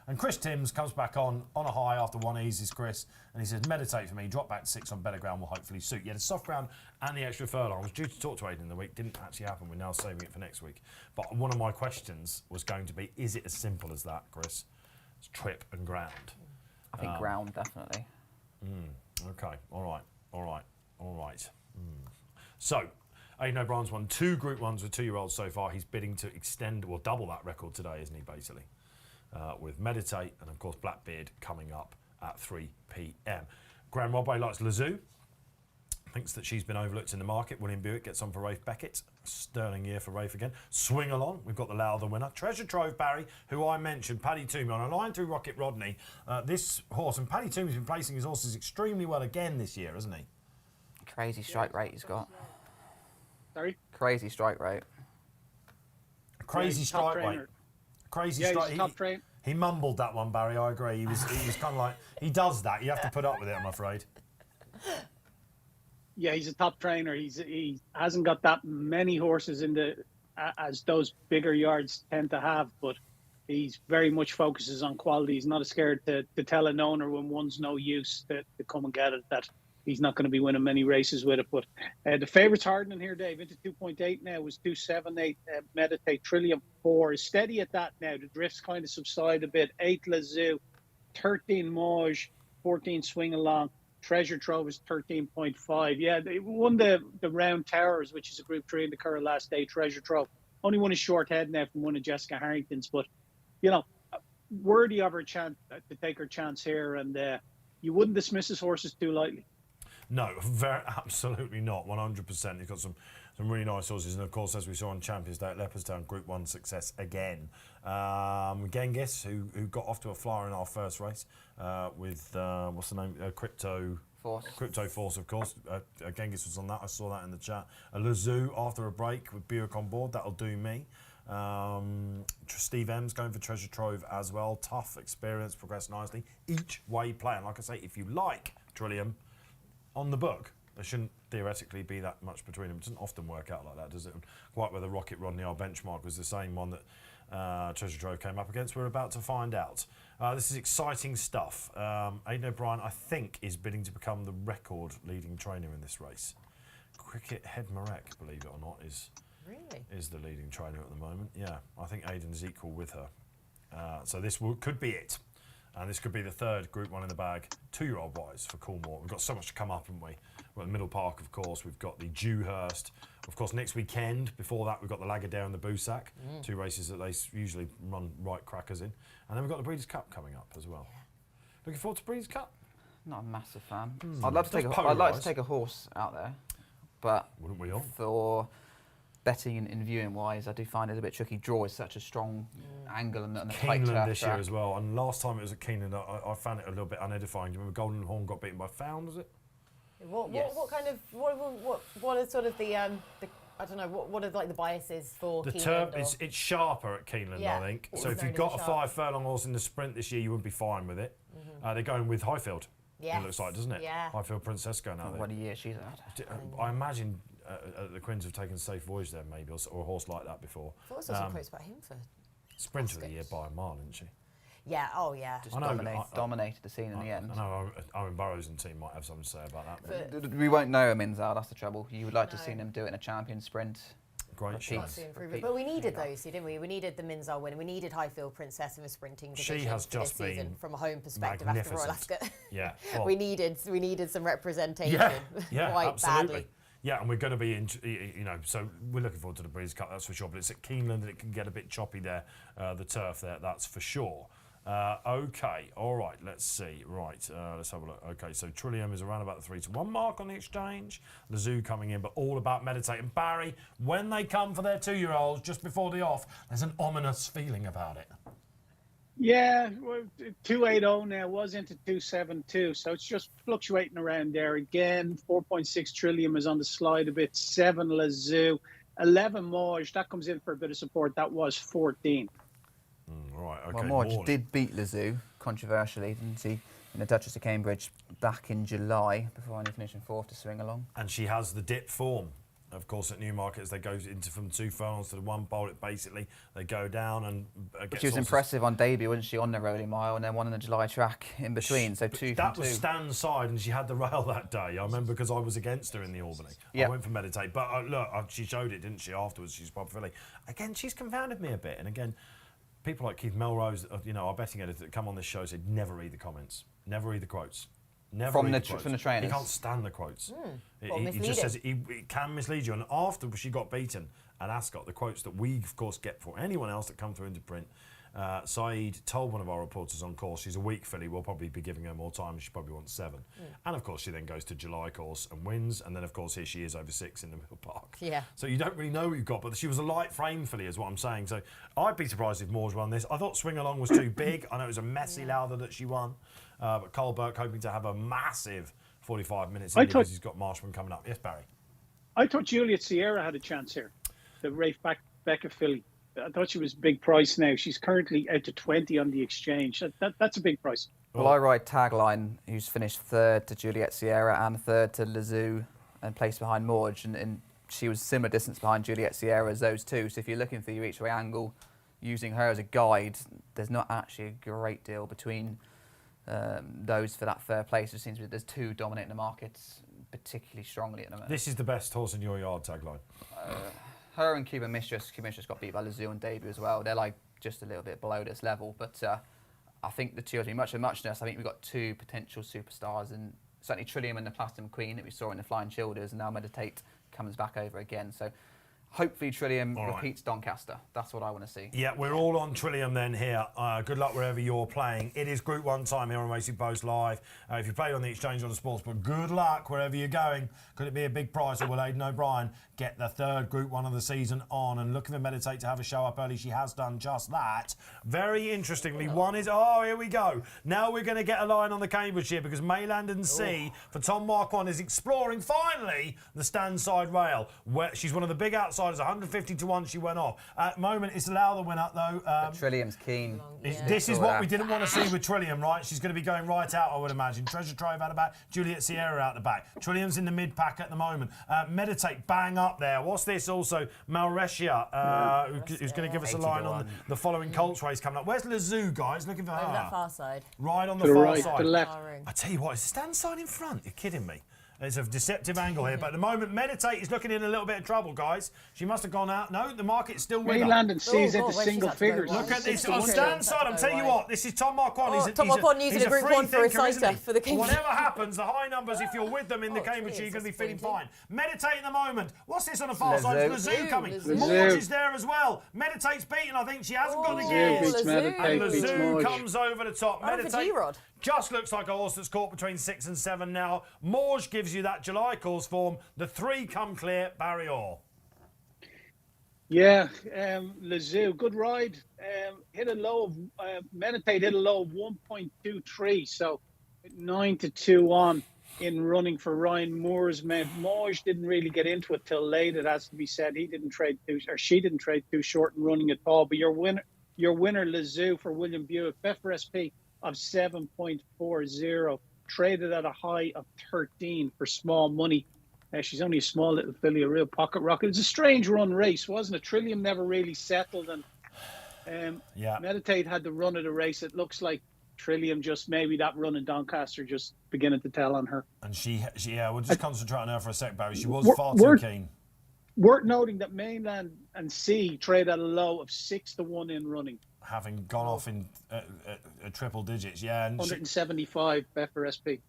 And Chris Timms comes back on a high after one eases Chris, and he says, Meditate for me, drop back to 6 on better ground will hopefully suit. Yeah, the soft ground and the extra furlong. I was due to talk to Aidan in the week, didn't actually happen. We're now saving it for next week. But one of my questions was going to be, is it as simple as that, Chris? It's trip and ground. I think ground, definitely. Okay, all right. So, Aidan O'Brien's won 2 Group 1s with 2-year-olds so far. He's bidding to extend, or double that record today, isn't he, basically? With Meditate and, of course, Blackbeard coming up at 3 p.m. Graham Rodway likes Lazoo. Thinks that she's been overlooked in the market. William Buick gets on for Rafe Beckett. Sterling year for Rafe again. Swing along. We've got the Lowther winner. Treasure Trove Barry, who I mentioned, Paddy Toomey on a line through Rocket Rodney. This horse, and Paddy Toomey's been placing his horses extremely well again this year, hasn't he? Crazy strike rate he's got. Sorry? Crazy strike rate. Crazy he's top strike rate. trainer. Crazy Yeah, strike. he's a top trainer. He mumbled that one, Barry. I agree. He was kind of like, he does that. You have to put up with it, I'm afraid. Yeah, he's a top trainer. He hasn't got that many horses in the as those bigger yards tend to have, but he's very much focuses on quality. He's not scared to tell an owner when one's no use to come and get it, that he's not going to be winning many races with it. But the favourites hardening here, Dave, into 2.8 now was 2.78. Meditate, Trillium 4 is steady at that now. The drifts kind of subside a bit. 8 Lazoo, 13 Mauge, 14 Swing Along. Treasure Trove is 13.5. Yeah, they won the Round Towers, which is a Group 3 in the Curragh last day. Treasure Trove only won a short head now from one of Jessica Harrington's, but you know, worthy of her chance to take her chance here, and you wouldn't dismiss his horses too lightly. No, absolutely not. 100%. He's got some really nice horses, and of course, as we saw on Champions Day at Leopardstown, Group 1 success again. Genghis, who got off to a flyer in our first race with what's the name? Crypto Force, of course. Genghis was on that. I saw that in the chat. Lazoo after a break with Buick on board. That'll do me. Steve M's going for Treasure Trove as well. Tough experience, progressed nicely. Each way playing. Like I say, if you like Trillium on the book, there shouldn't theoretically be that much between them. It doesn't often work out like that, does it? Quite where the Rocket Rodney, our benchmark, was the same one that Treasure Trove came up against. We're about to find out. This is exciting stuff. Aidan O'Brien, I think, is bidding to become the record leading trainer in this race. Cricket Head Marek, believe it or not, is the leading trainer at the moment. Yeah, I think Aidan's equal with her. So this could be it. And this could be the third Group 1 in the bag, 2-year-old wise for Coolmore. We've got so much to come up, haven't we? We've got the Middle Park, of course. We've got the Dewhurst. Of course, next weekend, before that, we've got the Lagardère and the Boussac, 2 races that they usually run right crackers in. And then we've got the Breeders' Cup coming up as well. Looking forward to Breeders' Cup? Not a massive fan. I'd like to take a horse out there, but wouldn't we all? For betting and viewing wise, I do find it a bit tricky. Draw is such a strong angle and a tight Keeneland turf this track. year as well. And last time it was at Keeneland, I found it a little bit unedifying. Do you remember Golden Horn got beaten by Found, was it? What kind of what are sort of the I don't know what are like the biases for The Keeneland? turf it's sharper at Keeneland, Yeah. I think. It's So if known you've as got a sharp. 5 furlong horse in the sprint this year, you wouldn't be fine with it. They're going with Highfield. Yes. It looks like, doesn't it? Yeah. Highfield Princess going out there. What a year she's had. I imagine the Quins have taken Safe Voyage there, maybe, or a horse like that before. I thought I saw some quotes about him for. Sprinter of the year by a mile, isn't she? Yeah. Oh yeah. Just I know, dominated the scene in the end. I know Owen Burrows and team might have something to say about that. But We won't know him in that's the trouble. You would like to see them do it in a champion sprint. great Repeat. chance. To improve it. But we needed those, didn't we? We needed the Minzal win. We needed Highfield Princess in the sprinting division. She has for this just season, been from a home perspective after Royal magnificent. Ascot. Yeah. Well, we needed some representation. Yeah, quite absolutely. badly. Yeah, and we're going to be, so we're looking forward to the Breeders' Cup, that's for sure. But it's at Keeneland and it can get a bit choppy there, the turf there, that's for sure. Okay, all right, let's see. Right, let's have a look. Okay, so Trillium is around about the 3-1 mark on the exchange. The Zoo coming in, but all about meditating. Barry, when they come for their 2-year-olds just before the off, there's an ominous feeling about it. Yeah, well, 280 now was into 272, so it's just fluctuating around there again. 4.6 Trillium is on the slide a bit. 7 Lazoo, 11 Mauge. That comes in for a bit of support. That was 14. Right, okay. Well, Morge did beat Lazoo, controversially, didn't he, in the Duchess of Cambridge back in July, before only finishing 4th to swing along. And she has the dip form. Of course, at Newmarket, as they go into from 2 furlongs to the 1 pole, it basically they go down and. She was impressive on debut, wasn't she, on the rolling mile, and then one on the July track in between. So 2 That from was 2. Stan's side, and she had the rail that day. I remember because I was against her in the Albany. Yeah. I went for meditate, but look, she showed it, didn't she? Afterwards, she's properly. Again, she's confounded me a bit, and again. People like Keith Melrose, our betting editor that come on this show said never read the comments, never read the quotes. Never From read the the quotes. from the trainers. He can't stand the quotes. He just misleading. says it can mislead you. And after she got beaten at Ascot, the quotes that we, of course, get for anyone else that come through into print, Saeed told one of our reporters on course, she's a weak filly, we'll probably be giving her more time, she probably wants 7. And of course she then goes to July course and wins, and then of course here she is over 6 in the Middle Park. Yeah. So you don't really know what you've got, but she was a light frame filly is what I'm saying. So I'd be surprised if Moore's won this. I thought Swing Along was too big. I know it was a messy Lowther that she won, but Cole Burke hoping to have a massive 45 minutes in because he's got Marshman coming up. Yes, Barry? I thought Juliet Sierra had a chance here, the Rafe Becca filly. I thought she was big price now. She's currently out to 20 on the exchange. That's a big price. Well, I ride Tagline, who's finished 3rd to Juliet Sierra and 3rd to Lazoo and placed behind Morge, and she was similar distance behind Juliet Sierra as those two. So if you're looking for your each way angle, using her as a guide, there's not actually a great deal between those for that 3rd place. It seems that there's 2 dominating the markets particularly strongly at the moment. This is the best horse in your yard tagline. Her and Cuban Mistress got beat by Lazoo on debut as well. They're like just a little bit below this level, but I think the 2 are much of muchness. I think we've got 2 potential superstars, and certainly Trillium and the Platinum Queen that we saw in the Flying Childers, and now Meditate comes back over again. So hopefully Trillium repeats Doncaster. That's what I want to see. Yeah, we're all on Trillium then here. Good luck wherever you're playing. It is Group 1 time here on Racing Post Live. If you played on the exchange on the sports, but good luck wherever you're going. Could it be a big prize, or will Aidan O'Brien get the 3rd Group 1 of the season on? And looking for Meditate to have a show up early. She has done just that. Very interestingly, one is, here we go. Now we're going to get a line on the Cambridgeshire because Mayland and Sea for Tom Marquand is exploring finally the stand side rail. Where she's one of the big outsiders, 150 to 1 she went off. At the moment, it's Lowther win up though. Trillium's keen. This is what we didn't want to see with Trillium, right? She's going to be going right out, I would imagine. Treasure Trove out the back, Juliet Sierra out the back. Trillium's in the mid-pack at the moment. Meditate, bang up there. What's this also? Malresia, who's going to give us a line on the following Colts race coming up. Where's Lazoo, guys? Looking for her. Over that far side. Right on the To the far right, side. to the left. I tell you what, is the stand side in front? You're kidding me. It's a deceptive angle here, but at the moment, Meditate is looking in a little bit of trouble, guys. She must have gone out. No, the market's still with her. Mainland and sees Oh, into God, where's single she had to go figures. wide? Look at this. 60 On trillion, stand side, had I'm to telling go you wide. what, this is Tom Marquardt. Tom Marquardt using he's a Group free 1 for a thinker, isn't sighter he? for the Cambridgeshire. Whatever happens, the high numbers, if you're with them in the Oh, it's Cambridgeshire, really you're going to be feeling disappointing. fine. Meditate in the moment. What's this on the far side? Lazoo. Lazoo coming. Lazoo. Morge is there as well. Meditate's beaten. I think she hasn't got the Oh, gears. beats Meditate, And Lazoo. beats Lazoo Morge. comes over the top. Oh, for Meditate G-Rod. just looks like a horse that's caught between 6 and 7 now. Morge gives you that July course form. The 3 come clear. Barry Orr. Yeah, Lazoo, good ride. Hit a low of Meditate hit a low of 1.23, so 9-2 on in running for Ryan Moore's men. Morge didn't really get into it till late. It has to be said she didn't trade too short in running at all. But your winner Lazoo for William Buick, Betfair SP of 7.40, traded at a high of 13 for small money. She's only a small little filly, a real pocket rocket. It was a strange run race, wasn't it? Trillium never really settled, and Meditate had the run of the race. It looks like Trillium just maybe that run in Doncaster just beginning to tell on her. And she we'll just concentrate on her for a sec, Barry. She was far too keen. Worth noting that Mainland and Sea trade at a low of 6-1 in running. Having gone off in triple digits, and 175 Betfair SP.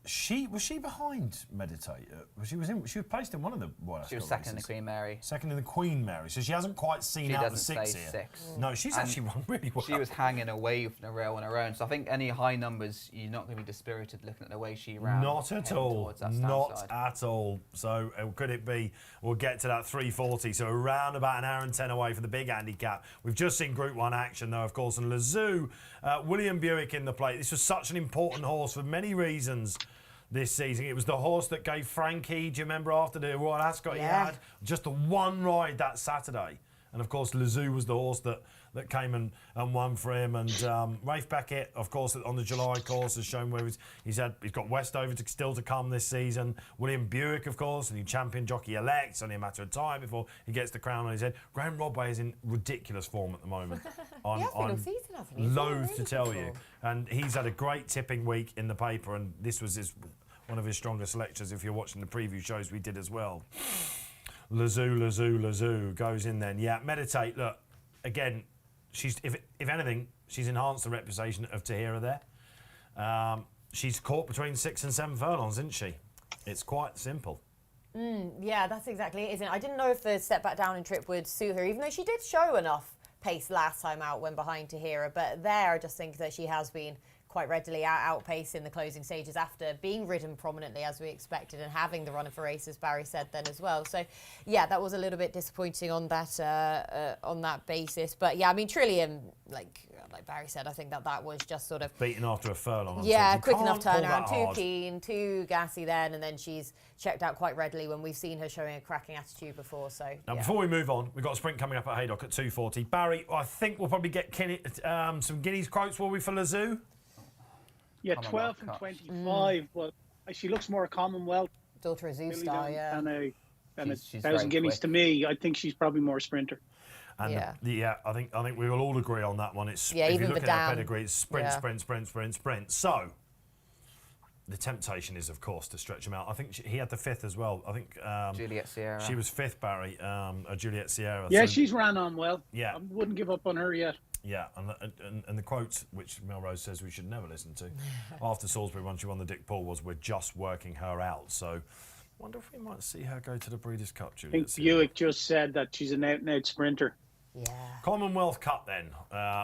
Was she behind Meditate? She was placed in one of the Royal She was Ascot second in the races. Queen Mary. Second in the Queen Mary, so she hasn't quite seen She out the doesn't 6 say here. 6. No, she's And actually run really well. She was hanging away from the rail on her own. So I think any high numbers, you're not going to be dispirited looking at the way she ran. Not at all. Not at all. So could it be? We'll get to that 3:40. So around about an hour and 10 away from the big handicap. We've just seen Group 1 action though, of course, and Lazoo, William Buick in the plate. This was such an important horse for many reasons this season. It was the horse that gave Frankie, do you remember, after the Royal Ascot he had? Just the one ride that Saturday. And of course, Lazoo was the horse that came and won for him. And Rafe Beckett, of course, on the July course has shown where he's got Westover still to come this season. William Buick, of course, and he champion jockey elect. It's only a matter of time before he gets the crown on his head. Graham Rodway is in ridiculous form at the moment. I'm loath to tell you. And he's had a great tipping week in the paper, and this was one of his strongest lectures if you're watching the preview shows we did as well. Lazoo goes in then. Yeah, Meditate, look, again, she's if anything, she's enhanced the reputation of Tahira there. She's caught between 6 and 7 furlongs, isn't she? It's quite simple. Yeah, that's exactly it, isn't it? I didn't know if the step back down in trip would suit her, even though she did show enough pace last time out when behind Tahira. But there, I just think that she has been quite readily outpaced in the closing stages after being ridden prominently as we expected and having the run of a race, as Barry said then as well. So yeah, that was a little bit disappointing on that basis. But yeah, I mean, Trillium, like Barry said, I think that was just sort of beaten after a furlong. Yeah, quick enough turnaround, too keen, too gassy then, and then she's checked out quite readily when we've seen her showing a cracking attitude before. So now, before we move on, we've got a sprint coming up at Haydock at 2:40. Barry, I think we'll probably get some Guineas quotes, will we, for Lazoo? Yeah, 12 and 25, but she looks more a Commonwealth. Daughter of Zeus star, yeah. And a She's 1,000 guineas to me. I think she's probably more a sprinter. And I think we will all agree on that one. It's if even you look at her Vidal. pedigree, it's sprint. So the temptation is, of course, to stretch him out. I think he had the 5th as well. I think Juliet Sierra. She was 5th, Barry. Juliet Sierra. Yeah, so, she's ran on well. Yeah, I wouldn't give up on her yet. Yeah, and the quote, which Melrose says we should never listen to, after Salisbury when she won the Dick Paul, was, "We're just working her out." So, wonder if we might see her go to the Breeders' Cup, Juliet. I think Buick just said that she's an out-and-out sprinter. Yeah. Commonwealth Cup then,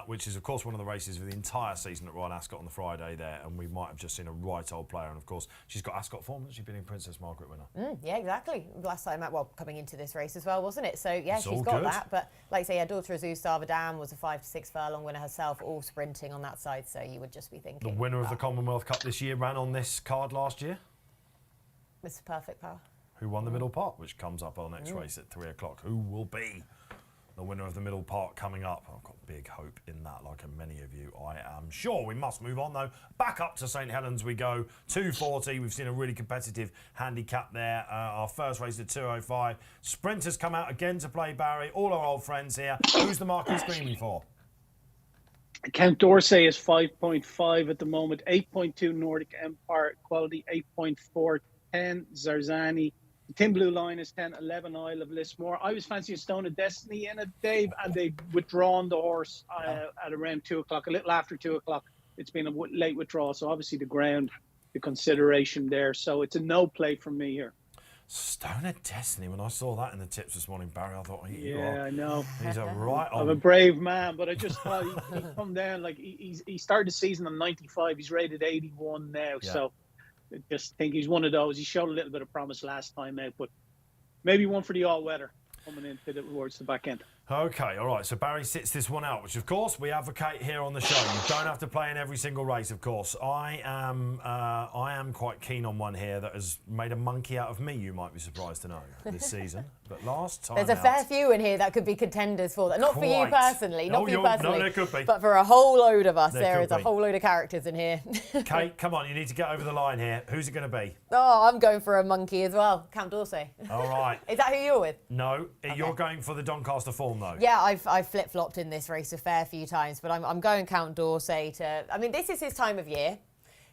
which is of course one of the races of the entire season at Royal Ascot on the Friday there, and we might have just seen a right old player, and of course she's got Ascot form, hasn't she, been in Princess Margaret winner? Yeah, exactly. Last time coming into this race as well, wasn't it? So yeah, It's she's all got good. that. But like I say, daughter of Zeus star Vidam was a 5 to 6 furlong winner herself, all sprinting on that side. So you would just be thinking. The winner of the Commonwealth Cup this year ran on this card last year. Mr. Perfect Power. Who won the Middle Park, which comes up our next race at 3 o'clock. Who will be the winner of the Middle Park coming up? I've got big hope in that, like many of you, I am sure. We must move on, though. Back up to St Helens we go. 2:40. We've seen a really competitive handicap there. Our first race at 2:05. Sprinters come out again to play, Barry. All our old friends here. Who's the market screaming for? Count Dorsey is 5.5 at the moment. 8.2 Nordic Empire quality. 8.4 10, Zarzani. The Thin Blue Line is 10, 11, Isle of Lismore. I was fancying Stone of Destiny in it, Dave, and they've withdrawn the horse at around 2 o'clock, a little after 2 o'clock. It's been a late withdrawal, so obviously the ground, the consideration there. So it's a no play from me here. Stone of Destiny. When I saw that in the tips this morning, Barry, I thought, I know. He's a right on. I'm a brave man, but I just thought he'd come down. Like he started the season on 95. He's rated 81 now. Yeah. So I just think he's one of those. He showed a little bit of promise last time out, but maybe one for the all-weather coming into towards the back end. Okay, all right. So Barry sits this one out, which of course we advocate here on the show. You don't have to play in every single race, of course. I am quite keen on one here that has made a monkey out of me. You might be surprised to know this season, but last time there's a fair few in here that could be contenders for that. Not for you personally, not for you personally, no, there could be. but for a whole load of us. There is could a be. whole load of characters in here. Kate, come on, you need to get over the line here. Who's it going to be? Oh, I'm going for a monkey as well, Count D'Orsay. All right. Is that who you're with? No, you're going for the Doncaster form though. Yeah, I've flip-flopped in this race a fair few times, but I'm going Count D'Orsay to... I mean, this is his time of year.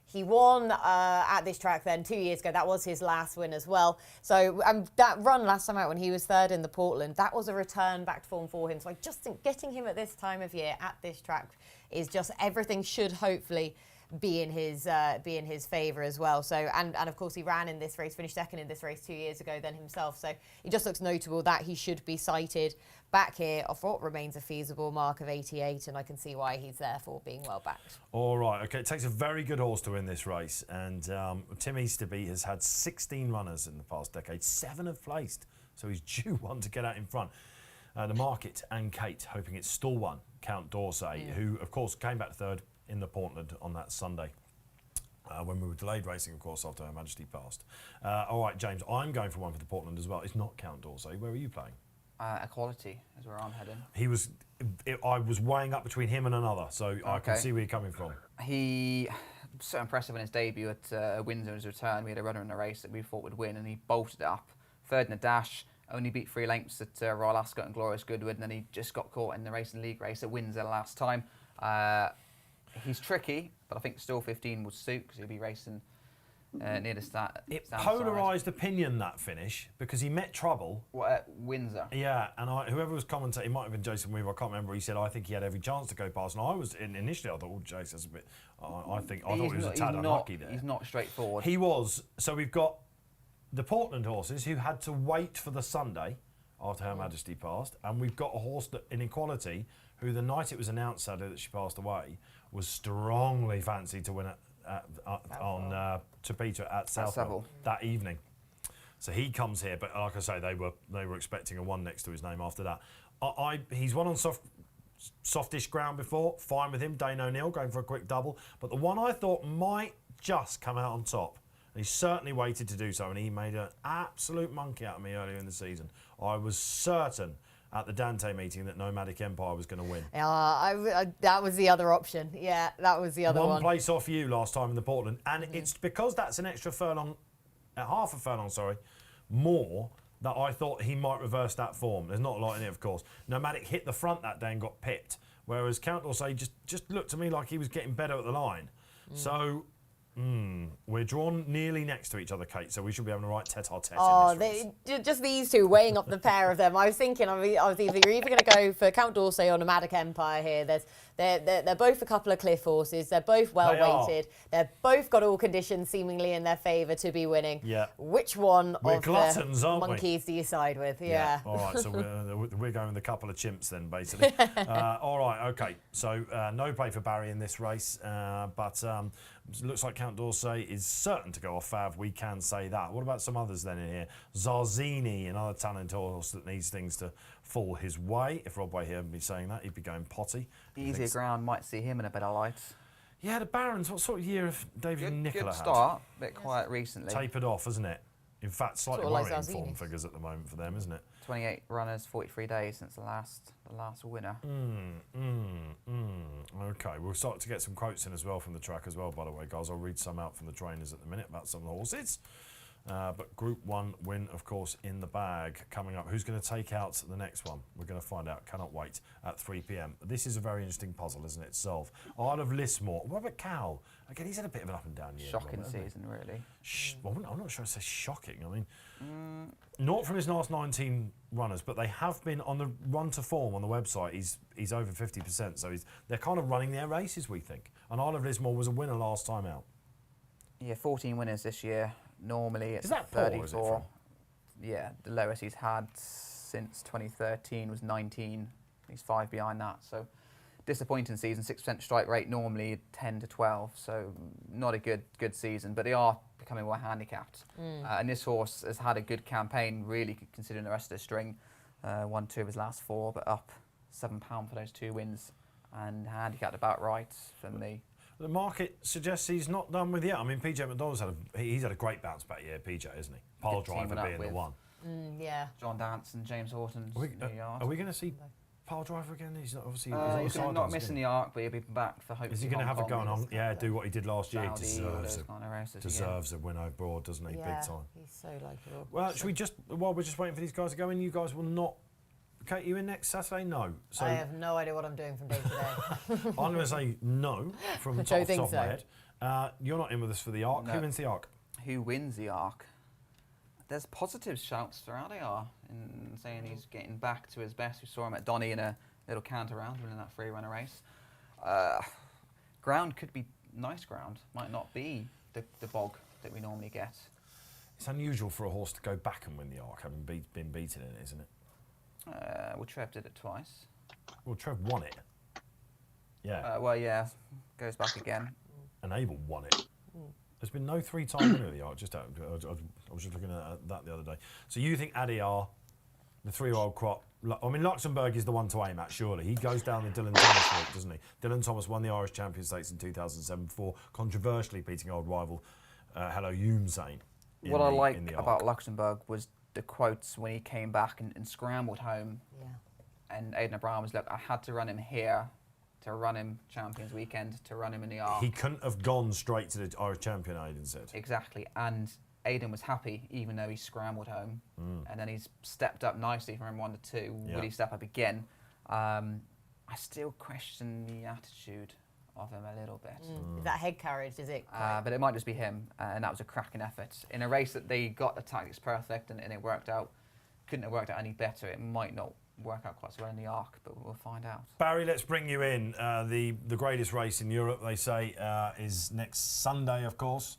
He won at this track then 2 years ago. That was his last win as well. So that run last time out when he was third in the Portland, that was a return back to form for him. So I just think getting him at this time of year at this track is just everything should hopefully be in his favour as well. So and of course he ran in this race, finished second in this race 2 years ago then himself. So it just looks notable that he should be cited back here off what remains a feasible mark of 88, and I can see why he's therefore being well backed. All right, okay. It takes a very good horse to win this race, and Tim Easterby has had 16 runners in the past decade. 7 have placed, so he's due one to get out in front. The market and Kate hoping it's still one, Count D'Orsay, who of course came back third in the Portland on that Sunday when we were delayed racing, of course, after Her Majesty passed. All right, James, I'm going for one for the Portland as well. It's not Count D'Orsay. Where are you playing? Equality is where I'm heading. I was weighing up between him and another, so I can see where you're coming from. He was so impressive in his debut at Windsor in his return. We had a runner in the race that we thought would win, and he bolted it up. Third in the dash, only beat 3 lengths at Royal Ascot and Glorious Goodwood, and then he just got caught in the racing league race at Windsor last time. He's tricky, but I think still 15 would suit because he'll be racing near the start. It polarised opinion, that finish, because he met trouble. What, at Windsor? Yeah, and whoever was commentating, it might have been Jason Weaver, I can't remember, he said, I think he had every chance to go past. And I was, initially I thought, oh, Jason's a bit, I thought he was a tad unlucky there. He's not straightforward. He was. So we've got the Portland horses who had to wait for the Sunday after Her Majesty passed, and we've got a horse that, in Equality, who the night it was announced sadly that she passed away, was strongly fancied to win on Topeka at Southwell that evening. So he comes here, but like I say, they were expecting a 1 next to his name after that. He's won on softish ground before, fine with him. Dane O'Neill going for a quick double, but the one I thought might just come out on top, and he certainly waited to do so, and he made an absolute monkey out of me earlier in the season. I was certain at the Dante meeting that Nomadic Empire was going to win. That was the other option. Yeah, that was the other one. 1 place off you last time in the Portland, and it's because that's an extra furlong, half a furlong, sorry, more, that I thought he might reverse that form. There's not a lot in it, of course. Nomadic hit the front that day and got pipped, whereas Count D'Orsay just looked to me like he was getting better at the line. So we're drawn nearly next to each other, Kate, so we should be having a right tête-à-tête in this race. Just these two, weighing up the pair of them. I was thinking, you're either going to go for Count D'Orsay or Nomadic Empire here. They're both a couple of cliff horses. They're both well-weighted. They've both got all conditions seemingly in their favour to be winning. Yeah. Which one we're of gluttons, the aren't monkeys do you side with? Yeah. All right, so we're going with a couple of chimps then, basically. All right, okay. So no play for Barry in this race, but looks like Count D'Orsay is certain to go off fav. We can say that. What about some others then in here? Zarzini, another talented horse that needs things to fall his way. If Rob Way here would be saying that, he'd be going potty. Easier ground might see him in a better light. Yeah, the Barons, what sort of year have David and Nicola good had? start, a bit quiet recently. Tapered off, isn't it? In fact, slightly Sort of like worrying Zarzini. form figures at the moment for them, isn't it? 28 runners, 43 days since the last winner. Okay, we'll start to get some quotes in as well from the track as well, by the way, guys. I'll read some out from the trainers at the minute about some of the horses. But Group 1 win, of course, in the bag coming up. Who's going to take out the next one? We're going to find out. Cannot wait at 3 p.m. This is a very interesting puzzle, isn't it? Solve. Isle of Lismore. What about Cal? Again, he's had a bit of an up and down year. Shocking season, really. Well, I'm not sure I'd say shocking. I mean, not from his last 19 runners, but they have been on the run to form on the website. He's over 50%, so they're kind of running their races, we think. And Isle of Lismore was a winner last time out. Yeah, 14 winners this year. Normally it's Is that 34. poor, is it, from? Yeah, the lowest he's had since 2013 was 19. He's 5 behind that. So disappointing season. 6% strike rate, normally 10 to 12. So not a good season. But they are becoming more handicapped. And this horse has had a good campaign, really, considering the rest of the string. Won 2 of his last 4, but up £7 for those 2 wins. And handicapped about right for me. The market suggests he's not done with yet. I mean, PJ McDonald's he's had a great bounce back year, PJ, isn't he? Pile Good team driver being the one. Yeah. John Dance and James Horton. Are we going to see Pile driver again? He's not obviously he's not missing the arc, but he'll be back for hopefully. Is he going to have a go on? Yeah, do what he did last year. He Saudi, deserves a win abroad, doesn't he? Yeah, Big time. he's so likeable. Well, should we just, while we're just waiting for these guys to go in, you guys will not. Kate, you in next Saturday? No. So I have no idea what I'm doing from day to day. I'm going to say no from the top of my head. You're not in with us for the Arc. No. Who wins the Arc? Who wins the Arc? There's positive shouts throughout the Arc in saying he's getting back to his best. We saw him at Donny in a little canter round winning that free runner race. Ground could be nice ground. Might not be the bog that we normally get. It's unusual for a horse to go back and win the Arc, having been beaten in it, isn't it? Well, Trev did it twice. Well, Trev won it. Yeah. Well, yeah, goes back again. And Abel won it. There's been no 3-time winner of the Arc. I was just looking at that the other day. So you think Adiyar, the 3-year-old crop, I mean, Luxembourg is the one to aim at, surely. He goes down the Dylan Thomas route, doesn't he? Dylan Thomas won the Irish Champions Stakes in 2007 before controversially beating old rival Hello Youmzain. What I like about Luxembourg was the quotes when he came back and scrambled home. Yeah. And Aidan O'Brien was like, I had to run him here, to run him Champions Weekend, to run him in the Arc. He couldn't have gone straight to the Irish champion, Aidan said. Exactly. And Aidan was happy, even though he scrambled home. And then he's stepped up nicely from 1 to 2. Yeah. Will he step up again? I still question the attitude of him a little bit. Is that head carriage, is it? But it might just be him, and that was a cracking effort. In a race that they got the tactics perfect and it worked out, couldn't have worked out any better. It might not work out quite so well in the Arc, but we'll find out. Barry, let's bring you in. The greatest race in Europe, they say, is next Sunday, of course.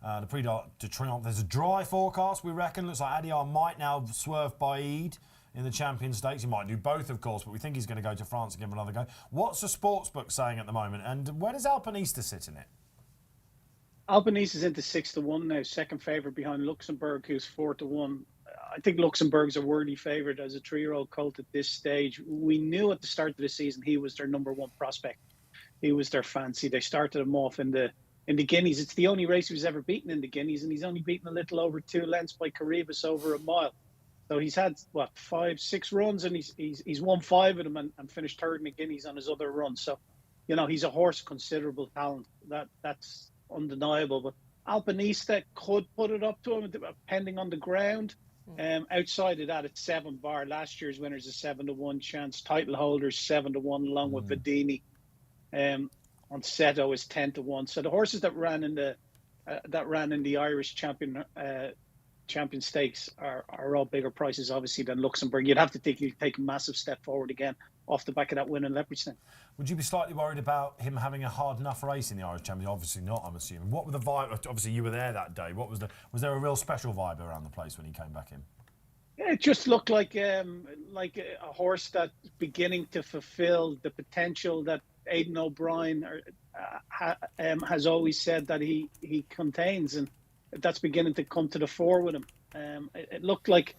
The Prix de Triomphe. There's a dry forecast, we reckon. Looks like Adiyar might now swerve Baid in the Champions Stakes. He might do both, of course, but we think he's going to go to France and give another go. What's the sportsbook saying at the moment, and where does Alpinista sit in it? Alpinista is into 6-1 now, second favourite behind Luxembourg, who's 4-1. I think Luxembourg's a worthy favourite as a 3-year-old colt at this stage. We knew at the start of the season he was their number 1 prospect. He was their fancy. They started him off in the Guineas. It's the only race he was ever beaten in the Guineas, and he's only beaten a little over 2 lengths by Curragh over a mile. So he's had, 5-6 runs, and he's won 5 of them and finished 3rd in the Guineas on his other run. So, he's a horse of considerable talent. That's undeniable. But Alpinista could put it up to him, depending on the ground. Outside of that, it's 7 bar. Last year's winner's a 7-1 chance. Title holders 7-1, along with Vedini. On Seto is 10-1. So the horses that ran in the Irish champion stakes are all bigger prices, obviously, than Luxembourg. You'd have to think he'd take a massive step forward again off the back of that win in Leopardstown. Would you be slightly worried about him having a hard enough race in the Irish Champions? Obviously not, I'm assuming. What were the vibe? Obviously, you were there that day. Was there a real special vibe around the place when he came back in? Yeah, it just looked like a horse that's beginning to fulfil the potential that Aidan O'Brien has always said that he contains, and that's beginning to come to the fore with him. It looked like,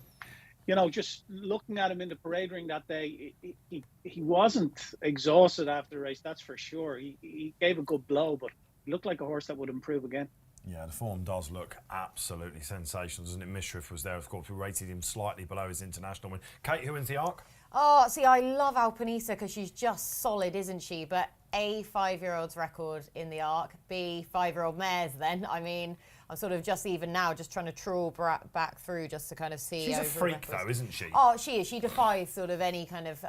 just looking at him in the parade ring that day, he wasn't exhausted after the race, that's for sure. He gave a good blow, but he looked like a horse that would improve again. Yeah, the form does look absolutely sensational, doesn't it? Mischief was there, of course. We rated him slightly below his international win. Kate, who wins the Arc? Oh, see, I love Alpinista because she's just solid, isn't she? But A, 5-year-old's record in the Arc. B, 5-year-old mares then. I mean, I'm sort of just even now just trying to trawl back through just to kind of see. She's a over freak records. though, isn't she? Oh, she is. She defies sort of any kind of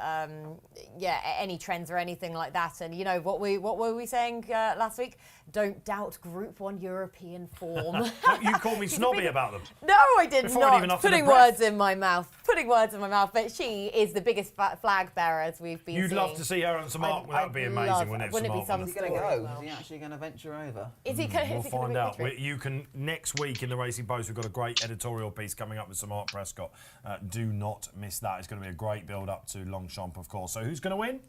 any trends or anything like that. And you know what were we saying last week? Don't doubt Group 1 European form. You called me snobby about them. No, I did Before I'd even not. offered Putting a breath. words in my mouth. But she is the biggest flag bearer as we've been You'd seeing. love to see her on some art. That would be amazing, wouldn't it? Wouldn't it be some Is he going to go? Is he actually going to venture over? Is he going We'll to find out. You can next week in the Racing Post. We've got a great editorial piece coming up with Sir Mark Prescott. Do not miss that. It's going to be a great build up to Longchamp, of course. So who's going to win?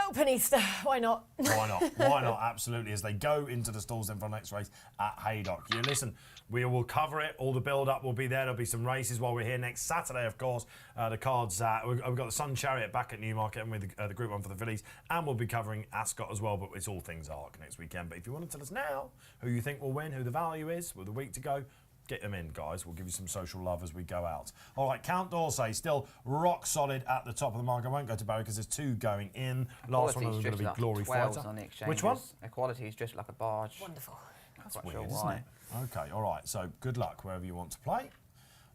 Openista, why not? Why not? Why not? Absolutely. As they go into the stalls then for the next race at Haydock. You listen, we will cover it. All the build-up will be there. There'll be some races while we're here next Saturday, of course. The cards, we've got the Sun Chariot back at Newmarket and with the Group 1 for the fillies. And we'll be covering Ascot as well, but it's all things ARC next weekend. But if you want to tell us now who you think will win, who the value is, with a week to go, get them in, guys. We'll give you some social love as we go out. All right, Count d'Orsay still rock solid at the top of the market. I won't go to Barry because there's 2 going in. Last one was going to be Glory Fighter. On the Which one? Equality is just like a barge. Wonderful. That's weird, isn't it? Okay, all right. So good luck wherever you want to play.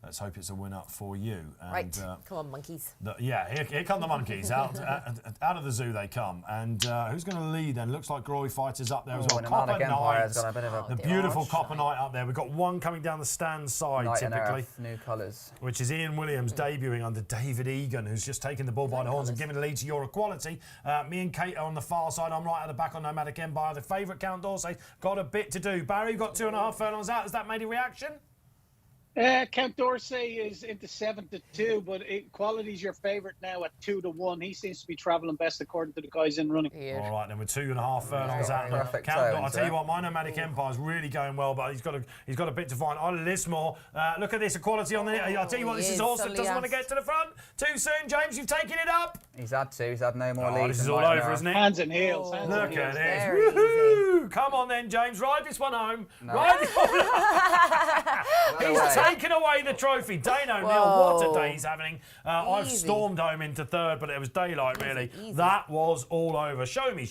Let's hope it's a winner for you. And, Right, come on, monkeys. Here come the monkeys. Out of the zoo they come. And who's going to lead then? Looks like Glory Fighter's up there as well. Copper Knight's got a bit of a the beautiful Copper Knight up there. We've got one coming down the stand side, Knight typically. new colours. Which is Ian Williams debuting under David Egan, who's just taken the bull by the horns and given the lead to Your Equality. Me and Kate are on the far side. I'm right at the back on Nomadic Empire. The favourite Count d'Orsay got a bit to do. Barry, you've got 2.5 furlongs out. Has that made a reaction? Count d'Orsay is into 7-2, but Equality's your favourite now at 2-1. He seems to be travelling best according to the guys in running. Yeah. All right, then with 2.5 furlongs out. Perfect I'll tell you what, my Nomadic Empire's really going well, but he's got a bit to find. Oh, Lismore, look at this Equality on the. I'll tell you what, this is awesome. Doesn't want to get to the front too soon. James, you've taken it up. He's had 2. He's had no more leads. This is all over, isn't it? Hands and heels. Look at this. Very Woohoo! Come on then, James. Ride this one home. Ride this one home. He's taken away the trophy. Dane O'Neill, what a day he's having. I've stormed home into 3rd, but it was daylight, really. Easy. That was all over. Show me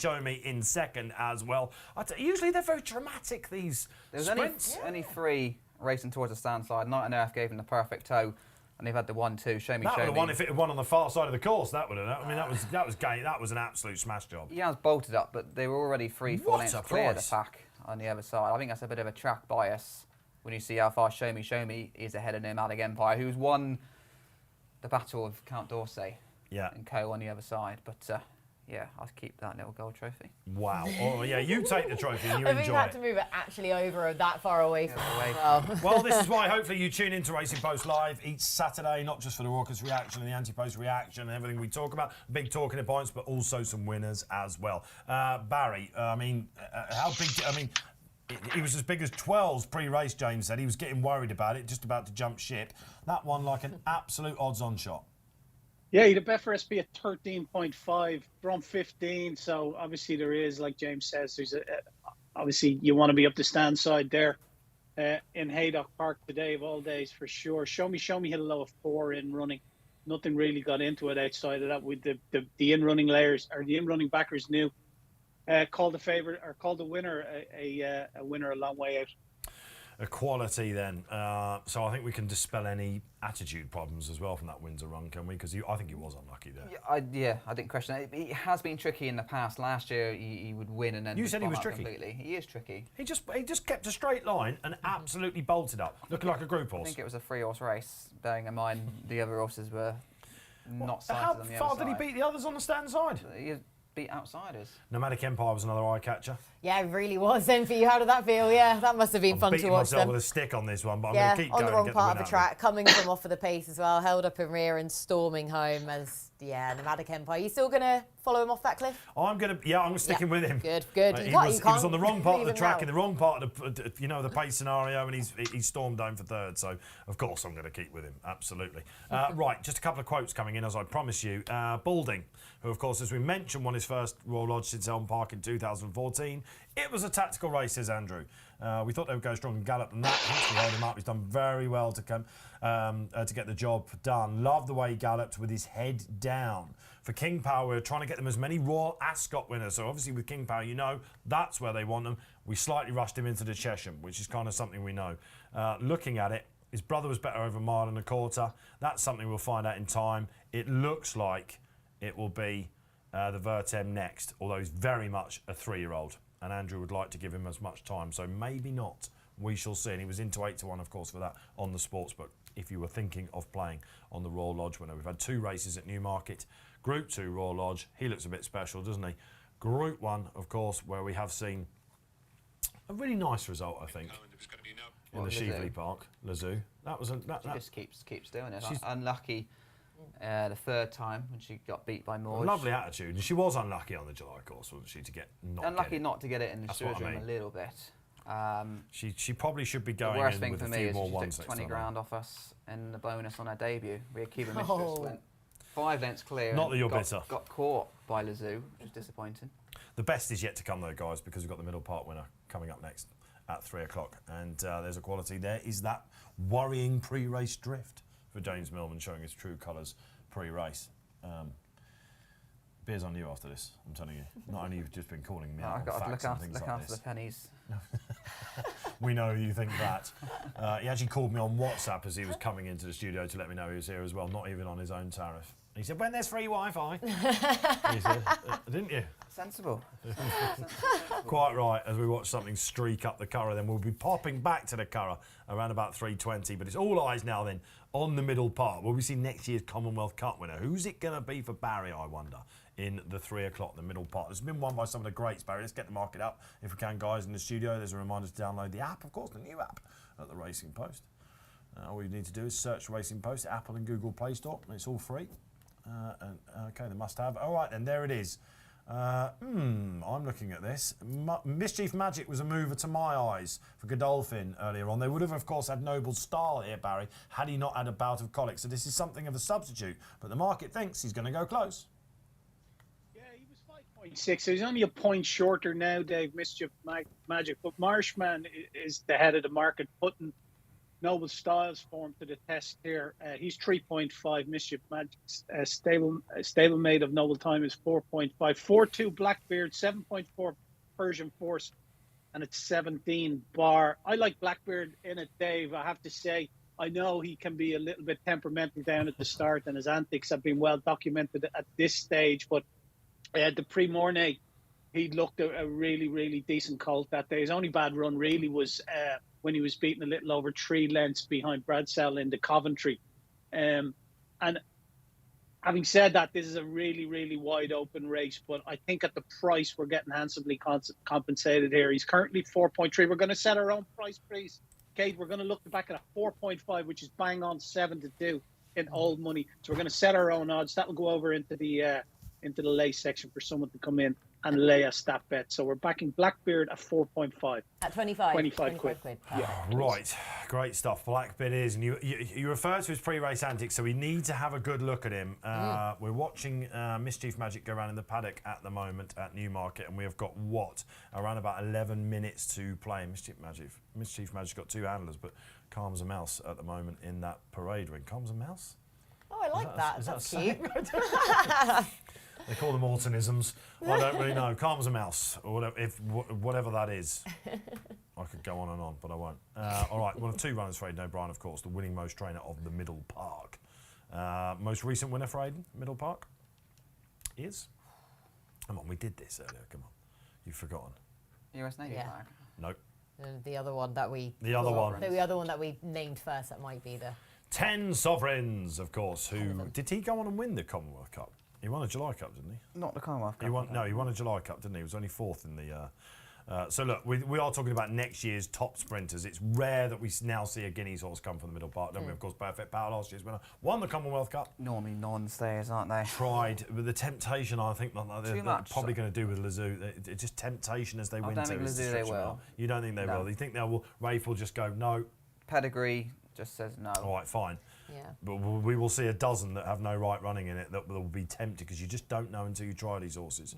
in 2nd as well. Usually they're very dramatic, these There's sprints. only 3 racing towards the stand side. Night and Earth gave him the perfect toe, and they've had the 1-2. Show me. That would have won if it had won on the far side of the course. That would have. I mean, that was great. That was an absolute smash job. He has bolted up, but they were already 3-4 lengths clear of the pack on the other side. I think that's a bit of a track bias when you see how far Show Me is ahead of Nomadic Empire, who's won the battle of Count d'Orsay and Co on the other side. But I'll keep that little gold trophy. Wow. Oh, yeah, you take the trophy and you I think enjoy we had it. to move it actually over that far away from away. Well, this is why hopefully you tune into Racing Post Live each Saturday, not just for the Raucous reaction and the anti-post reaction and everything we talk about, big talking points, but also some winners as well. Barry, how big? He was as big as 12's pre-race, James said. He was getting worried about it, just about to jump ship. That one like an absolute odds-on shot. Yeah, he had a Betfair SP at 13.5 from 15. So obviously there is, like James says, there's obviously you want to be up the stand side there in Haydock Park today of all days for sure. Show Me hit a low of 4 in running. Nothing really got into it outside of that. With the in-running layers or the in-running backers knew. Called the favourite or called the winner a winner a long way out. Equality then. So I think we can dispel any attitude problems as well from that Windsor run, can we? Because I think he was unlucky there. I didn't question it. It has been tricky in the past. Last year he would win and then you said he was tricky. Completely. He is tricky. He just kept a straight line and absolutely bolted up, looking like a group horse. I think it was a 3-horse race. Bearing in mind the other horses were not sighted How on the other far side. did he beat the others on the stand side? He beat outsiders. Nomadic Empire was another eye catcher. Yeah, it really was. Then for you, how did that feel? Yeah, that must have been fun to Beating watch myself them. with a stick on this one, but I'm Yeah, going to keep on going. the wrong and get part the of the win out track, coming from off of the pace as well, held up in rear and storming home as Nomadic Empire. You still going to follow him off that cliff? I'm sticking with him. Good. He was on the wrong part of the track in the wrong part of the pace scenario, and he stormed home for 3rd. So of course I'm going to keep with him. Absolutely. Right, just a couple of quotes coming in as I promised you. Balding, who of course, as we mentioned, won his first Royal Lodge since Elm Park in 2014. It was a tactical race, says Andrew. We thought they would go strong and gallop than that. Hence we held him up. He's done very well to get the job done. Love the way he galloped with his head down. For King Power, we're trying to get them as many Royal Ascot winners. So obviously with King Power, you know, that's where they want them. We slightly rushed him into the Chesham, which is kind of something we know. Looking at it, his brother was better over a mile and a quarter. That's something we'll find out in time. It looks like it will be the Vertem next, although he's very much a 3-year-old. And Andrew would like to give him as much time, so maybe not. We shall see. And he was into 8-1, of course, for that on the sportsbook, if you were thinking of playing on the Royal Lodge winner. We've had 2 races at Newmarket. Group 2 Royal Lodge. He looks a bit special, doesn't he? Group 1, of course, where we have seen a really nice result, I think, in the Cheveley Park. Lazoo. That was She just keeps doing it. She's unlucky the 3rd time when she got beat by Morge. Lovely attitude. And she was unlucky on the July course, wasn't she, to get not to get it in the stewards room a little bit. She probably should be going the worst in thing with for a me few is more she ones took next 20 time. grand off us in the bonus on her debut. We had Cuba Mistress went 5 lengths clear. Not that you're bitter. Got caught by Lazoo, which was disappointing. The best is yet to come, though, guys, because we've got the middle part winner coming up next at 3 o'clock. And there's a quality there. Is that worrying pre-race drift for James Millman, showing his true colours pre-race. Beers on you after this, I'm telling you. Not only you've just been calling me out on facts and things like this. Look after the pennies. We know you think that. He actually called me on WhatsApp as he was coming into the studio to let me know he was here as well, not even on his own tariff. He said, when there's free Wi-Fi. He said, didn't you? Sensible. Quite right, as we watch something streak up the Curragh, then we'll be popping back to the Curragh around about 3:20. But it's all eyes now then on the middle part. Will we see next year's Commonwealth Cup winner? Who's it going to be for Barry, I wonder, in the 3 o'clock, the middle part? It's been won by some of the greats, Barry. Let's get the market up if we can, guys, in the studio. There's a reminder to download the app, of course, the new app at the Racing Post. All you need to do is search Racing Post, Apple and Google Play Store. It's all free. Okay, the must-have. All right, then, there it is. I'm looking at this. Mischief Magic was a mover to my eyes for Godolphin earlier on. They would have, of course, had Noble Star here, Barry, had he not had a bout of colic. So this is something of a substitute. But the market thinks he's going to go close. Yeah, he was 5.6. So he's only a point shorter now, Dave, Mischief Magic. But Marshman is the head of the market, putting Noble Styles form to the test here. He's 3.5. Mischief Magic stablemate of Noble Time is 4.5. 4.2 Blackbeard, 7.4 Persian Force, and it's 17 Bar. I like Blackbeard in it, Dave. I have to say, I know he can be a little bit temperamental down at the start, and his antics have been well documented at this stage. But the Prix Mornay, he looked a really, really decent colt that day. His only bad run really was when he was beaten a little over 3 lengths behind Bradsell in the Coventry. And having said that, this is a really, really wide open race, but I think at the price we're getting handsomely compensated here. He's currently 4.3. We're going to set our own price, please. Kate, we're going to look back at a 4.5, which is bang on 7-2 in old money. So we're going to set our own odds. That will go over into the lay section for someone to come in and lay a stat bet. So we're backing Blackbeard at 4.5. At 25. 25 quid. Yeah, right. Great stuff. Blackbeard is, and you refer to his pre-race antics, so we need to have a good look at him. We're watching Mischief Magic go around in the paddock at the moment at Newmarket, and we have got, around about 11 minutes to play. Mischief Magic's got 2 handlers, but calms a mouse at the moment in that parade ring. Calms a mouse? Oh, I like that. That's cute. They call them Ortonisms. I don't really know. Calm as a mouse, or whatever that is. I could go on and on, but I won't. All right, well, 2 runners for Aidan O'Brien, of course, the winning most trainer of the Middle Park. Most recent winner for Aidan, Middle Park, is? Come on, we did this earlier. Come on. You've forgotten. US Navy flag? Nope. The other one that we... The other one. The other one that we named first, that might be the... 10 Sovereigns, of course, who... Did he go on and win the Commonwealth Cup? He won a July Cup, didn't he? Not the Commonwealth Cup. He won a July Cup, didn't he? He was only 4th in the... so look, we are talking about next year's top sprinters. It's rare that we now see a Guineas horse come from the middle part. Don't we? Of course, Perfect Power, last year's winner, won the Commonwealth Cup. Normally non-stayers, aren't they? Tried, but the temptation, I think, they're probably going to do with Lazoo. It's just temptation as they win. I don't think Lazoo they will. You don't think they will? You think Rafe will just go, no? Pedigree just says no. All right, fine. Yeah. But we will see a dozen that have no right running in it that will be tempted because you just don't know until you try these horses.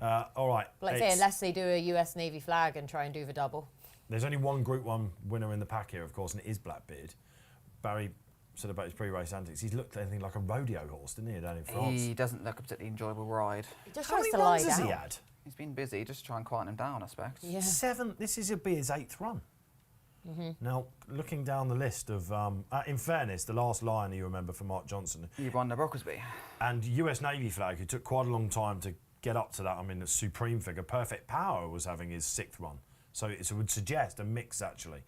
All right. Like say, unless they do a US Navy flag and try and do the double. There's only one Group 1 winner in the pack here, of course, and it is Blackbeard. Barry said about his pre-race antics. He's looked anything like a rodeo horse, didn't he, down in France? He doesn't look a particularly enjoyable ride. He just How tries many to lie runs has down. he had? He's been busy, just to try and quieten him down, I expect. Yeah. 7. This is be his 8th run. Now, looking down the list of, in fairness, the last line you remember from Mark Johnson. You've won the Brocklesby. And US Navy flag, who took quite a long time to get up to that. I mean, the supreme figure. Perfect Power was having his 6th run. So it would suggest a mix, actually.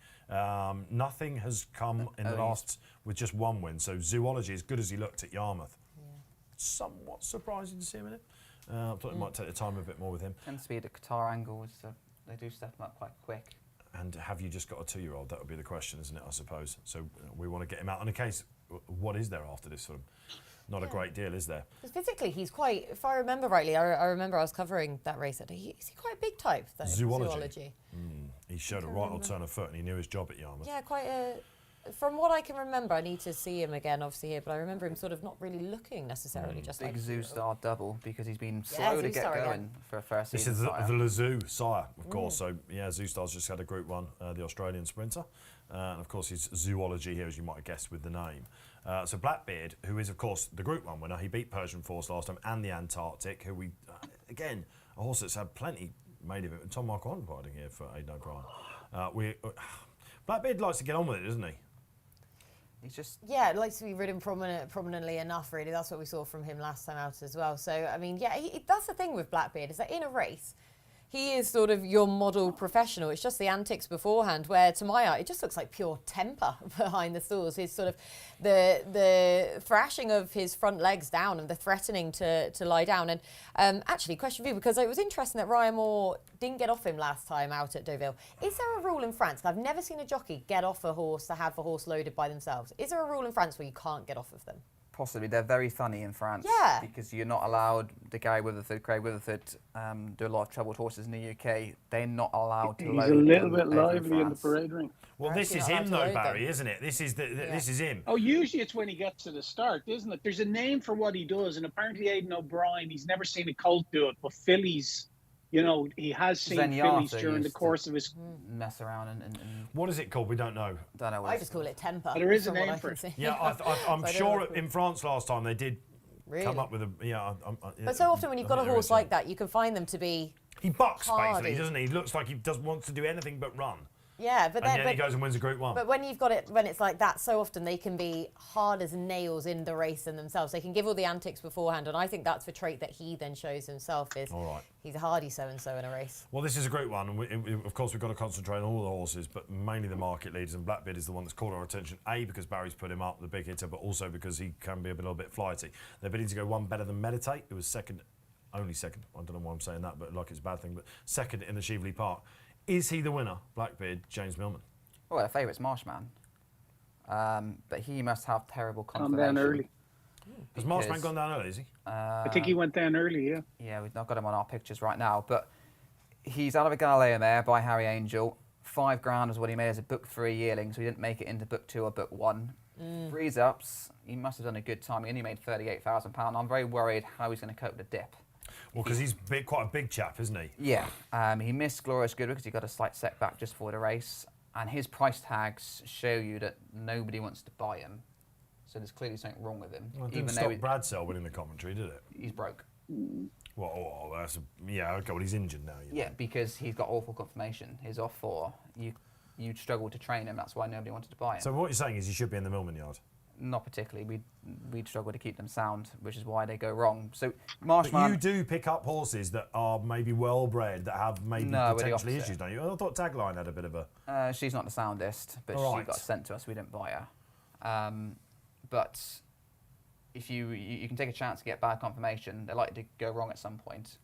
Nothing has come in the last with just one win. So Zoology, as good as he looked at Yarmouth, somewhat surprising to see him in it. I thought it might take the time a bit more with him. And speed at Qatar angles, so they do step him up quite quick. And have you just got a 2-year-old? That would be the question, isn't it, I suppose? So we want to get him out. In a case, what is there after this for him? Not a great deal, is there? Because physically, he's quite, if I remember rightly, I remember I was covering that race. Is he quite a big type, though? Zoology. He showed a right old turn of foot and he knew his job at Yarmouth. Yeah, quite a... From what I can remember, I need to see him again, obviously, here, but I remember him sort of not really looking necessarily just Big like... Zoo Star double, because he's been slow to get Zoostar going again. for a first This season. is the Lazoo sire, of course. So, yeah, Zoostar's just had a Group 1, the Australian sprinter. And, of course, his Zoology here, as you might have guessed with the name. So Blackbeard, who is, of course, the Group 1 winner. He beat Persian Force last time and the Antarctic, who we... again, a horse that's had plenty made of it. Tom Marquand riding here for Aidan O'Brien. Blackbeard likes to get on with it, doesn't he? He's just... Yeah, it likes to be ridden prominently enough, really. That's what we saw from him last time out as well. So, I mean, yeah, that's the thing with Blackbeard, is that in a race, he is sort of your model professional. It's just the antics beforehand, where to my eye, it just looks like pure temper behind the stalls. His sort of the thrashing of his front legs down and the threatening to lie down. And actually, question for you, because it was interesting that Ryan Moore didn't get off him last time out at Deauville. Is there a rule in France? I've never seen a jockey get off a horse to have the horse loaded by themselves. Is there a rule in France where you can't get off of them? Possibly. They're very funny in France. Yeah. Because you're not allowed, Craig Witherford, do a lot of troubled horses in the UK. They're not allowed to load He's a little them bit over lively in the France. parade ring. Well, this is Actually not him, allowed to though, load Barry, them. isn't it? This is him. Oh, usually it's when he gets to the start, isn't it? There's a name for what he does, and apparently Aidan O'Brien, he's never seen a colt do it, but fillies, you know, he has seen fillies during the course of his... Mess around and What is it called? We don't know. don't know what I it's just call it temper. But there is a from what name I for can it. see. Yeah, I'm So I don't sure know. in France last time they did Really? come up with a... Yeah, But so often when you've got a horse like that, you can find them to be... He bucks, hardy. basically, doesn't he? He looks like he wants to do anything but run. Yeah, but And then... then he goes and wins a Group 1. But when you've got it, when it's like that, so often they can be hard as nails in the race in themselves. They can give all the antics beforehand, and I think that's the trait that he then shows himself is All right. he's a hardy so-and-so in a race. Well, this is a Group 1, and of course we've got to concentrate on all the horses, but mainly the market leaders, and Blackbeard is the one that's caught our attention, A, because Barry's put him up, the big hitter, but also because he can be a little bit flighty. They're bidding to go one better than Meditate. It was second, only second, I don't know why I'm saying that, but like it's a bad thing, but second in the Cheveley Park. Is he the winner, Blackbeard, James Millman? Well, their favourite's Marshman. But he must have terrible Come confirmation. down early. Has Marshman gone down early, is he? I think he went down early, yeah. Yeah, we've not got him on our pictures right now, but he's out of a Galileo mare by Harry Angel. £5,000 was what he made as a book 3 yearling, so he didn't make it into book 2 or book 1. Breeze ups, he must have done a good time. He only made £38,000. I'm very worried how he's going to cope with the dip. Well, because he's quite a big chap, isn't he? Yeah, he missed Glorious Good because he got a slight setback just before the race, and his price tags show you that nobody wants to buy him. So there's clearly something wrong with him. Well, it didn't stop Bradsell winning the commentary, did it? He's broke. Well, yeah, okay, well, he's injured now. Yeah, because he's got awful confirmation. He's off 4. You'd struggle to train him. That's why nobody wanted to buy him. So what you're saying is he should be in the Millman yard? Not particularly. We'd struggle to keep them sound, which is why they go wrong. So But Marshman... you do pick up horses that are maybe well-bred, that have maybe No, we're the potentially opposite. issues, don't you? I thought Tagline had a bit of a... she's not the soundest, but All she right. got sent to us. We didn't buy her. But if you can take a chance to get bad confirmation, they're likely to go wrong at some point.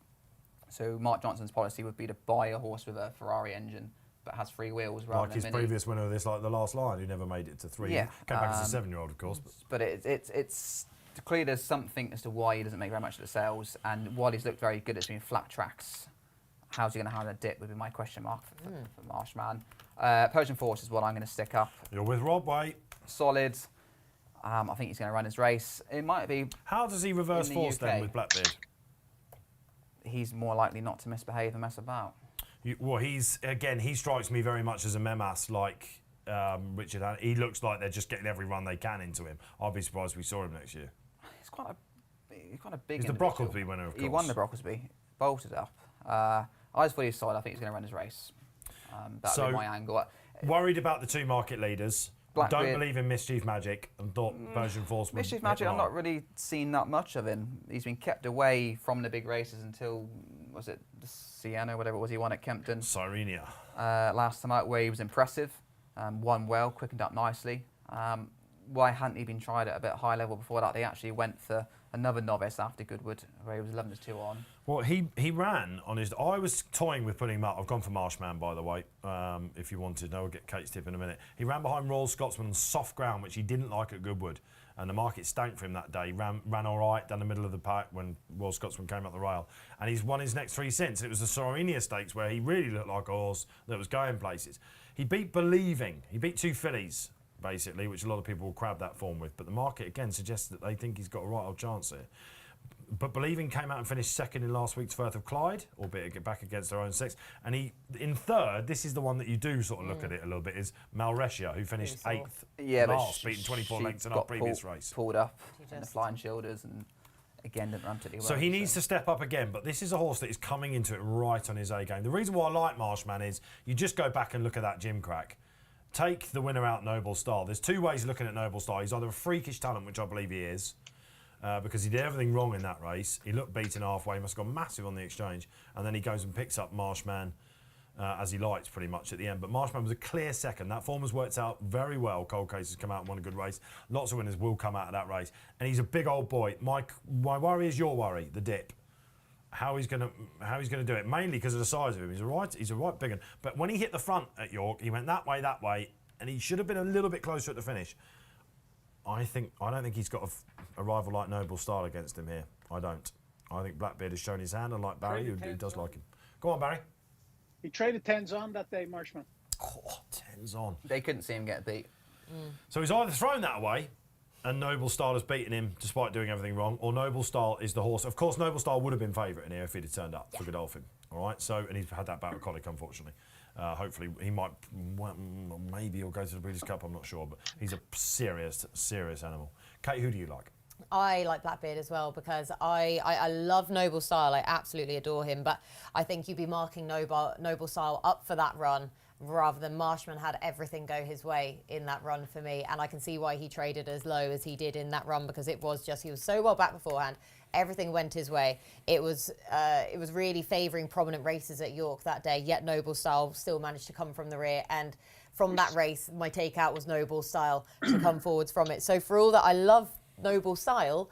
So Mark Johnson's policy would be to buy a horse with a Ferrari engine, but has 3 wheels rather Like than his mini. previous winner of this, like the last line, who never made it to 3. Yeah, Came back as a 7-year-old, of course. But it's clearly there's something as to why he doesn't make very much of the sales. And while he's looked very good, it's been flat tracks. How's he going to handle a dip would be my question mark for Marshman. Persian Force is what I'm going to stick up. You're with Rob, wait. Solid. I think he's going to run his race. It might be. How does he reverse in the force then UK. with Blackbeard? He's more likely not to misbehave and mess about. Well, he strikes me very much as a Memas like Richard. He looks like they're just getting every run they can into him. I'd be surprised if we saw him next year. He's quite a big. He's the individual. Brocklesby winner, of course. He won the Brocklesby, bolted up. I was fully decided. I think he's going to run his race. That'll be my angle. Worried about the two market leaders. Blackbeard. Don't believe in Mischief Magic and thought Version Force would Mischief hit Magic, the I've mark. not really seen that much of him. He's been kept away from the big races until, was it Siena, whatever it was he won at Kempton Cyrenia. last time out, where he was impressive, won well, quickened up nicely. Why hadn't he been tried at a bit high level before that? They actually went for another novice after Goodwood, where he was 11-2 on. Well, he ran on his... I was toying with putting him up. I've gone for Marshman, by the way, if you wanted. No, we'll get Kate's tip in a minute. He ran behind Royal Scotsman on soft ground, which he didn't like at Goodwood. And the market stank for him that day. He ran all right down the middle of the pack when Royal Scotsman came up the rail. And he's won his next 3 since. It was the Cyrenia Stakes where he really looked like a horse that was going places. He beat Believing. He beat 2 fillies, basically, which a lot of people will crab that form with. But the market, again, suggests that they think he's got a right old chance here. But Believing came out and finished second in last week's Firth of Clyde, albeit back against their own sex. And he, in third, this is the one that you do sort of look at it a little bit, is Malretia, who finished 8th last, beating 24 lengths in our previous race. Pulled up in the flying shoulders and again didn't run particularly well. So he needs to step up again, but this is a horse that is coming into it right on his A game. The reason why I like Marshman is you just go back and look at that gym crack. Take the winner out, Noble Star. There's 2 ways of looking at Noble Star. He's either a freakish talent, which I believe he is, because he did everything wrong in that race. He looked beaten halfway. He must have gone massive on the exchange. And then he goes and picks up Marshman as he likes pretty much at the end. But Marshman was a clear second. That form has worked out very well. Cold Case has come out and won a good race. Lots of winners will come out of that race. And he's a big old boy. My worry is your worry, the dip. How he's going to do it, mainly because of the size of him. He's a right big one. But when he hit the front at York, he went that way, and he should have been a little bit closer at the finish. I don't think he's got a rival like Noble Star against him here. I don't. I think Blackbeard has shown his hand, unlike Barry, who does like him. Go on, Barry. He traded 10s on that day, Marshman. Oh, 10s on. They couldn't see him get beat. So he's either thrown that away, and Noble Star has beaten him despite doing everything wrong, or Noble Star is the horse. Of course, Noble Star would have been favourite in here if he'd have turned up for Godolphin. All right. So, and he's had that bout with Colic, unfortunately. Hopefully, he might, maybe he'll go to the Breeders' Cup. I'm not sure, but he's a serious animal. Kate, who do you like? I like Blackbeard as well because I love Noble Style. I absolutely adore him, but I think you'd be marking Noble Style up for that run rather than Marshman had everything go his way in that run for me. And I can see why he traded as low as he did in that run because it was just, he was so well back beforehand. Everything went his way. It was really favouring prominent races at York that day, yet Noble Style still managed to come from the rear. And from that race, my takeout was Noble Style to come forwards from it. So for all that I love Noble Style,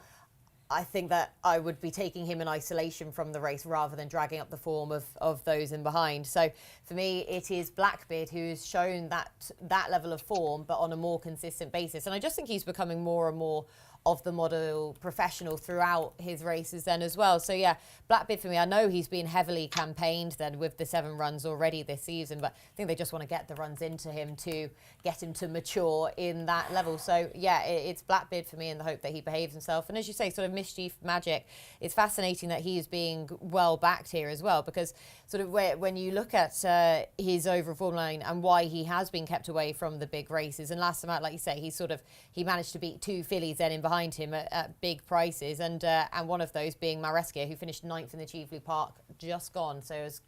I think that I would be taking him in isolation from the race rather than dragging up the form of those in behind. So for me, it is Blackbeard who's shown that level of form, but on a more consistent basis. And I just think he's becoming more and more of the model professional throughout his races then as well. So yeah, Blackbeard for me, I know he's been heavily campaigned then with the 7 runs already this season, but I think they just want to get the runs into him to get him to mature in that level. So yeah, it's Blackbeard for me in the hope that he behaves himself. And as you say, sort of Mischief Magic, it's fascinating that he is being well backed here as well, because sort of when you look at his overall form line and why he has been kept away from the big races, and last time out, like you say, he managed to beat 2 fillies then in behind him at big prices, and one of those being Mareskia, who finished 9th in the Cheveley Park just gone, so has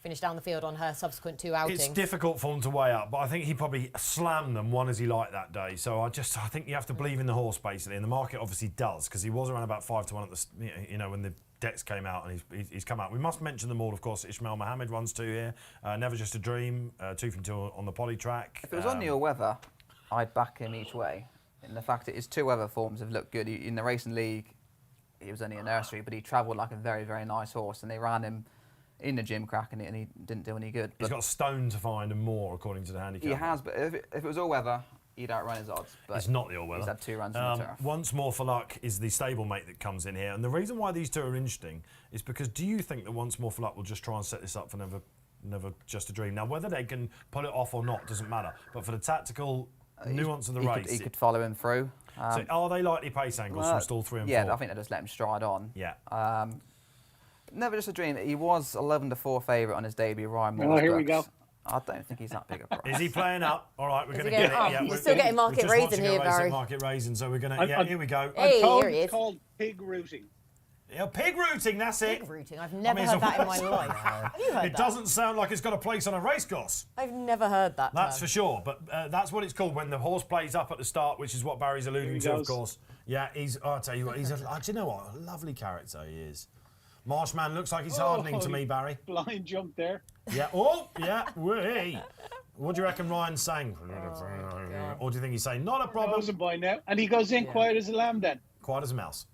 finished down the field on her subsequent 2 outings. It's difficult for him to weigh up, but I think he probably slammed them one as he liked that day. So I think you have to believe in the horse basically, and the market obviously does, because he was around about 5-1 at the when the decks came out, and he's come out. We must mention them all, of course. Ishmael Mohammed runs 2 here. Never Just a Dream, 2 from 2 on the poly track. If it was on your weather, I'd back him each way. And the fact that his 2 other forms have looked good. In the Racing League, he was only a nursery, but he travelled like a very, very nice horse, and they ran him in the gym crack, and he didn't do any good. He's got a stone to find and more, according to the handicap. He has, but if it was all weather, he'd outrun his odds. But it's not the all weather. He's had 2 runs on the turf. Once More for Luck is the stablemate that comes in here, and the reason why these 2 are interesting is because do you think that Once More for Luck will just try and set this up for Never Just a Dream? Now, whether they can pull it off or not doesn't matter, but for the tactical nuance of the he race. He could follow him through. So are they likely pace angles from stall 3 and 4? Yeah, I think they just let him stride on. Yeah. Never Just a Dream. He was 11-4 favourite on his debut. Ryan Moore's Oh, here we ducks. go. I don't think he's that big a price. Is he playing up? All right, we're going to he get it. going up? Yeah, You're we're- still getting we're market just raising watching a here, race at Barry. Market raising, so we're going to. Yeah, here we go. Hey, told here he it's is. called pig rooting. Yeah, pig rooting. That's it. Pig rooting. I've never it's heard a that in my word. life. Have you heard It that? doesn't sound like it's got a place on a race course. I've never heard that. That's term. for sure, but that's what it's called when the horse plays up at the start, which is what Barry's alluding to, of goes. course. Yeah, I'll tell you what, do you know what? A lovely character he is. Marshman looks like he's hardening to me, Barry. Blind jump there. Yeah, wee. What do you reckon Ryan's saying? Or do you think he's saying, not a problem? Knows him by now. And he goes in quiet as a lamb then. Quiet as a mouse.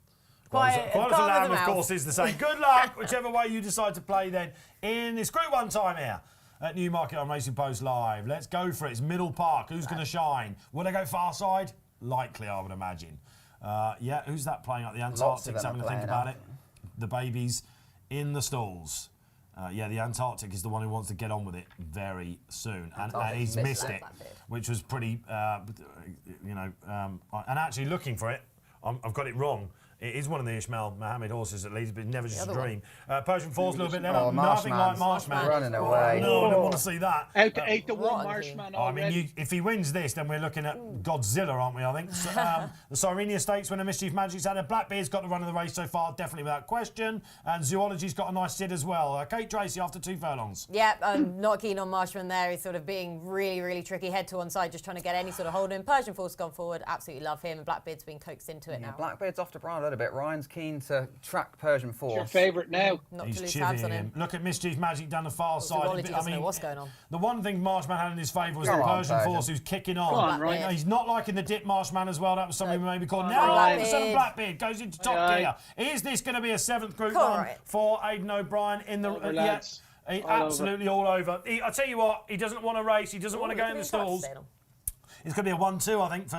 Quiet Quiet as a calm as a lamb, of mouse. course, is the same. Good luck, whichever way you decide to play then. In this Group 1 time here at Newmarket on Racing Post Live. Let's go for it. It's Middle Park. Who's going to shine? Will they go far side? Likely, I would imagine. Yeah, who's that playing up the Antarctic's? Having to think about it. The babies in the stalls. Yeah, the Antarctic is the one who wants to get on with it very soon, and he's missed it, which was pretty, and actually looking for it, I've got it wrong. It is one of the Ismail Mohammed horses at least, but Never Just a Dream. Persian Falls a little bit there, nothing like Marshman. Running away. No, I don't want to see that. Out to 8-1 Marshman I already. mean, if he wins this, then we're looking at Godzilla, aren't we, I think? So, the Cyrenia Stakes winner, Mischief Magic's had it. Blackbeard's got the run of the race so far, definitely without question. And Zoology's got a nice sit as well. Kate Tracey after 2 furlongs. Yeah, I'm not keen on Marshman there. He's sort of being really, really tricky. Head to one side, just trying to get any sort of hold in. Persian Force gone forward. Absolutely love him. And Blackbeard's been coaxed into it now. Blackbeard's off to Brian a little bit. Ryan's keen to track Persian Force. Your favourite now. Not He's to lose tabs chivying on him. him. Look at Mischief Magic down the far side. Zoology doesn't know what's going on. The one thing Marshman had in his favour was Go the on, Persian Persian. Force who's kicking on. Go on, right. Blackbeard. He's not liking the dip Marshman as well. That was something we maybe called. on, Now all of a sudden Blackbeard. Blackbeard goes into top Aye, gear. Is this going to be a 7th Group Come on, 1 right. for Aidan O'Brien in the... Over, lads. He All absolutely all over. I tell you what, he doesn't want to race. He doesn't want to go in the stalls. It's going to be a 1-2, I think,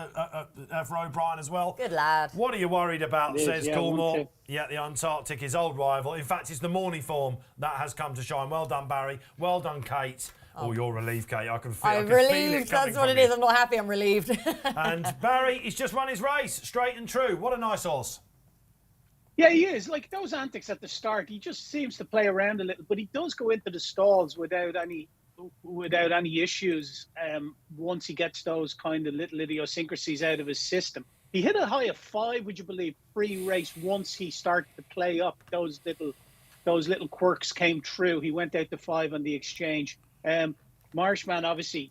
for O'Brien as well. Good lad. What are you worried about, It is, says yeah, Coolmore. 1-2. Yeah, the Antarctic, his old rival. In fact, it's the Morning form that has come to shine. Well done, Barry. Well done, Kate. Oh, you're relieved, Kate. I can feel, I'm I can feel relieved. it coming That's what from it is. you. I'm not happy. I'm relieved. And Barry, he's just run his race, straight and true. What a nice horse. Yeah, he is. Like those antics at the start, he just seems to play around a little, but he does go into the stalls without any issues once he gets those kind of little idiosyncrasies out of his system. He hit a high of 5, would you believe, pre-race once he started to play up. Those little quirks came true. He went out to 5 on the exchange. Marshman obviously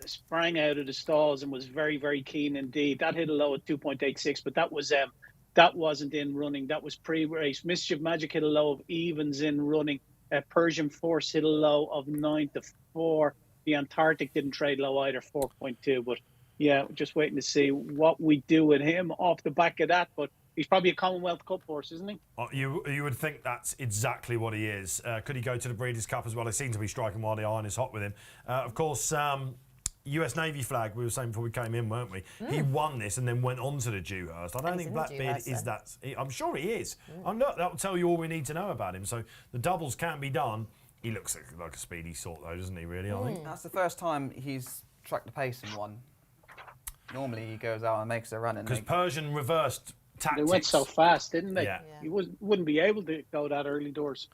sprang out of the stalls and was very, very keen indeed. That hit a low at 2.86, but that wasn't in running. That was pre-race. Mischief Magic hit a low of evens in running. Persian Force hit a low of 9-4. The Antarctic didn't trade low either, 4.2. But yeah, just waiting to see what we do with him off the back of that. But he's probably a Commonwealth Cup horse, isn't he? You would think that's exactly what he is. Could he go to the Breeders' Cup as well? They seem to be striking while the iron is hot with him. Of course, US Navy flag, we were saying before we came in, weren't we? He won this and then went on to the Dewhurst. I don't think Blackbeard is that. I'm sure he is. That will tell you all we need to know about him. So the doubles can be done. He looks like a speedy sort, though, doesn't he, really? I think. That's the first time he's tracked the pace in one. Normally he goes out and makes a run. Because Persian reversed tactics. They went so fast, didn't they? Yeah. He wouldn't be able to go that early doors.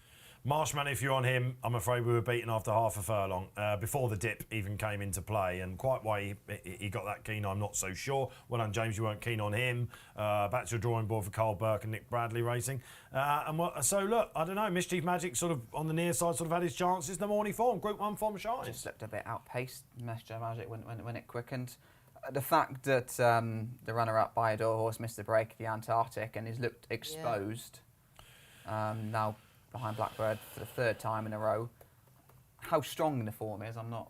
Marshman, if you're on him, I'm afraid we were beaten after half a furlong before the dip even came into play, and quite why he got that keen, I'm not so sure. Well done, James, you weren't keen on him. Back to your drawing board for Carl Burke and Nick Bradley racing. So look, I don't know, Mischief Magic sort of on the near side sort of had his chances. The Morning form, Group 1 form shines. Just slipped a bit outpaced Mischief Magic when it quickened. The fact that the runner-up Bayador horse missed the break at the Antarctic and he's looked exposed now behind Blackbird for the 3rd time in a row. How strong the form is, I'm not...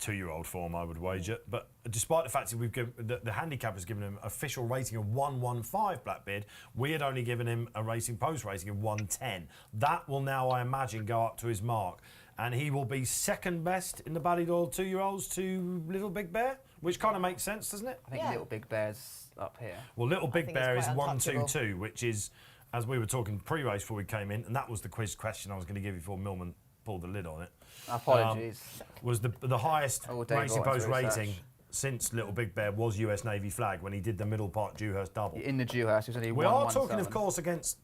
2-year-old form, I would wager. But despite the fact that we've given the handicap has given him official rating of 115, Blackbeard, we had only given him a Racing Post rating of 110. That will now, I imagine, go up to his mark. And he will be 2nd best in the Ballydoyle 2-year-olds to Little Big Bear, which kind of makes sense, doesn't it? I think Little Big Bear's up here. Well, Little Big think Bear it's is quite untouchable. 1-2-2, which is, as we were talking pre-race before we came in, and that was the quiz question I was going to give you before Millman pulled the lid on it. Apologies. Was the highest Oh, Dave Racing Orton's Post research. rating since Little Big Bear was US Navy flag when he did the middle part Dewhurst double. In the Dewhurst, it was only We one are 1-7. talking, of course, against,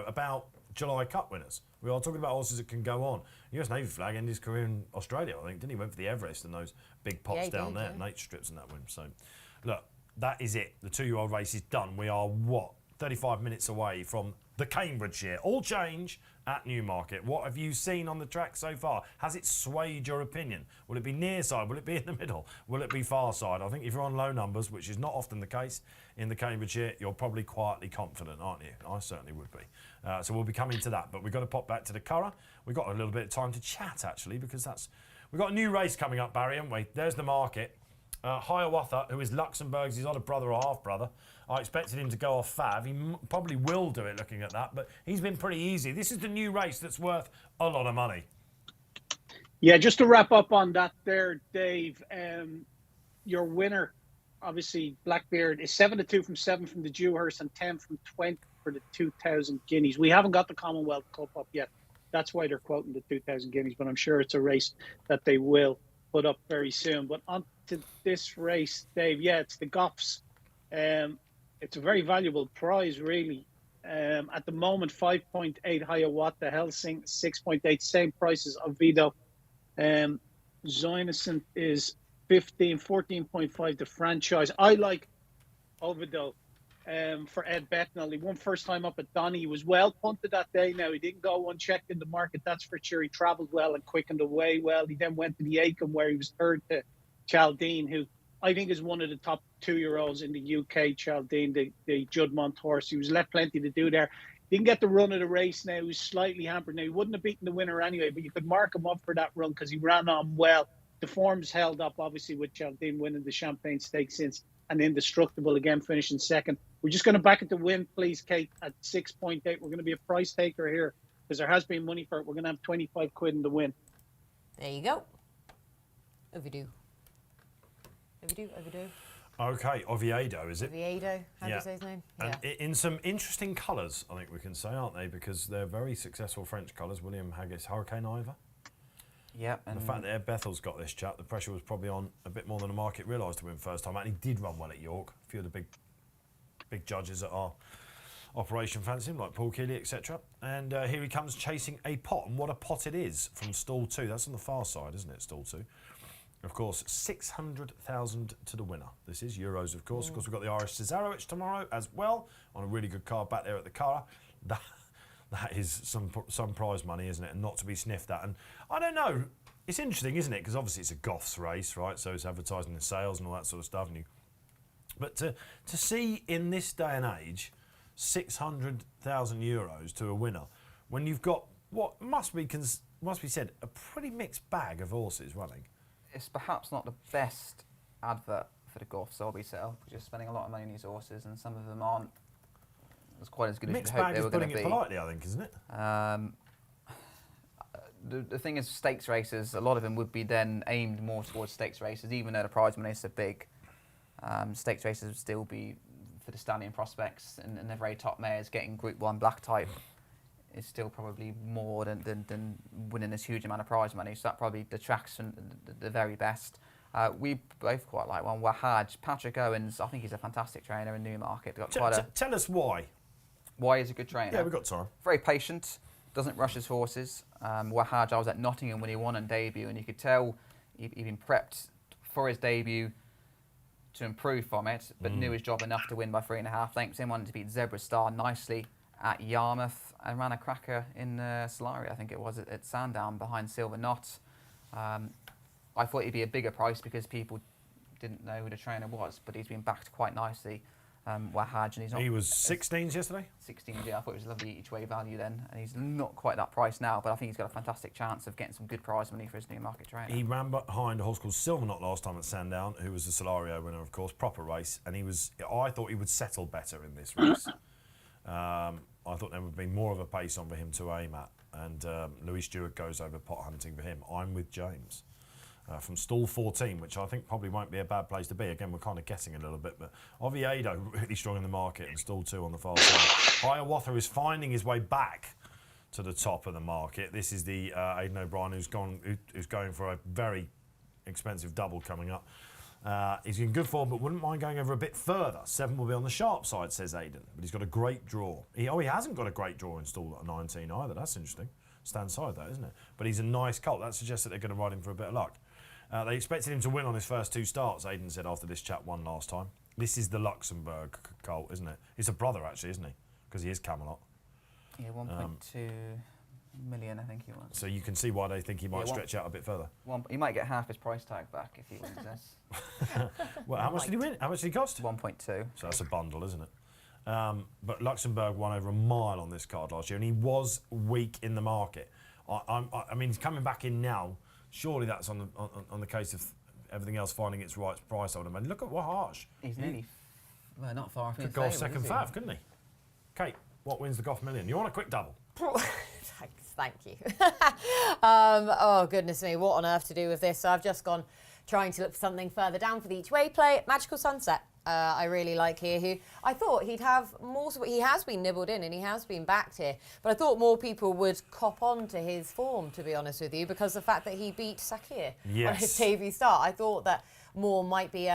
about July Cup winners. We are talking about horses that can go on. US Navy flag ended his career in Australia, I think, didn't he? Went for the Everest and those big pots he down did, there, yeah. nature strips and that win. So, look, that is it. The 2-year-old race is done. We are, 35 minutes away from the Cambridgeshire. All change at Newmarket. What have you seen on the track so far? Has it swayed your opinion? Will it be near side? Will it be in the middle? Will it be far side? I think if you're on low numbers, which is not often the case in the Cambridgeshire, you're probably quietly confident, aren't you? I certainly would be. So we'll be coming to that. But we've got to pop back to the Curragh. We've got a little bit of time to chat, actually, because we've got a new race coming up, Barry, haven't we? There's the market. Hiawatha, who is Luxembourg's, his older brother or half-brother. I expected him to go off Fav. He probably will do it looking at that, but he's been pretty easy. This is the new race that's worth a lot of money. Yeah, just to wrap up on that there, Dave, your winner, obviously, Blackbeard, is 7-2 from 7 from the Dewhurst and 10 from 20 for the 2,000 guineas. We haven't got the Commonwealth Cup up yet. That's why they're quoting the 2,000 guineas, but I'm sure it's a race that they will put up very soon. But on to this race, Dave, it's the Goffs. It's a very valuable prize, really. At the moment, 5.8 Hiawatha, Helsing 6.8, same price as Oviedo. Zionison is 15, 14.5 the franchise. I like Oviedo for Ed Bethnal. He won first time up at Donny. He was well punted that day. Now, he didn't go unchecked in the market, that's for sure. He travelled well and quickened away well. He then went to the Acomb, where he was third to Chaldine, who I think is one of the top 2-year-olds in the UK, Chaldine, the Juddmonte horse. He was left plenty to do there. Didn't get the run of the race now. He was slightly hampered. Now, he wouldn't have beaten the winner anyway, but you could mark him up for that run because he ran on well. The form's held up, obviously, with Chaldine winning the Champagne Stakes since, and Indestructible again finishing second. We're just going to back it to win, please, Kate, at 6.8. We're going to be a price taker here because there has been money for it. We're going to have 25 quid in the win. There you go. Oviedo. Okay, Oviedo, is it? Oviedo, how do you say his name? And in some interesting colours, I think we can say, aren't they? Because they're very successful French colours. William Haggis, Hurricane Ivor. Yeah. And the fact that Ed Bethel's got this chap, the pressure was probably on a bit more than the market realised to win first time out. And he did run well at York. A few of the big judges at our operation fancied him, like Paul Keeley, etc. And here he comes chasing a pot. And what a pot it is from stall 2. That's on the far side, isn't it, stall 2? Of course, 600,000 to the winner. This is Euros, of course. Of course, we've got the Irish Cesarewitch tomorrow as well, on a really good card back there at the Curragh. That is some prize money, isn't it? And not to be sniffed at. And I don't know. It's interesting, isn't it? Because obviously it's a Goffs race, right? So it's advertising and sales and all that sort of stuff. But to see in this day and age 600,000 euros to a winner, when you've got what must be said a pretty mixed bag of horses running. It's perhaps not the best advert for the Goffs Derby sale because you're spending a lot of money on these horses and some of them aren't as quite as good as you'd hope they were going to be. Mixed bag is putting it politely, I think, isn't it? The thing is, stakes races, a lot of them would be then aimed more towards stakes races, even though the prize money is so big. Stakes races would still be for the stallion prospects and the very top mares getting Group 1 black type. Is still probably more than winning this huge amount of prize money, so that probably detracts from the very best. We both quite like one. Wahaj, Patrick Owens, I think he's a fantastic trainer in Newmarket. Tell us why. Why he's a good trainer? Yeah, we've got time. Very patient, doesn't rush his horses. Wahaj, I was at Nottingham when he won on debut, and you could tell he'd been prepped for his debut to improve from it, but knew his job enough to win by 3.5 lengths. Then wanted to beat Zebra Star nicely at Yarmouth and ran a cracker in Solari, I think it was, at Sandown behind Silver Knot. I thought he'd be a bigger price because people didn't know who the trainer was, but he's been backed quite nicely. Wahaj, and he's not. He was 16s yesterday? 16s, yeah. I thought it was a lovely each way value then, and he's not quite that price now, but I think he's got a fantastic chance of getting some good prize money for his Newmarket trainer. He ran behind a horse called Silver Knot last time at Sandown, who was the Solario winner, of course, proper race, and I thought he would settle better in this race. I thought there would be more of a pace on for him to aim at, and Louis Stewart goes over pot hunting for him. I'm with James. From stall 14, which I think probably won't be a bad place to be. Again, we're kind of guessing a little bit, but Oviedo really strong in the market, and stall 2 on the far side. Hiawatha is finding his way back to the top of the market. This is the Aidan O'Brien who's going for a very expensive double coming up. He's in good form, but wouldn't mind going over a bit further. 7 will be on the sharp side, says Aidan. But he's got a great draw. He hasn't got a great draw installed at 19 either. That's interesting. Stand side, that, isn't it? But he's a nice colt. That suggests that they're going to ride him for a bit of luck. They expected him to win on his first 2 starts, Aidan said after this chap won last time. This is the Luxembourg colt, isn't it? He's a brother, actually, isn't he? Because he is Camelot. Yeah, 1.2 million, I think he wants. So you can see why they think he might stretch out a bit further. He might get half his price tag back if he wins this. Well, how much did he win? How much did he cost? 1.2. So that's a bundle, isn't it? But Luxembourg won over a mile on this card last year, and he was weak in the market. I mean, he's coming back in now. Surely that's on the case of everything else finding its right price, I would imagine. Look at what harsh. He's nearly, well, not far from Could go off second fav, couldn't he? Kate, what wins the Goff Million? You want a quick double? Thank you. Oh, goodness me, what on earth to do with this? So I've just gone trying to look for something further down for the each way play. Magical Sunset. I really like here, who I thought he'd have more. He has been nibbled in and he has been backed here, but I thought more people would cop on to his form, to be honest with you, because the fact that he beat Sakir on his debut start, I thought that more might be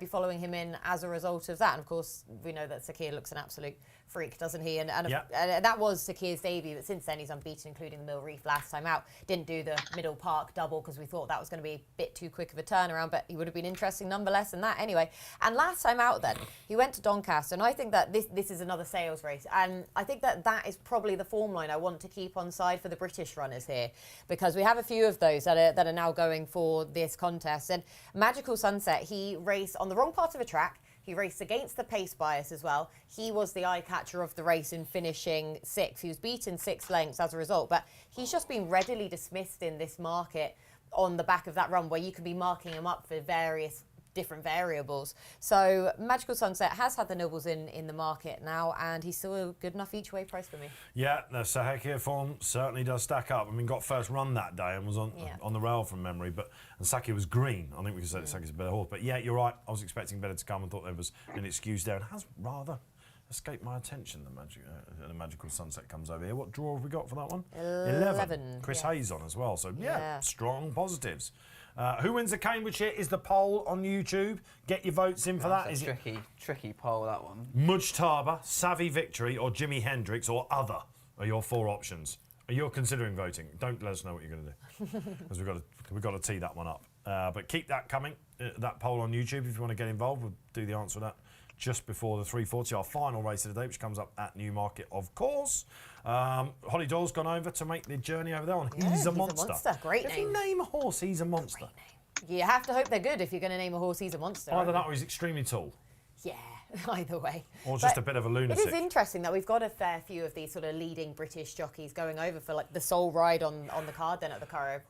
following him in as a result of that. And of course, we know that Sakir looks an absolute freak, doesn't he? And that was Sakir's debut, but since then he's unbeaten, including the Mill Reef last time out. Didn't do the Middle Park double because we thought that was going to be a bit too quick of a turnaround, but he would have been interesting nonetheless in that anyway. And last time out then, he went to Doncaster, and I think that this is another sales race, and I think that is probably the form line I want to keep on side for the British runners here, because we have a few of those that are now going for this contest. And Magical Sunset, he raced on the wrong part of a track. He raced against the pace bias as well. He was the eye-catcher of the race in finishing 6th. He was beaten 6 lengths as a result, but he's just been readily dismissed in this market on the back of that run, where you can be marking him up for various different variables. So Magical Sunset has had the nibbles in the market now, and he's still a good enough each way price for me. Yeah, the Sakir form certainly does stack up. I mean, got first run that day and was on the rail from memory, and Sakir was green. I think we could say that Sakir's a better horse. But yeah, you're right. I was expecting better to come and thought there was an excuse there, and has rather escaped my attention. The Magical Sunset comes over here. What draw have we got for that one? 11. Chris Hayes on as well. So yeah, strong positives. Who wins the Cambridgeshire is the poll on YouTube. Get your votes in for that. Is a tricky poll, that one. Mujtaba, Savvy Victory, or Jimi Hendrix, or other are your 4 options. Are you considering voting? Don't let us know what you're going to do, because we've got to tee that one up. But keep that coming. That poll on YouTube, if you want to get involved, we'll do the answer to that just before the 3:40, our final race of the day, which comes up at Newmarket, of course. Holly Doyle's gone over to make the journey over there on He's a Monster. Great name. If you name a horse, He's a Monster. You have to hope they're good if you're going to name a horse He's a Monster. Either that or he's extremely tall. Yeah, either way. Or just a bit of a lunatic. It is interesting that we've got a fair few of these sort of leading British jockeys going over for like the sole ride on the card then at the Curragh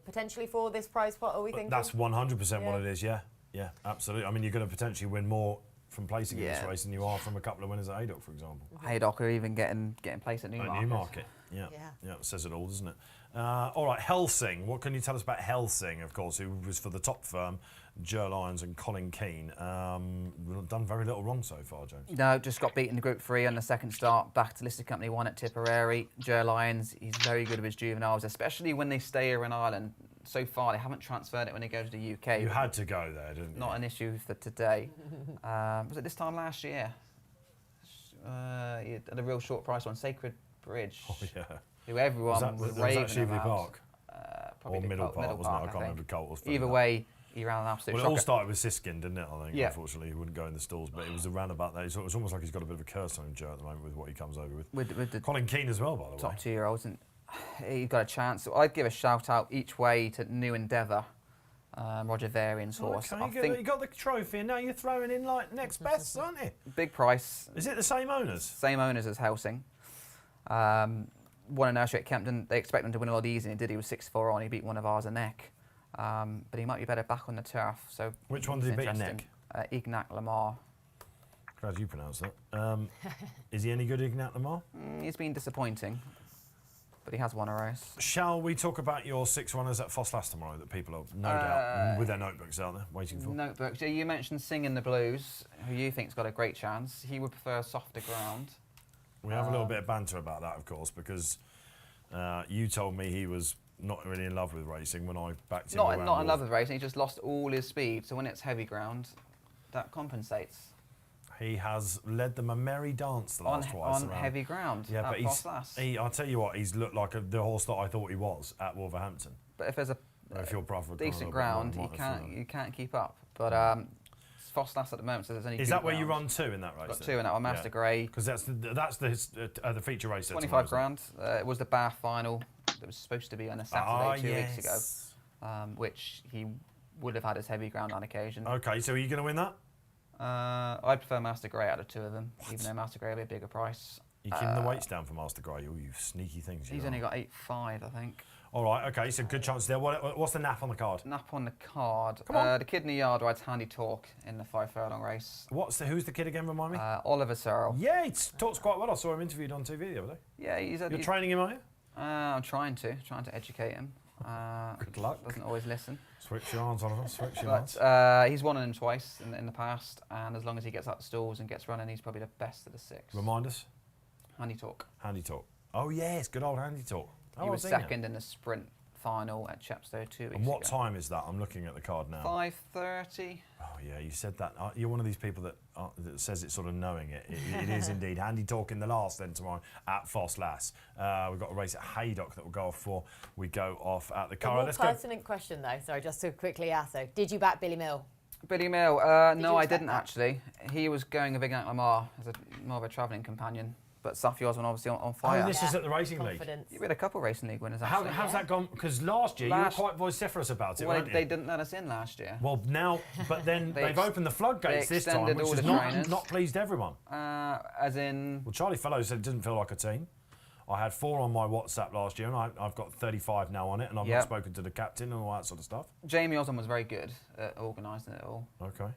potentially for this prize pot, are we thinking? That's 100% what it is, yeah. Yeah, absolutely. I mean, you're going to potentially win more from placing in this race than you are from a couple of winners at Haydock, for example. Haydock are even getting placed at Newmarket. Newmarket, yeah. It says it all, doesn't it? All right, Helsing. What can you tell us about Helsing, of course, who was for the top firm, Ger Lyons and Colin Keane. Done very little wrong so far, James. No, just got beaten in Group 3 on the second start, back to listed company 1 at Tipperary. Ger Lyons, he's very good with his juveniles, especially when they stay here in Ireland. So far, they haven't transferred it when they go to the UK. You had to go there, didn't you? Not an issue for today. Was it this time last year? At a real short price on Sacred Bridge. Oh, yeah. Who everyone was raving that Cheveley about. Park? Or Middle Park, wasn't it? I can't remember Colt was. Either way, he ran an absolute shocker. Well, it all started with Siskin, didn't it? I think, unfortunately, he wouldn't go in the stalls, but it was around about that. It was almost like he's got a bit of a curse on him, Joe, at the moment with what he comes over with. With the Colin Keane as well, by the way. Top 2-year-olds, and he got a chance. So I'd give a shout out each way to New Endeavour, Roger Varian's horse. Okay, you got the trophy, and now you're throwing in like next best, aren't you? Big price. Is it the same owners? Same owners as Helsing. Won a nursery at Kempton. They expect him to win a lot easier, and he did. He was 6-4 on. He beat one of ours a neck. But he might be better back on the turf. So which one did he beat a neck? Ignac Lamar. Glad you pronounced that. Is he any good, Ignac Lamar? He's been disappointing, but he has won a race. Shall we talk about your 6 runners at Foss tomorrow that people are no doubt with their notebooks out there waiting for? Notebooks. You mentioned Singing the Blues, who you think's got a great chance. He would prefer softer ground. We have a little bit of banter about that, of course, because you told me he was not really in love with racing when I backed him Not around in Wolf. love with racing. He just lost all his speed. So when it's heavy ground, that compensates. He has led them a merry dance the last twice on around. heavy ground. Yeah, but Foss-Lass. I'll tell you what, he's looked like the horse that I thought he was at Wolverhampton. But if there's a If your brother decent ground, you can't keep up. But Foss-Lass at the moment, so there's only Is two that where you grounds. run 2 in that race? Got 2 in that one, Master Grey. Because that's the feature race. 25 grand. It was the Bath final that was supposed to be on a Saturday 2 weeks ago, which he would have had his heavy ground on occasion. Okay, so are you going to win that? I prefer Master Grey out of 2 of them, even though Master Grey will be a bigger price. You keeping the weights down for Master Grey? Oh, you sneaky things. He's only got 8.5, I think. All right, okay, so good chance there. What's the nap on the card? Nap on the card. Come on. The kid in the yard rides Handy Talk in the 5 furlong race. Who's the kid again? Remind me. Oliver Searle. Yeah, he talks quite well. I saw him interviewed on TV the other day. Yeah, You're training him, are you? I'm trying to educate him. Good luck. Doesn't always listen. Switch your arms, Oliver. Switch your arms. But he's won him twice in the past, and as long as he gets out the stalls and gets running, he's probably the best of the 6. Remind us. Handy Talk. Handy Talk. Oh yes, good old Handy Talk. He was second in the sprint final at Chepstow 2 weeks ago. And what time is that? I'm looking at the card now. 5:30. Oh yeah, you said that. You're one of these people that says it sort of knowing it. It is indeed. Handy Talk in the last then tomorrow at Foss-Lass. We've got a race at Haydock that we'll go off for. We go off at the Curragh. Let's pertinent question though. Sorry, just to quickly ask though. Did you back Billy Mill? Billy Mill. No, I didn't actually. He was going a big out Lamar as more of a travelling companion. But Safi Osman obviously on fire. Oh, this is at the Racing League. You had a couple of Racing League winners actually. How's that gone? Because last year you were quite vociferous about it, weren't you? They didn't let us in last year. Well, now, but then they've opened the floodgates this time, which has not pleased everyone. As in... Well, Charlie Fellows said it didn't feel like a team. I had 4 on my WhatsApp last year, and I've got 35 now on it, and I've not spoken to the captain and all that sort of stuff. Jamie Osman was very good at organising it all. Okay.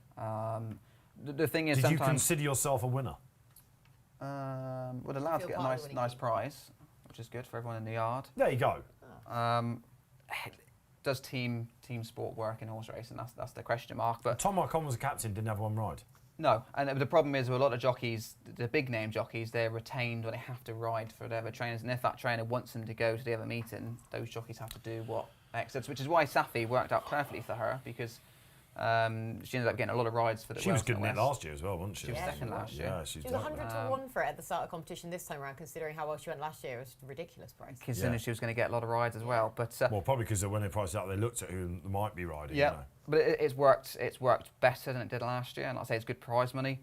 The thing is, did you consider yourself a winner? Well, the lads get a nice prize, which is good for everyone in the yard. There you go. Does team sport work in horse racing? That's the question mark. But Tom Marcon was a captain, didn't have one ride. No, and the problem is with a lot of jockeys, the big name jockeys, they're retained or they have to ride for their other trainers, and if that trainer wants them to go to the other meeting, those jockeys have to do what X says, which is why Safi worked out perfectly for her, because she ended up getting a lot of rides for the She was good in it last year as well, wasn't she? She was second last year. Yeah, she was 100 to 1 for it at the start of competition this time around, considering how well she went last year. It was a ridiculous price. Considering she was going to get a lot of rides as well. But well, probably because when they priced it out, they looked at who might be riding. Yeah, you know. But it's worked better than it did last year, and like I say, it's good prize money.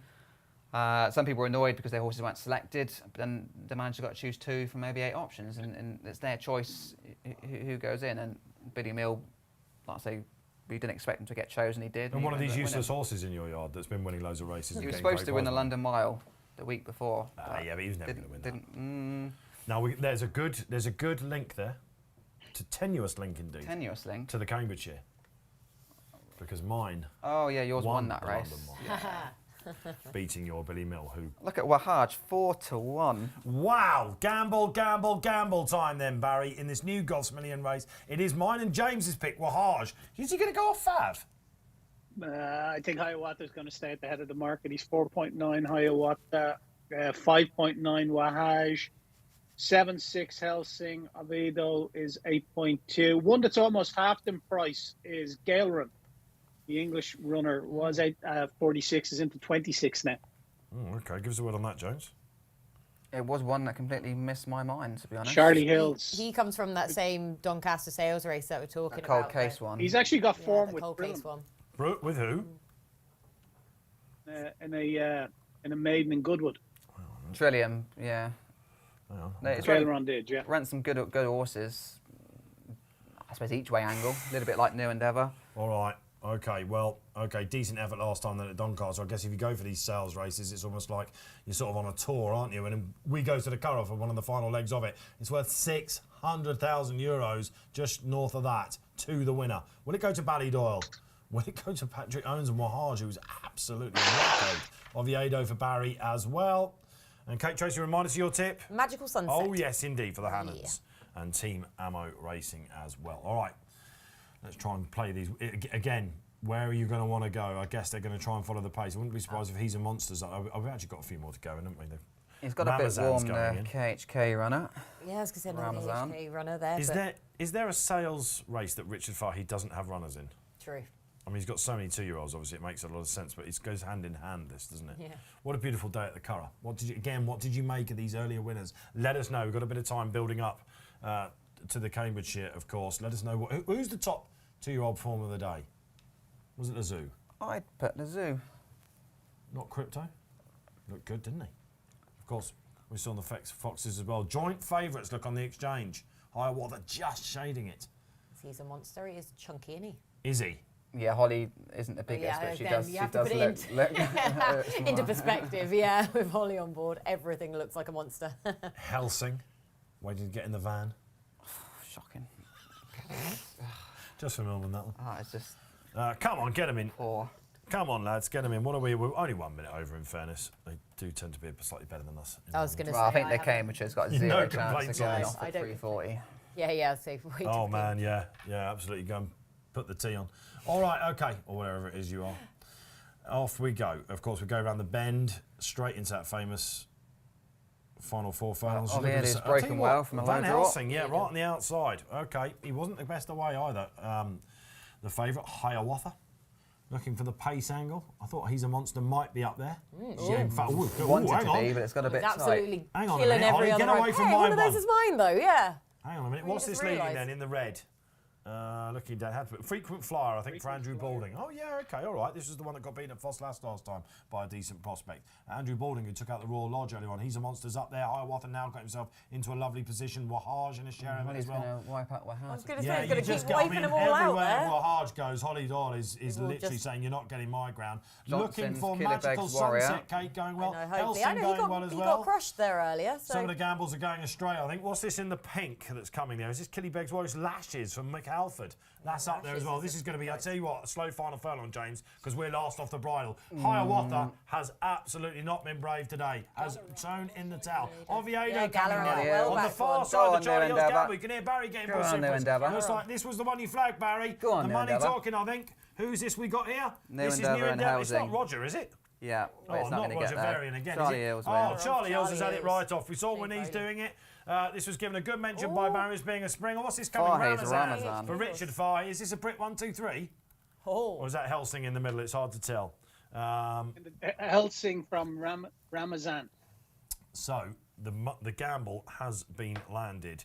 Some people were annoyed because their horses weren't selected, but then the manager got to choose 2 from maybe 8 options, and it's their choice who goes in. And Billy Mill, like I say, we didn't expect him to get chosen, he did. And one of these useless horses in your yard that's been winning loads of races. He was supposed to win the London Mile the week before. Yeah, but he was never going to win that. Now there's a good link there, to tenuous link indeed. Tenuous link to the Cambridgeshire, because mine. Oh yeah, yours won that race. Beating your Billy Mill, who... Look at Wahaj, 4 to 1. Wow, gamble time then, Barry, in this new Goffs Million race. It is mine and James's pick, Wahaj. Is he going to go off Fav? I think Hiawatha is going to stay at the head of the market. He's 4.9 Hiawatha, 5.9 Wahaj, 7.6 Helsing. Oviedo is 8.2. One that's almost half the price is Gaelrun. The English runner was at 46, is into 26 now. Okay, give us a word on that, Jones. It was one that completely missed my mind, to be honest. Charlie Hills. He comes from that same Doncaster sales race that we're talking about. Cold Case one. He's actually got form the with Cold Case one. With who? In a maiden in Goodwood. Trillium, yeah. Gaelrun did, yeah. Ran some good horses. I suppose each way angle, a little bit like New Endeavour. All right. Okay, decent effort last time then at Doncaster. I guess if you go for these sales races, it's almost like you're sort of on a tour, aren't you? And we go to the Curragh for one of the final legs of it. It's worth €600,000, just north of that, to the winner. Will it go to Ballydoyle? Will it go to Patrick Owens and Wahaj, who's absolutely knockout? Oviedo for Barry as well. And Kate Tracey, remind us of your tip. Magical Sunset. Oh, yes, indeed, for the Hannons. Yeah. And Team Ammo Racing as well. All right. Let's try and play these. Again, where are you going to want to go? I guess they're going to try and follow the pace. I wouldn't be surprised if He's a Monsters. I've actually got a few more to go, haven't we? He's got a bit Ramazan's warm, going the in. KHK runner. Yeah, I was going to say another Ramazan. HK runner there. Is there a sales race that Richard Fahey doesn't have runners in? True. I mean, he's got so many 2-year-olds. Obviously, it makes a lot of sense, but it goes hand in hand, this, doesn't it? Yeah. What a beautiful day at the Curragh. What did you make of these earlier winners? Let us know. We've got a bit of time building up to the Cambridgeshire, of course. Let us know who's the top 2-year-old form of the day. Was it the Zoo? I'd put the Zoo. Not Crypto. Looked good, didn't he? Of course, we saw the Foxes as well. Joint favourites look on the exchange. Hiawatha just shading it. He's a monster. He is chunky, isn't he? Is he? Yeah, Holly isn't the biggest, but she does, you have she to does put look, it into perspective. Yeah, with Holly on board, everything looks like a monster. Helsing, waiting to get in the van. Shocking. Just for Millman, that one. It's just Come on, get him in. poor. Come on, lads, get them in. What are we? We're only 1 minute over, in fairness. They do tend to be slightly better than us. I was going to say. Well, I think the haven't- Cambridgeshire's got No zero chance complaints of on going this. off I at don't- 340. Yeah, so way Oh, to man, yeah, absolutely. Go and put the tea on. All right, okay, or wherever it is you are. Off we go. Of course, we go around the bend, straight into that famous Final Four furlongs. Oh, Look yeah, at it is this- I'll broken tell you well what, from a Van low drop. Helsing, yeah, right on the outside. Okay, he wasn't the best away either. The favourite, Hiawatha. Looking for the pace angle. I thought He's a Monster might be up there. Yeah, in fact, Wanted hang to on. be, but it's got a bit tight. absolutely Hang on a killing minute, every Holly, other get away ride. from Hey, my one of those one. is mine, though, yeah. Hang on a minute. Well, What's you just this leading realised. then in the red? Looking down. Frequent flyer, I think, for Andrew Balding. Oh, yeah, okay, all right. This is the one that got beaten at Foss last time by a decent prospect. Andrew Balding, who took out the Royal Lodge earlier on. He's a Monster's up there. Hiawatha now got himself into a lovely position. Wahaj in a share of it as He's well. going to wipe out I was Wahaz. going to say, Yeah, he's going you to keep just got, I wiping mean, them all out everywhere there. Wahaj goes, Holly Doll is will literally just- saying, you're not getting my ground. Johnson's Looking for Killerbegs Magical Warrior. Sunset Cake going well. I know, hopefully. Helsing going well as he well. got crushed there earlier. So. Some of the gambles are going astray, I think. What's this in the pink that's coming there? Is this Killybegs Warriors Lashes from Mick Halford? That's up there as well. This is going to be, I tell you what, a slow final furlong, James, because we're last off the bridle. Hiawatha has absolutely not been brave today, has shown in the towel. Oviedo Yeah, coming Gallagher, now. well On the back far one. side, Go the on, Charlie New Hills Endeavour. Gamble. You can hear Barry getting Go on, New vociferous. Endeavour. Looks like this was the one you flagged, Barry. Go on, the New money Endeavour. talking, I think. Who's this we got here? New This is Endeavour New and Endeavour. It's not Housing. Roger, is it? Yeah, but it's not not going to Roger get there. Varian again, Charlie is it? Hills Oh, will. Charlie Hills has Charlie had it Hills. right off. We saw when he's Big doing it. This was given a good mention by Barry as being a springer. What's this coming? Fahey's a Ramazan. For Richard Fahey. Is this a Brit 1, 2, 3? Oh. Or is that Helsing in the middle? It's hard to tell. Helsing from Ramazan. So the gamble has been landed,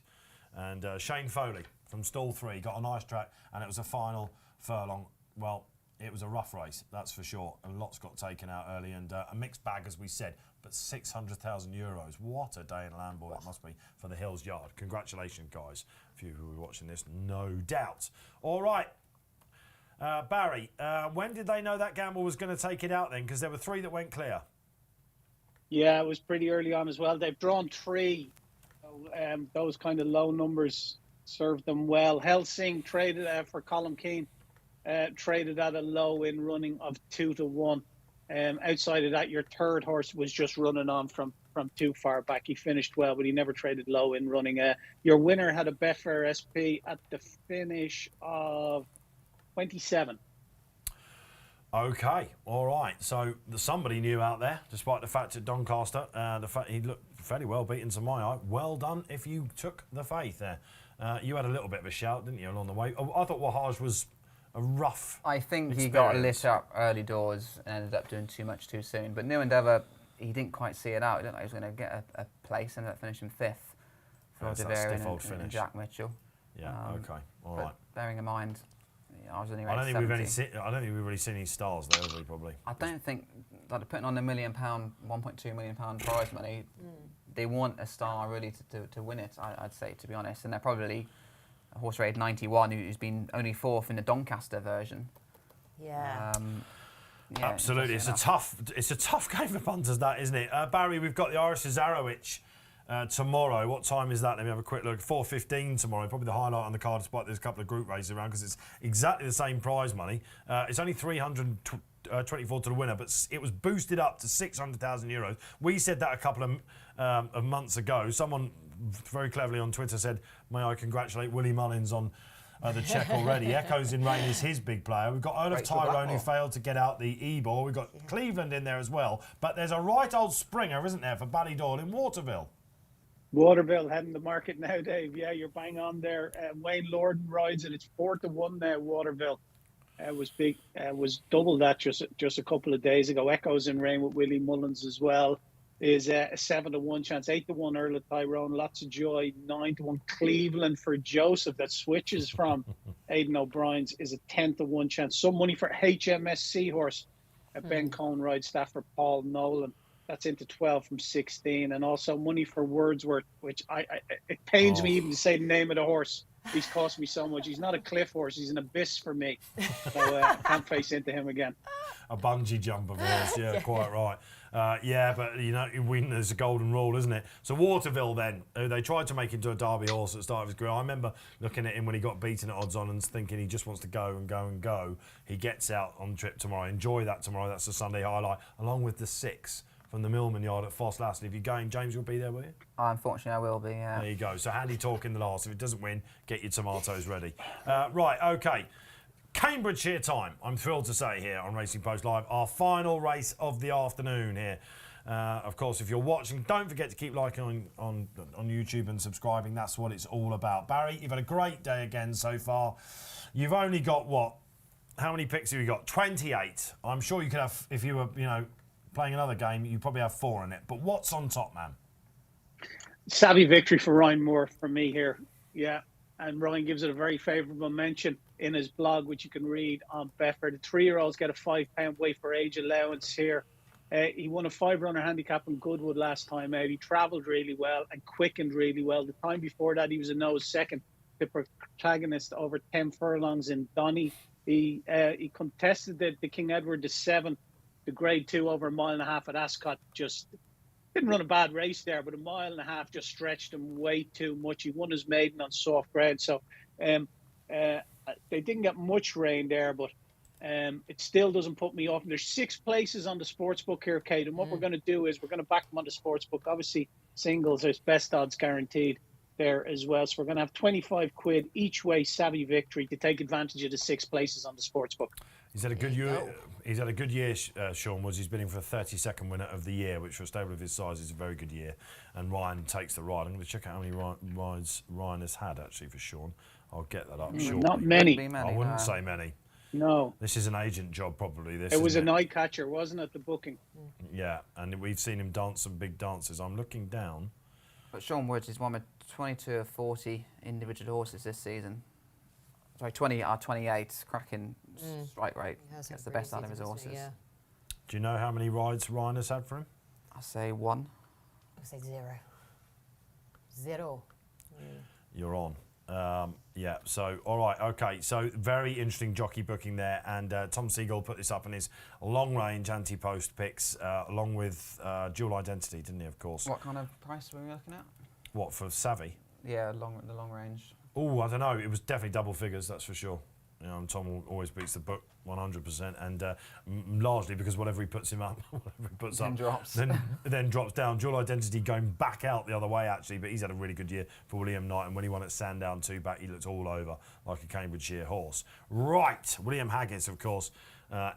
and Shane Foley from stall 3 got a nice track, and it was a final furlong. Well, it was a rough race, that's for sure, and lots got taken out early, and a mixed bag, as we said, but €600,000. What a day in Lamboy it must be for the Hills Yard. Congratulations, guys. A few who are watching this, no doubt. All right. Barry, when did they know that gamble was going to take it out then? Because there were 3 that went clear. Yeah, it was pretty early on as well. They've drawn 3. So, those kind of low numbers served them well. Helsing traded for Colin Keane, traded at a low in running of 2 to 1. Outside of that, your third horse was just running on from too far back. He finished well, but he never traded low in running. Your winner had a Betfair SP at the finish of 27. Okay, all right. So somebody knew out there, despite the fact that Doncaster, the fact he looked fairly well beaten to my eye. Well done if you took the faith there. You had a little bit of a shout, didn't you, along the way? I thought Wahaj was a rough I think he got experience. lit up early doors and ended up doing too much too soon. But New Endeavour, he didn't quite see it out. He didn't know he was going to get a place, ended up finishing 5th for That's that De stiff old and finish. Jack Mitchell. Yeah, okay, all But right. bearing in mind, I was only I don't rated think 70. I don't think we've really seen any stars there, have we? Probably. I don't think like putting on £1 million, £1.2 million prize money. They want a star really to win it. I'd say, to be honest, and they're probably a horse rated 91 who's been only 4th in the Doncaster version. Yeah. Yeah, Absolutely, it's a tough game for punters, that, isn't it? Barry, we've got the Iris Zarowicz tomorrow. What time is that? Let me have a quick look. 4:15 tomorrow. Probably the highlight on the card, despite there's a couple of group races around, because it's exactly the same prize money. It's only 324 to the winner, but it was boosted up to €600,000. We said that a couple of months ago. Someone very cleverly on Twitter said, "May I congratulate Willie Mullins on the check already. Echoes in Rain is his big player. We've got Olaf Rachel Tyrone, who Blackmore. failed to get out the E-ball. We've got Cleveland in there as well. But there's a right old springer, isn't there, for Ballydoyle in Waterville? Waterville heading the market now, Dave. Yeah, you're bang on there. Wayne Lorden rides it. It's 4-1 now, Waterville. Was big. Was double that just a couple of days ago. Echoes in Rain with Willie Mullins as well is a 7-1 chance. 8-1 Earl of Tyrone. Lots of joy. 9-1 Cleveland for Joseph. That switches from Aidan O'Brien's is a 10-1 chance. Some money for HMS Seahorse. Ben Cohn rides Stafford Paul Nolan. That's into 12 from 16, and also money for Wordsworth, which it pains me even to say the name of the horse. He's cost me so much. He's not a cliff horse. He's an abyss for me. So I can't face into him again. A bungee jump of horse, yeah, quite right. Yeah, but you know, there's a golden rule, isn't it? So Waterville then, they tried to make him into a Derby horse at the start of his career. I remember looking at him when he got beaten at odds on and thinking he just wants to go and go and go. He gets out on the trip tomorrow. Enjoy that tomorrow. That's the Sunday highlight, along with the 6 from the Millman yard at Foss Last. If you're going, James, you'll be there, will you? Unfortunately, I will be, yeah. There you go. So handy talk in the last. If it doesn't win, get your tomatoes ready. Right, okay. Cambridgeshire time, I'm thrilled to say here on Racing Post Live, our final race of the afternoon here. Of course, if you're watching, don't forget to keep liking on YouTube and subscribing. That's what it's all about. Barry, you've had a great day again so far. You've only got, what? How many picks have you got? 28. I'm sure you could have, if you were, playing another game, you probably have 4 in it. But what's on top, man? Savvy victory for Ryan Moore from me here. Yeah. And Ryan gives it a very favourable mention in his blog, which you can read on Betfair. The 3-year-olds get a £5 weight for age allowance here. He won a 5-runner handicap in Goodwood last time out. He travelled really well and quickened really well. The time before that, he was a nose second. The protagonist over 10 furlongs in Donny. He contested the King Edward VII, the Grade 2 over a mile and a half at Ascot. Just didn't run a bad race there, but a mile and a half just stretched him way too much. He won his maiden on soft ground, so they didn't get much rain there, but it still doesn't put me off. And there's 6 places on the sportsbook here, Kate, and what we're going to do is we're going to back them on the sportsbook. Obviously, singles, there's best odds guaranteed there as well. So we're going to have 25 quid each way, Savvy victory, to take advantage of the 6 places on the sportsbook. He's had a good year. He's had a good year, Sean Woods. He's been in for a 32nd winner of the year, which for a stable of his size is a very good year. And Ryan takes the ride. I'm going to check out how many rides Ryan has had, actually, for Sean. I'll get that up shortly. Not many. I wouldn't say many. No. This is an agent job, probably. It was an eye catcher, wasn't it, the booking? Yeah, and we've seen him dance some big dances. I'm looking down. But Sean Woods is one with 22 of 40 individual horses this season. Sorry, 20 out of 28, cracking strike rate. Gets the best out of his horses. Yeah. Do you know how many rides Ryan has had for him? I'll say 1. I'll say 0. 0. You're on. Yeah, so, all right, okay. So, very interesting jockey booking there. And Tom Siegel put this up in his long-range anti-post picks, along with dual identity, didn't he, of course? What kind of price were we looking at? What, for Savvy? Yeah, the long range. Oh, I don't know. It was definitely double figures, that's for sure. You know, and Tom always beats the book 100%, and largely because whatever he puts him up, whatever he puts then up, drops. then drops down. Dual Identity going back out the other way, actually, but he's had a really good year for William Knight, and when he won at Sandown 2-back, he looked all over like a Cambridgeshire horse. Right, William Haggis, of course.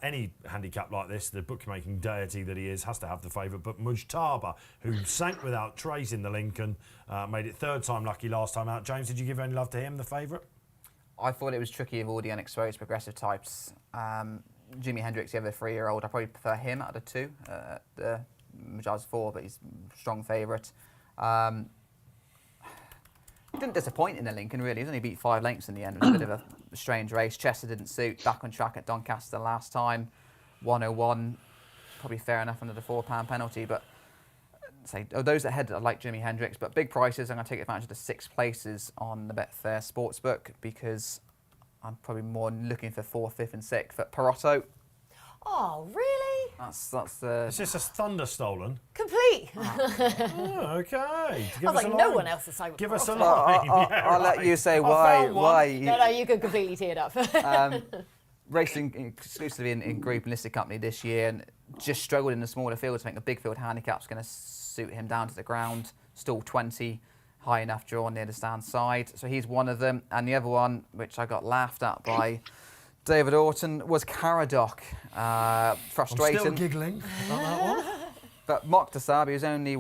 Any handicap like this, the bookmaking deity that he is, has to have the favourite. But Mujtaba, who sank without trace in the Lincoln, made it 3rd time lucky last time out. James, did you give any love to him, the favourite? I thought it was tricky of all the unexposed progressive types. Jimi Hendrix, the other 3-year-old, I probably prefer him out of the 2. The Mujtaba's 4, but he's a strong favourite. Didn't disappoint in the Lincoln, really. He's only beat 5 lengths in the end. It was a bit of a strange race. Chester didn't suit. Back on track at Doncaster last time. 101. Probably fair enough under the £4 penalty. But say those that head, I like Jimi Hendrix. But big prices, I'm going to take advantage of the 6 places on the Betfair Sportsbook because I'm probably more looking for 4th, 5th and 6th. At Perotto. Oh, really? That's the... Is this a thunder stolen? Complete. Oh, okay. I was like, no one else is saying. Give us a line. I'll let you say I why. found one. Why? No, you could completely tee it up. Racing exclusively in group and listed company this year and just struggled in the smaller fields. I think the big field handicap's going to suit him down to the ground. Stall 20. high enough drawn near the stand side. So he's one of them. And the other one, which I got laughed at by David Orton, was Haydock. Frustrating. I'm still giggling about that one. But Mock Dasabi was only,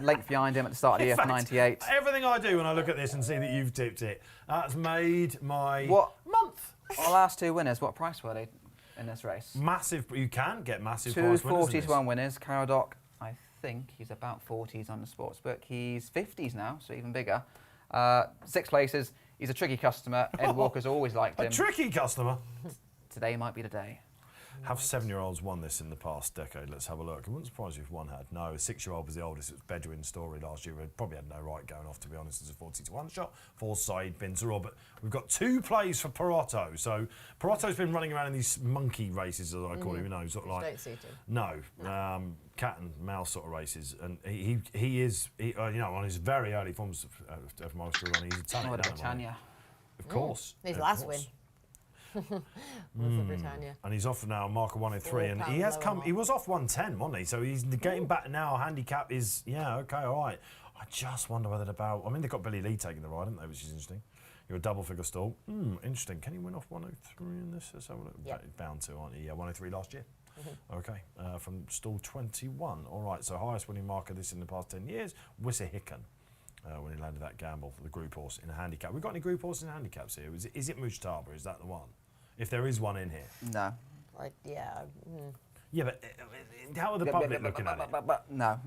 length behind him at the start of the year for 98. Everything I do when I look at this and see that you've tipped it, that's made my month. Our last 2 winners, what price were they in this race? Massive. You can get massive 2 price winners. 40 to 1 winners. Haydock, I think he's about 40s on the sportsbook. He's 50s now, so even bigger. 6 places. He's a tricky customer. Ed Walker's always liked him. A tricky customer. Today might be the day. Have 7-year-olds won this in the past decade? Let's have a look. I wouldn't surprise you if one had. No, a 6-year-old was the oldest. It was Bedouin Story last year. It probably had no right going off, to be honest, as a 40 to 1 shot for Saeed bin Taror. But we've got 2 plays for Perotto. So Perotto's been running around in these monkey races, as I call it, sort of like. Don't suit him. No, cat and mouse sort of races, and he is on his very early forms of mastery running. He's a talent. Britannia. Of course. His last win. Was the Britannia. And he's off now, marker 103, and he has come. He was off 110, wasn't he? So he's getting back now. Handicap is okay, all right. I just wonder whether they've got Billy Lee taking the ride, haven't they? Which is interesting. You're a double figure stall. Interesting. Can he win off 103 in this? Let's have a look. Yep. Bound to, aren't he? Yeah, 103 last year. Okay, from stall 21. All right. So highest winning marker this in the past 10 years. Wissahickon. When he landed that gamble for the group horse in a handicap. We've got any group horses in handicaps here? Is it Mushtaba? Is that the one? If there is one in here. No. Yeah. Yeah, but how are the public looking at it? No.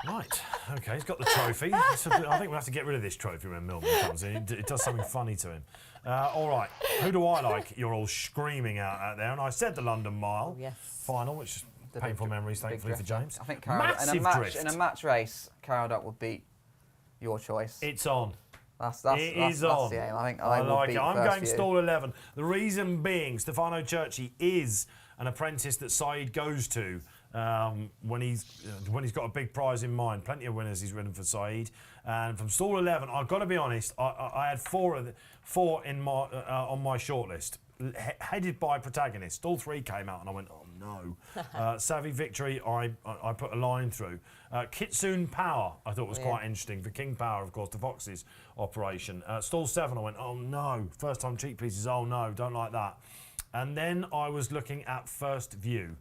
Right, okay, he's got the trophy. I think we'll have to get rid of this trophy when Millman comes in. It does something funny to him. All right, who do I like? You're all screaming out there. And I said the London Mile final, which is painful memories, thankfully, for James. I think Massive drift. In a match race, Haydock will beat your choice. It's on. That's on. the aim. I think I will like beat it. I'm first going few. stall 11. The reason being, Stefano Cerci is an apprentice that Saeed goes to when he's got a big prize in mind. Plenty of winners he's ridden for Saeed. And from stall 11, I've got to be honest, I had four in my on my shortlist, headed by protagonist. Stall 3 came out and I went, oh no. Savvy Victory, I put a line through. Kitsune Power, I thought was quite interesting. For King Power, of course, the Foxes operation. Stall 7, I went, oh no. First time cheap pieces, oh no, don't like that. And then I was looking at First View,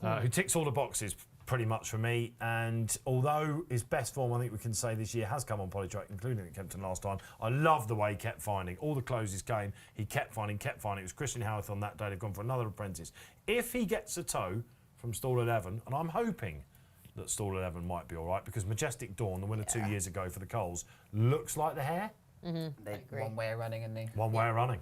who ticks all the boxes pretty much for me. And although his best form, I think we can say this year, has come on Polytrack, including at Kempton last time, I love the way he kept finding. All the closes came, he kept finding. It was Christian Howarth on that day. They've gone for another apprentice. If he gets a toe from stall 11, and I'm hoping that stall 11 might be all right, because Majestic Dawn, the winner 2 years ago for the Coles, looks like the hare. They one way of running, and one way of running.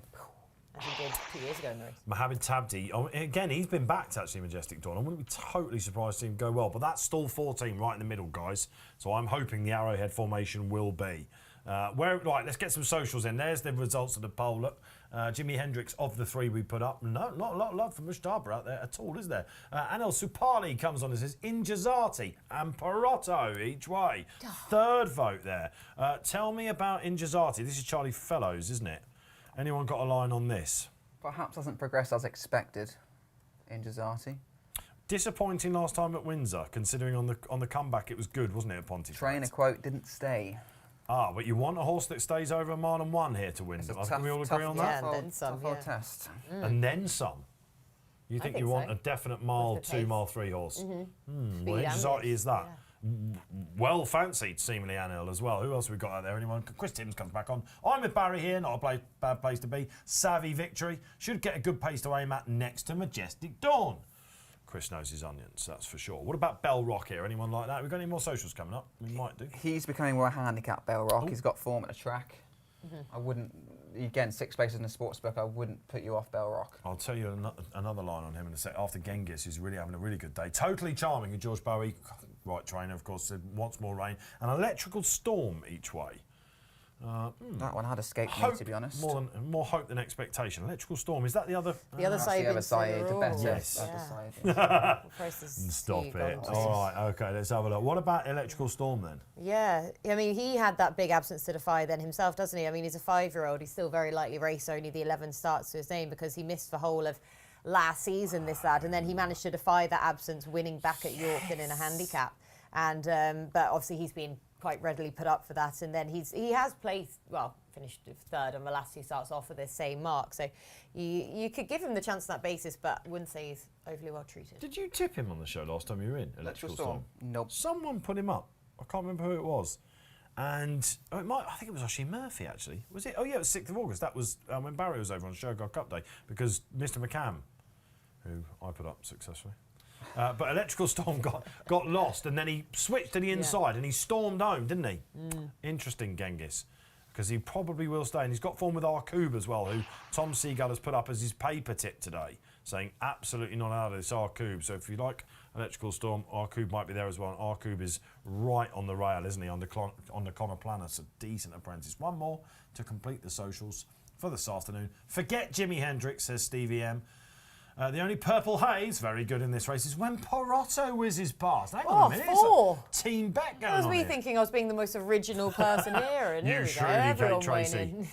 As he did 2 years ago in the race. Mohamed Tabdi, again, he's been backed actually, Majestic Dawn. I wouldn't be totally surprised to see him go well, but that's stall 14 right in the middle, guys. So I'm hoping the Arrowhead formation will be. Right, let's get some socials in. There's the results of the poll. Look, Jimi Hendrix of the 3 we put up. No, not a lot of love for Mushtaba out there at all, is there? Anil Supali comes on and says Injazati and Perotto each way. Third vote there. Tell me about Injazati. This is Charlie Fellows, isn't it? Anyone got a line on this? perhaps hasn't progressed as expected in Jazati. Disappointing last time at Windsor, considering on the comeback it was good, wasn't it, at Pontefract? Trainer quote didn't stay. Ah, but you want a horse that stays over a mile and 1 here to win. Can we all agree on that? Yeah, and then some, tough old test. And then some. You think you want a definite mile 2, mile 3 horse? Well, Jazati is that. Yeah. Well fancied, seemingly, Anil as well. Who else have we got out there? Anyone? Chris Timms comes back on. I'm with Barry here, not a bad place to be. Savvy Victory. Should get a good pace to aim at next to Majestic Dawn. Chris knows his onions, that's for sure. What about Bell Rock here? Anyone like that? We've got any more socials coming up? We might do. He's becoming more a handicap, Bell Rock. He's got form at the track. I wouldn't, again, 6 places in the sportsbook, I wouldn't put you off Bell Rock. I'll tell you another line on him in a sec. After Genghis, who's really having a really good day. Totally Charming, and George Bowie, right trainer, of course, said wants more rain. An Electrical Storm each way. That one had escaped me, to be honest. More hope than expectation. Electrical Storm, is that the other? The other side. The other side, the better. Yes. Stop it. All right, okay, let's have a look. What about Electrical Storm then? Yeah, I mean, he had that big absence to defy then himself, doesn't he? I mean, he's a 5-year-old. He's still very likely race, only the 11 starts to his name because he missed the whole of last season, this lad, and then he managed to defy that absence, winning back at Yorkton in a handicap. and but obviously he's been quite readily put up for that, and then he has placed, well, finished third on the last 2 starts off with the same mark, so you could give him the chance on that basis, but I wouldn't say he's overly well treated. Did you tip him on the show last time you were in? Electrical Storm? Nope. Someone put him up. I can't remember who it was. And I think it was actually Murphy, actually. Was it? Oh, yeah, it was 6th of August. That was when Barry was over on Curragh Cup Day, because Mr. McCann, who I put up successfully. But Electrical Storm got lost, and then he switched to the inside and he stormed home, didn't he? Interesting, Genghis, because he probably will stay. And he's got form with Arkoob as well, who Tom Seagull has put up as his paper tip today, saying absolutely not out of this Arkoob. So if you like Electrical Storm, Arkoob might be there as well. And Arkoob is right on the rail, isn't he, on the Connor Planus, a decent apprentice. One more to complete the socials for this afternoon. Forget Jimi Hendrix, says Stevie M. The only purple haze, very good in this race, is when Porotto whizzes past. Hang on a minute, 4. It's a team bet going That was on me here. thinking I was being the most original person here, and You here we go, truly, everyone Kate Tracey. winning.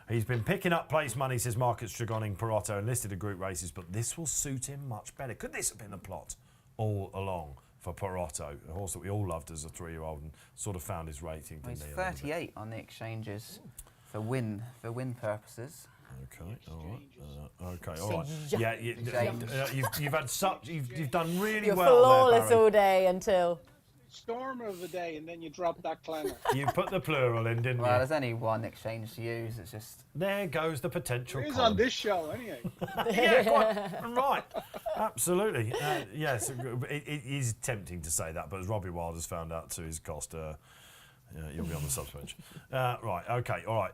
He's been picking up place money, says Market Stragoning Porotto, and listed at group races, but this will suit him much better. Could this have been the plot all along for Porotto, a horse that we all loved as a 3-year-old and sort of found his rating? Well, he's didn't he, a little bit? 38 on the exchanges for win purposes. Okay, all right. Okay, all right. Yeah, you've had such. You've done really You're well flawless there, Barry. all day until... Storm of the day, and then you drop that clanger. You put the plural in, didn't Well, you? there's only one exchange to use. It's just There goes the potential. It is column. on this show, anyway. Yeah, quite right. Absolutely. Yes, it is tempting to say that, but as Robbie Wilde has found out to his cost, you'll be on the subbench. Right. Okay. All right.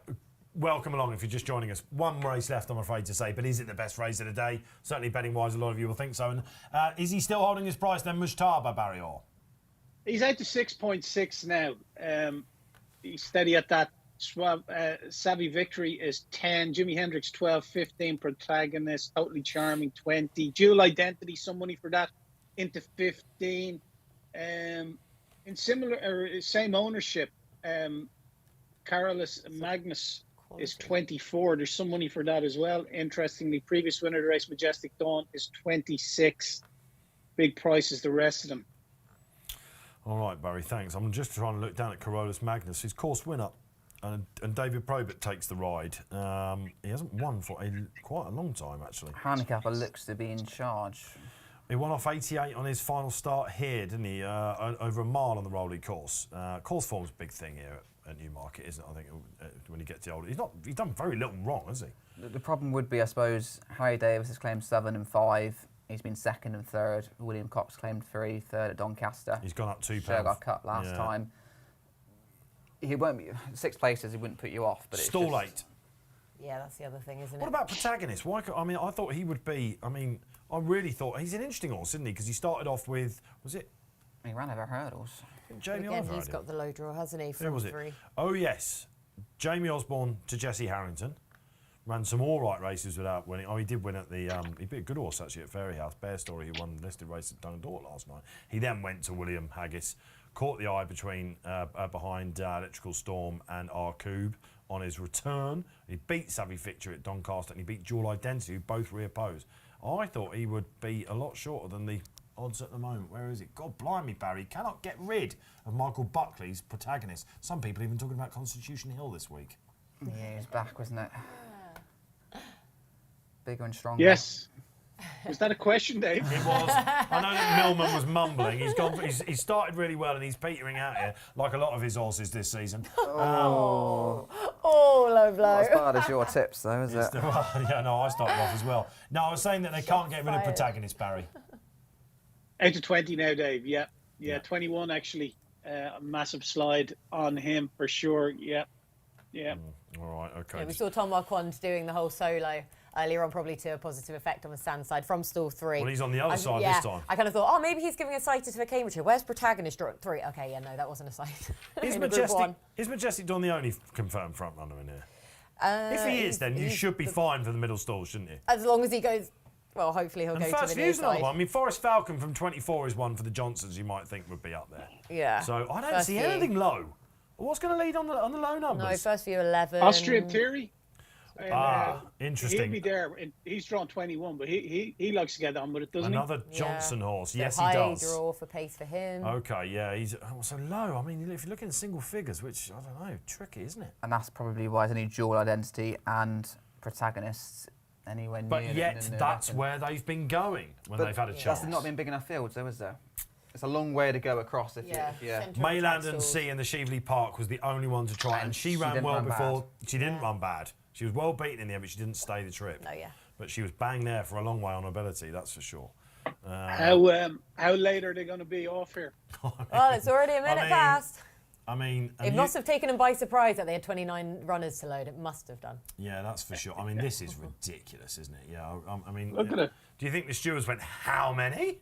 Welcome along if you're just joining us. One race left, I'm afraid to say, but is it the best race of the day? Certainly betting-wise, a lot of you will think so. And is he still holding his price then, Mujtaba, Barry Orr? He's out to 6.6 now. He's steady at that. Savvy Victory is 10. Jimi Hendrix 12, 15. Protagonist, Totally Charming 20. Dual Identity, some money for that, into 15. In similar or same ownership, Carolus Magnus is 24. There's some money for that as well. Interestingly, previous winner of the race, Majestic Dawn, is 26. Big prices, the rest of them. All right, Barry, thanks. I'm just trying to look down at Carolus Magnus, his course winner, and David Probert takes the ride. He hasn't won for quite a long time, actually. Handicap looks to be in charge. He won off 88 on his final start here, didn't he? Over a mile on the Rolly course. Course form's a big thing here at Newmarket, isn't it? I think when he gets older, he's done very little wrong, has he? The problem would be, I suppose, Harry Davis has claimed 7 and 5. He's been 2nd and 3rd. William Cox claimed 3, 3rd at Doncaster. He's gone up £2. Curragh Cup last time. He won't be 6 places. He wouldn't put you off, but it's Stall just, 8. Yeah, that's the other thing, isn't it? What about Protagonist? Why? I thought he would be. I really thought he's an interesting horse, isn't he? Because he started off with, was it He ran over hurdles. Jamie Again, Oliver? he's got the low draw, hasn't he, Who from was it? 3. Oh yes, Jamie Osborne to Jesse Harrington. Ran some all right races without winning. Oh, he did win at the. He beat a good horse actually at Fairyhouse. Bear Story, who won the listed race at Dundalk last night. He then went to William Haggis, caught the eye behind Electrical Storm and Arkoob on his return. He beat Savvy Victory at Doncaster and he beat Dual Identity, who both reopposed. I thought he would be a lot shorter than the odds at the moment. Where is it? God blimey, Barry. Cannot get rid of Michael Buckley's Protagonist. Some people even talking about Constitution Hill this week. Yeah, he's back, wasn't it? Bigger and stronger. Yes. Was that a question, Dave? It was. I know that Millman was mumbling. He started really well and he's petering out here, like a lot of his horses this season. Oh, low blow. Not as bad as your tips, though, is it? Yeah, no, I started off as well. No, I was saying that they can't get rid of Protagonist, Barry. Out to 20 now, Dave. Yeah, 21 actually. A massive slide on him for sure. Yeah. All right, okay. Yeah, we saw Tom Marquand doing the whole solo earlier on, probably to a positive effect on the stand side from stall 3. Well, he's on the other side this time. I kind of thought, maybe he's giving a sighted for Cambridgeshire. Where's Protagonist draw at 3? Okay, yeah, no, that wasn't a sight. Is Majestic Dawn the only confirmed front runner in here? If he is, then you should be fine for the middle stall, shouldn't you? As long as he goes, well, hopefully he'll And go to First the near View's another side. one. Forest Falcon from 24 is one for the Johnsons you might think would be up there. Yeah. So I don't First see View. anything low. What's going to lead on the low numbers? No, First View 11. Austrian Theory. And, interesting. He'll be there. And he's drawn 21, but he likes to get on with it, doesn't Another Johnson horse. Yes, high he does. draw for pace for him. Okay, yeah, he's so low. I mean, if you're looking at single figures, which I don't know, tricky, isn't it? And that's probably why there's any dual identity and protagonists anywhere near. But yet, that's where they've been going when they've had a chance. That's not been big enough fields, though, is there? It's a long way to go across. If Mayland and C in the Cheveley Park was the only one to try, and she ran well before. She didn't run bad. She was well beaten in the end, but she didn't stay the trip. No, yeah. But she was bang there for a long way on ability, that's for sure. How late are they going to be off here? Well, it's already a minute past. I mean, It must have taken them by surprise that they had 29 runners to load. It must have done. Yeah, that's for sure. I mean, this is ridiculous, isn't it? Yeah, I mean, Look at it. Do you think the stewards went, how many?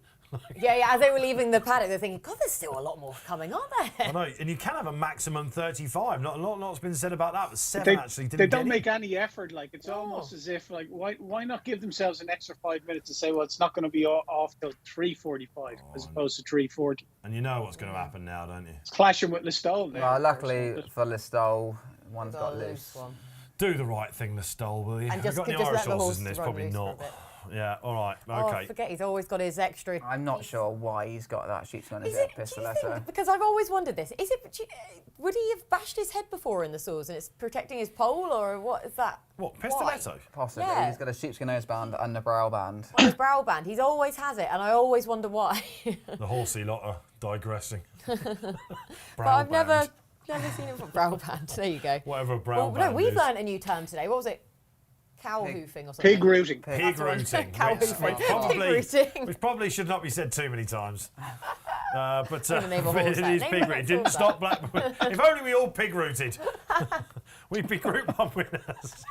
Yeah, as they were leaving the paddock, they're thinking, God, there's still a lot more coming, aren't there? I know, and you can have a maximum 35. Not a lot's been said about that, but 7 actually didn't. They don't make any effort. Like it's almost as if why not give themselves an extra 5 minutes to say, well, it's not going to be off till 3:45 as opposed to 3:40. And you know what's going to happen now, don't you? It's clashing with Listowel now. Well, luckily for Listowel, one's got loose. Do the right thing, Listowel, will you? And just, got any just Irish let the horses horse in this? run Probably loose for a not. bit. Yeah, all right, okay. Oh, forget, he's always got his extra. I'm not sure why he's got that sheepskin on his Is it, do you pistoletto. think, because I've always wondered this, would he have bashed his head before in the saws and it's protecting his pole, or what is that? What, pistoletto? Possibly. Yeah. He's got a sheepskin noseband and a brow band. On his brow band. He's always has it, and I always wonder why. The horsey lot are digressing. But I've never seen him for brow band. There you go. Whatever brow No, band we've is. learned a new term today. What was it? Cow hoofing or something? Pig rooting. Pig rooting. Cow which hoofing. probably, Pig rooting. which probably should not be said too many times. But Gonna name a horse it that. is Name pig a rooting. horse Didn't that. stop Blackburn. If only we all pig rooted. We'd be Group 1 winners.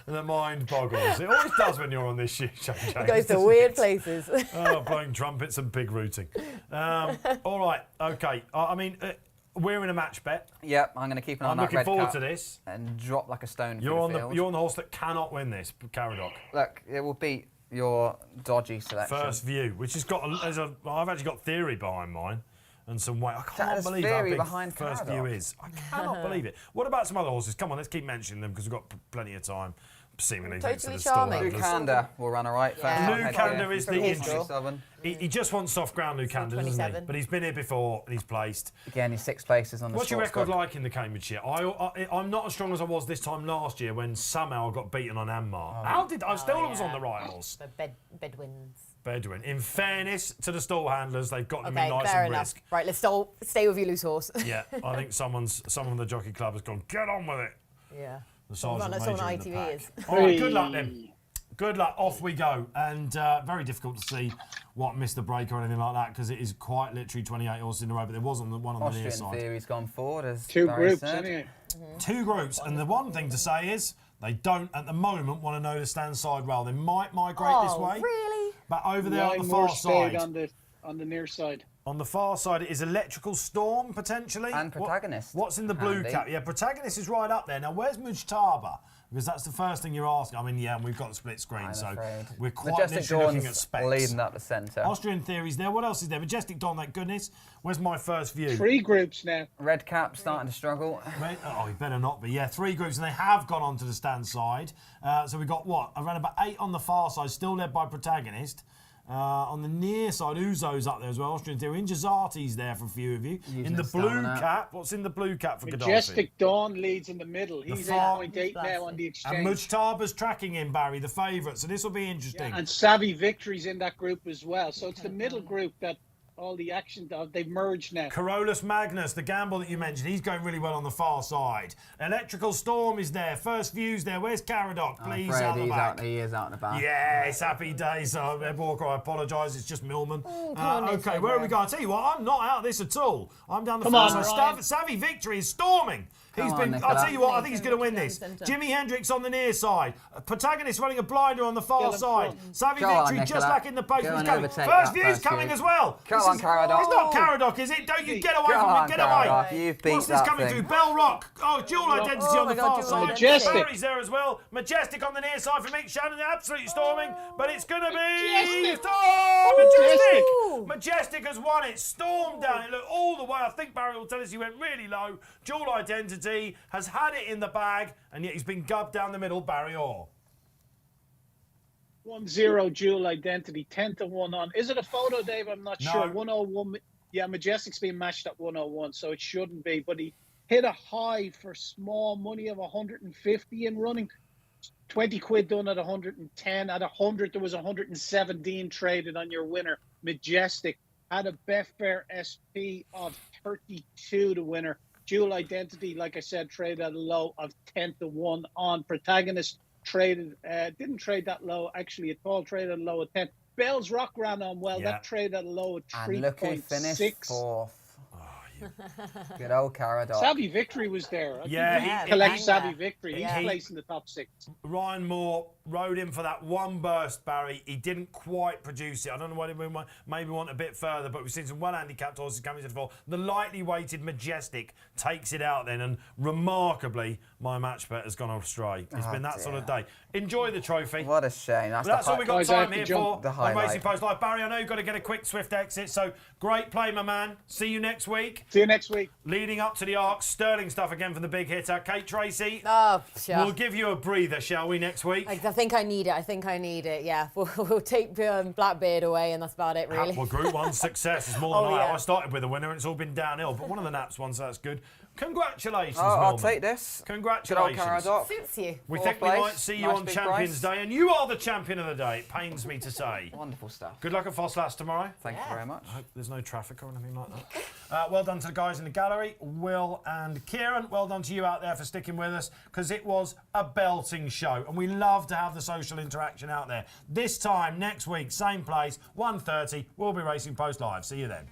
The mind boggles. It always does when you're on this show, James. It goes to weird places. Oh, blowing trumpets and pig rooting. All right, okay. I mean, we're in a match bet. Yep, I'm going to keep an eye on I'm that looking red forward cap to this. and drop like a stone You're through on the field. you're on the horse that cannot win this, Curragh. Look, it will beat your dodgy selection. First View, which has got I've actually got theory behind mine and some weight. I can't There's believe how theory big behind First Haydock. View is. I cannot believe it. What about some other horses? Come on, let's keep mentioning them because we've got plenty of time. Seemingly thanks to Totally the stall charming. handlers. Lucander will run all right. Yeah. Lucander is the From his interest. draw. He just wants soft ground, Lucander, doesn't he? 27. But he's been here before and he's placed. Again, he's 6 places on the What's your sports record book. like in the Cambridgeshire? I'm not as strong as I was this time last year when somehow I got beaten on Anmar. How did I still was on the right horse? The Bedouins. Bedouin. In fairness to the stall handlers, they've got them Okay, in nice fair and enough. brisk. Right, let's stay with you, loose horse. Yeah, I think someone from the jockey club has gone, get on with it. Yeah. The sergeant Someone major on in the ITV pack. is. All right, good luck then. Good luck. Off we go. And very difficult to see what missed the break or anything like that because it is quite literally 28 horses in a row, but there wasn't the one on the near Austrian side. Theory's gone forward, as Two Barry groups, said. anyway. Two groups, and the one thing to say is they don't at the moment want to know the stand side rail. They might migrate this way, Really? but over there on Nine the more far stayed side. on the near side. On the far side, it is Electrical Storm, potentially. And Protagonist. What's in the blue Handy. cap? Yeah, Protagonist is right up there. Now, where's Mujtaba? Because that's the first thing you're asking. I mean, yeah, and we've got the split screen, I'm so afraid. we're quite Majestic literally looking at Dawn's specs. leading up the centre. Austrian Theory's there. What else is there? Majestic Dawn, thank goodness. Where's my first view? 3 groups now. Red cap starting to struggle. Oh, he better not be. Yeah, 3 groups, and they have gone onto the stand side. So we've got, what, around about 8 on the far side, still led by Protagonist. On the near side, Uzo's up there as well. Austrian Theory. Injazati's there for a few of you. Using in the his blue stamina. cap, what's in the blue cap for Gaddafi? Majestic Dawn leads in the middle. He's far- 8.8 now on the exchange. And Mujtaba's tracking in, Barry, the favourite. So this will be interesting. And Savvy Victory's in that group as well. So it's the middle group that all the action, they've merged now. Carolus Magnus, the gamble that you mentioned, he's going really well on the far side. Electrical Storm is there. First View's there. Where's Haydock? Please, out the back. He is out and about. Yes, happy days. Ed Walker, I apologise. It's just Millman. come on, Okay, Ed where are we Walker. going? I tell you what, I'm not out of this at all. I'm down the Come far on, side. Ryan. Savvy Victory is storming. Come He's on, been. Nicola. I'll tell you what, I think he's going to win Nathan, this. centre. Jimi Hendrix on the near side. Protagonist running a blinder on the far Still in side. front. Savvy Go on, Victory just Nicola. like in the post. Go He's and coming. overtake First that View's First coming View. as well. Come on, Curragh. It's not Curragh, is it? Don't you get away from me. Get away. You've beat What's this that coming thing. through? Bell Rock. Oh, dual identity on the far dual side. identity. Majestic. Barry's there as well. Majestic on the near side for Mick Shannon. Absolutely storming. But it's going to be... Majestic. Majestic has won it. Stormed down it. Look, all the way. I think Barry will tell us he went really low. Dual identity has had it in the bag, and yet he's been gubbed down the middle. Barry Orr. 1-0 dual identity, 10-1 on. Is it a photo, Dave? I'm not sure. 101. Yeah, Majestic's being matched at 101, so it shouldn't be. But he hit a high for small money of 150 in running. 20 quid done at 110. At 100, there was 117 traded on your winner. Majestic had a Betfair SP of 32 to winner. Dual identity, like I said, traded at a low of 10-1 on. Protagonist traded, didn't trade that low actually at all, traded at a low of 10. Bell's Rock ran on well, that traded at a low of 3.6. And look who finished fourth. Good old Curragh. Savvy Victory was there. Yeah, he collects Savvy Victory. He's placed in the top 6. Ryan Moore rode him for that one burst, Barry. He didn't quite produce it. I don't know whether we maybe want a bit further, but we've seen some well-handicapped horses coming to the fore. The lightly weighted Majestic takes it out then, and remarkably, my match bet has gone astray. It's been that sort of day. Enjoy the trophy. What a shame. That's all we've got time here for the on Racing Post Live. Barry, I know you've got to get a quick, swift exit, so great play, my man. See you next week. See you next week. Leading up to the Arc, sterling stuff again from the big hitter. Kate Tracey, Oh, sure. we'll give you a breather, shall we, next week? I think I need it. Yeah, we'll take Blackbeard away, and that's about it, really. Well, Group 1 success is more than yeah. I started with a winner, and it's all been downhill, but one of the naps won, so that's good. Congratulations, I'll Millman. take this. Congratulations. Good old Curragh. Suits you. We Fourth think we place. might see you Nice on big Champions price. Day, and you are the champion of the day. It pains me to say. Wonderful stuff. Good luck at Fosslas tomorrow. Thank you very much. I hope there's no traffic or anything like that. Well done to the guys in the gallery, Will and Kieran. Well done to you out there for sticking with us, because it was a belting show, and we love to have the social interaction out there. This time next week, same place, 1:30. We'll be Racing Post Live. See you then.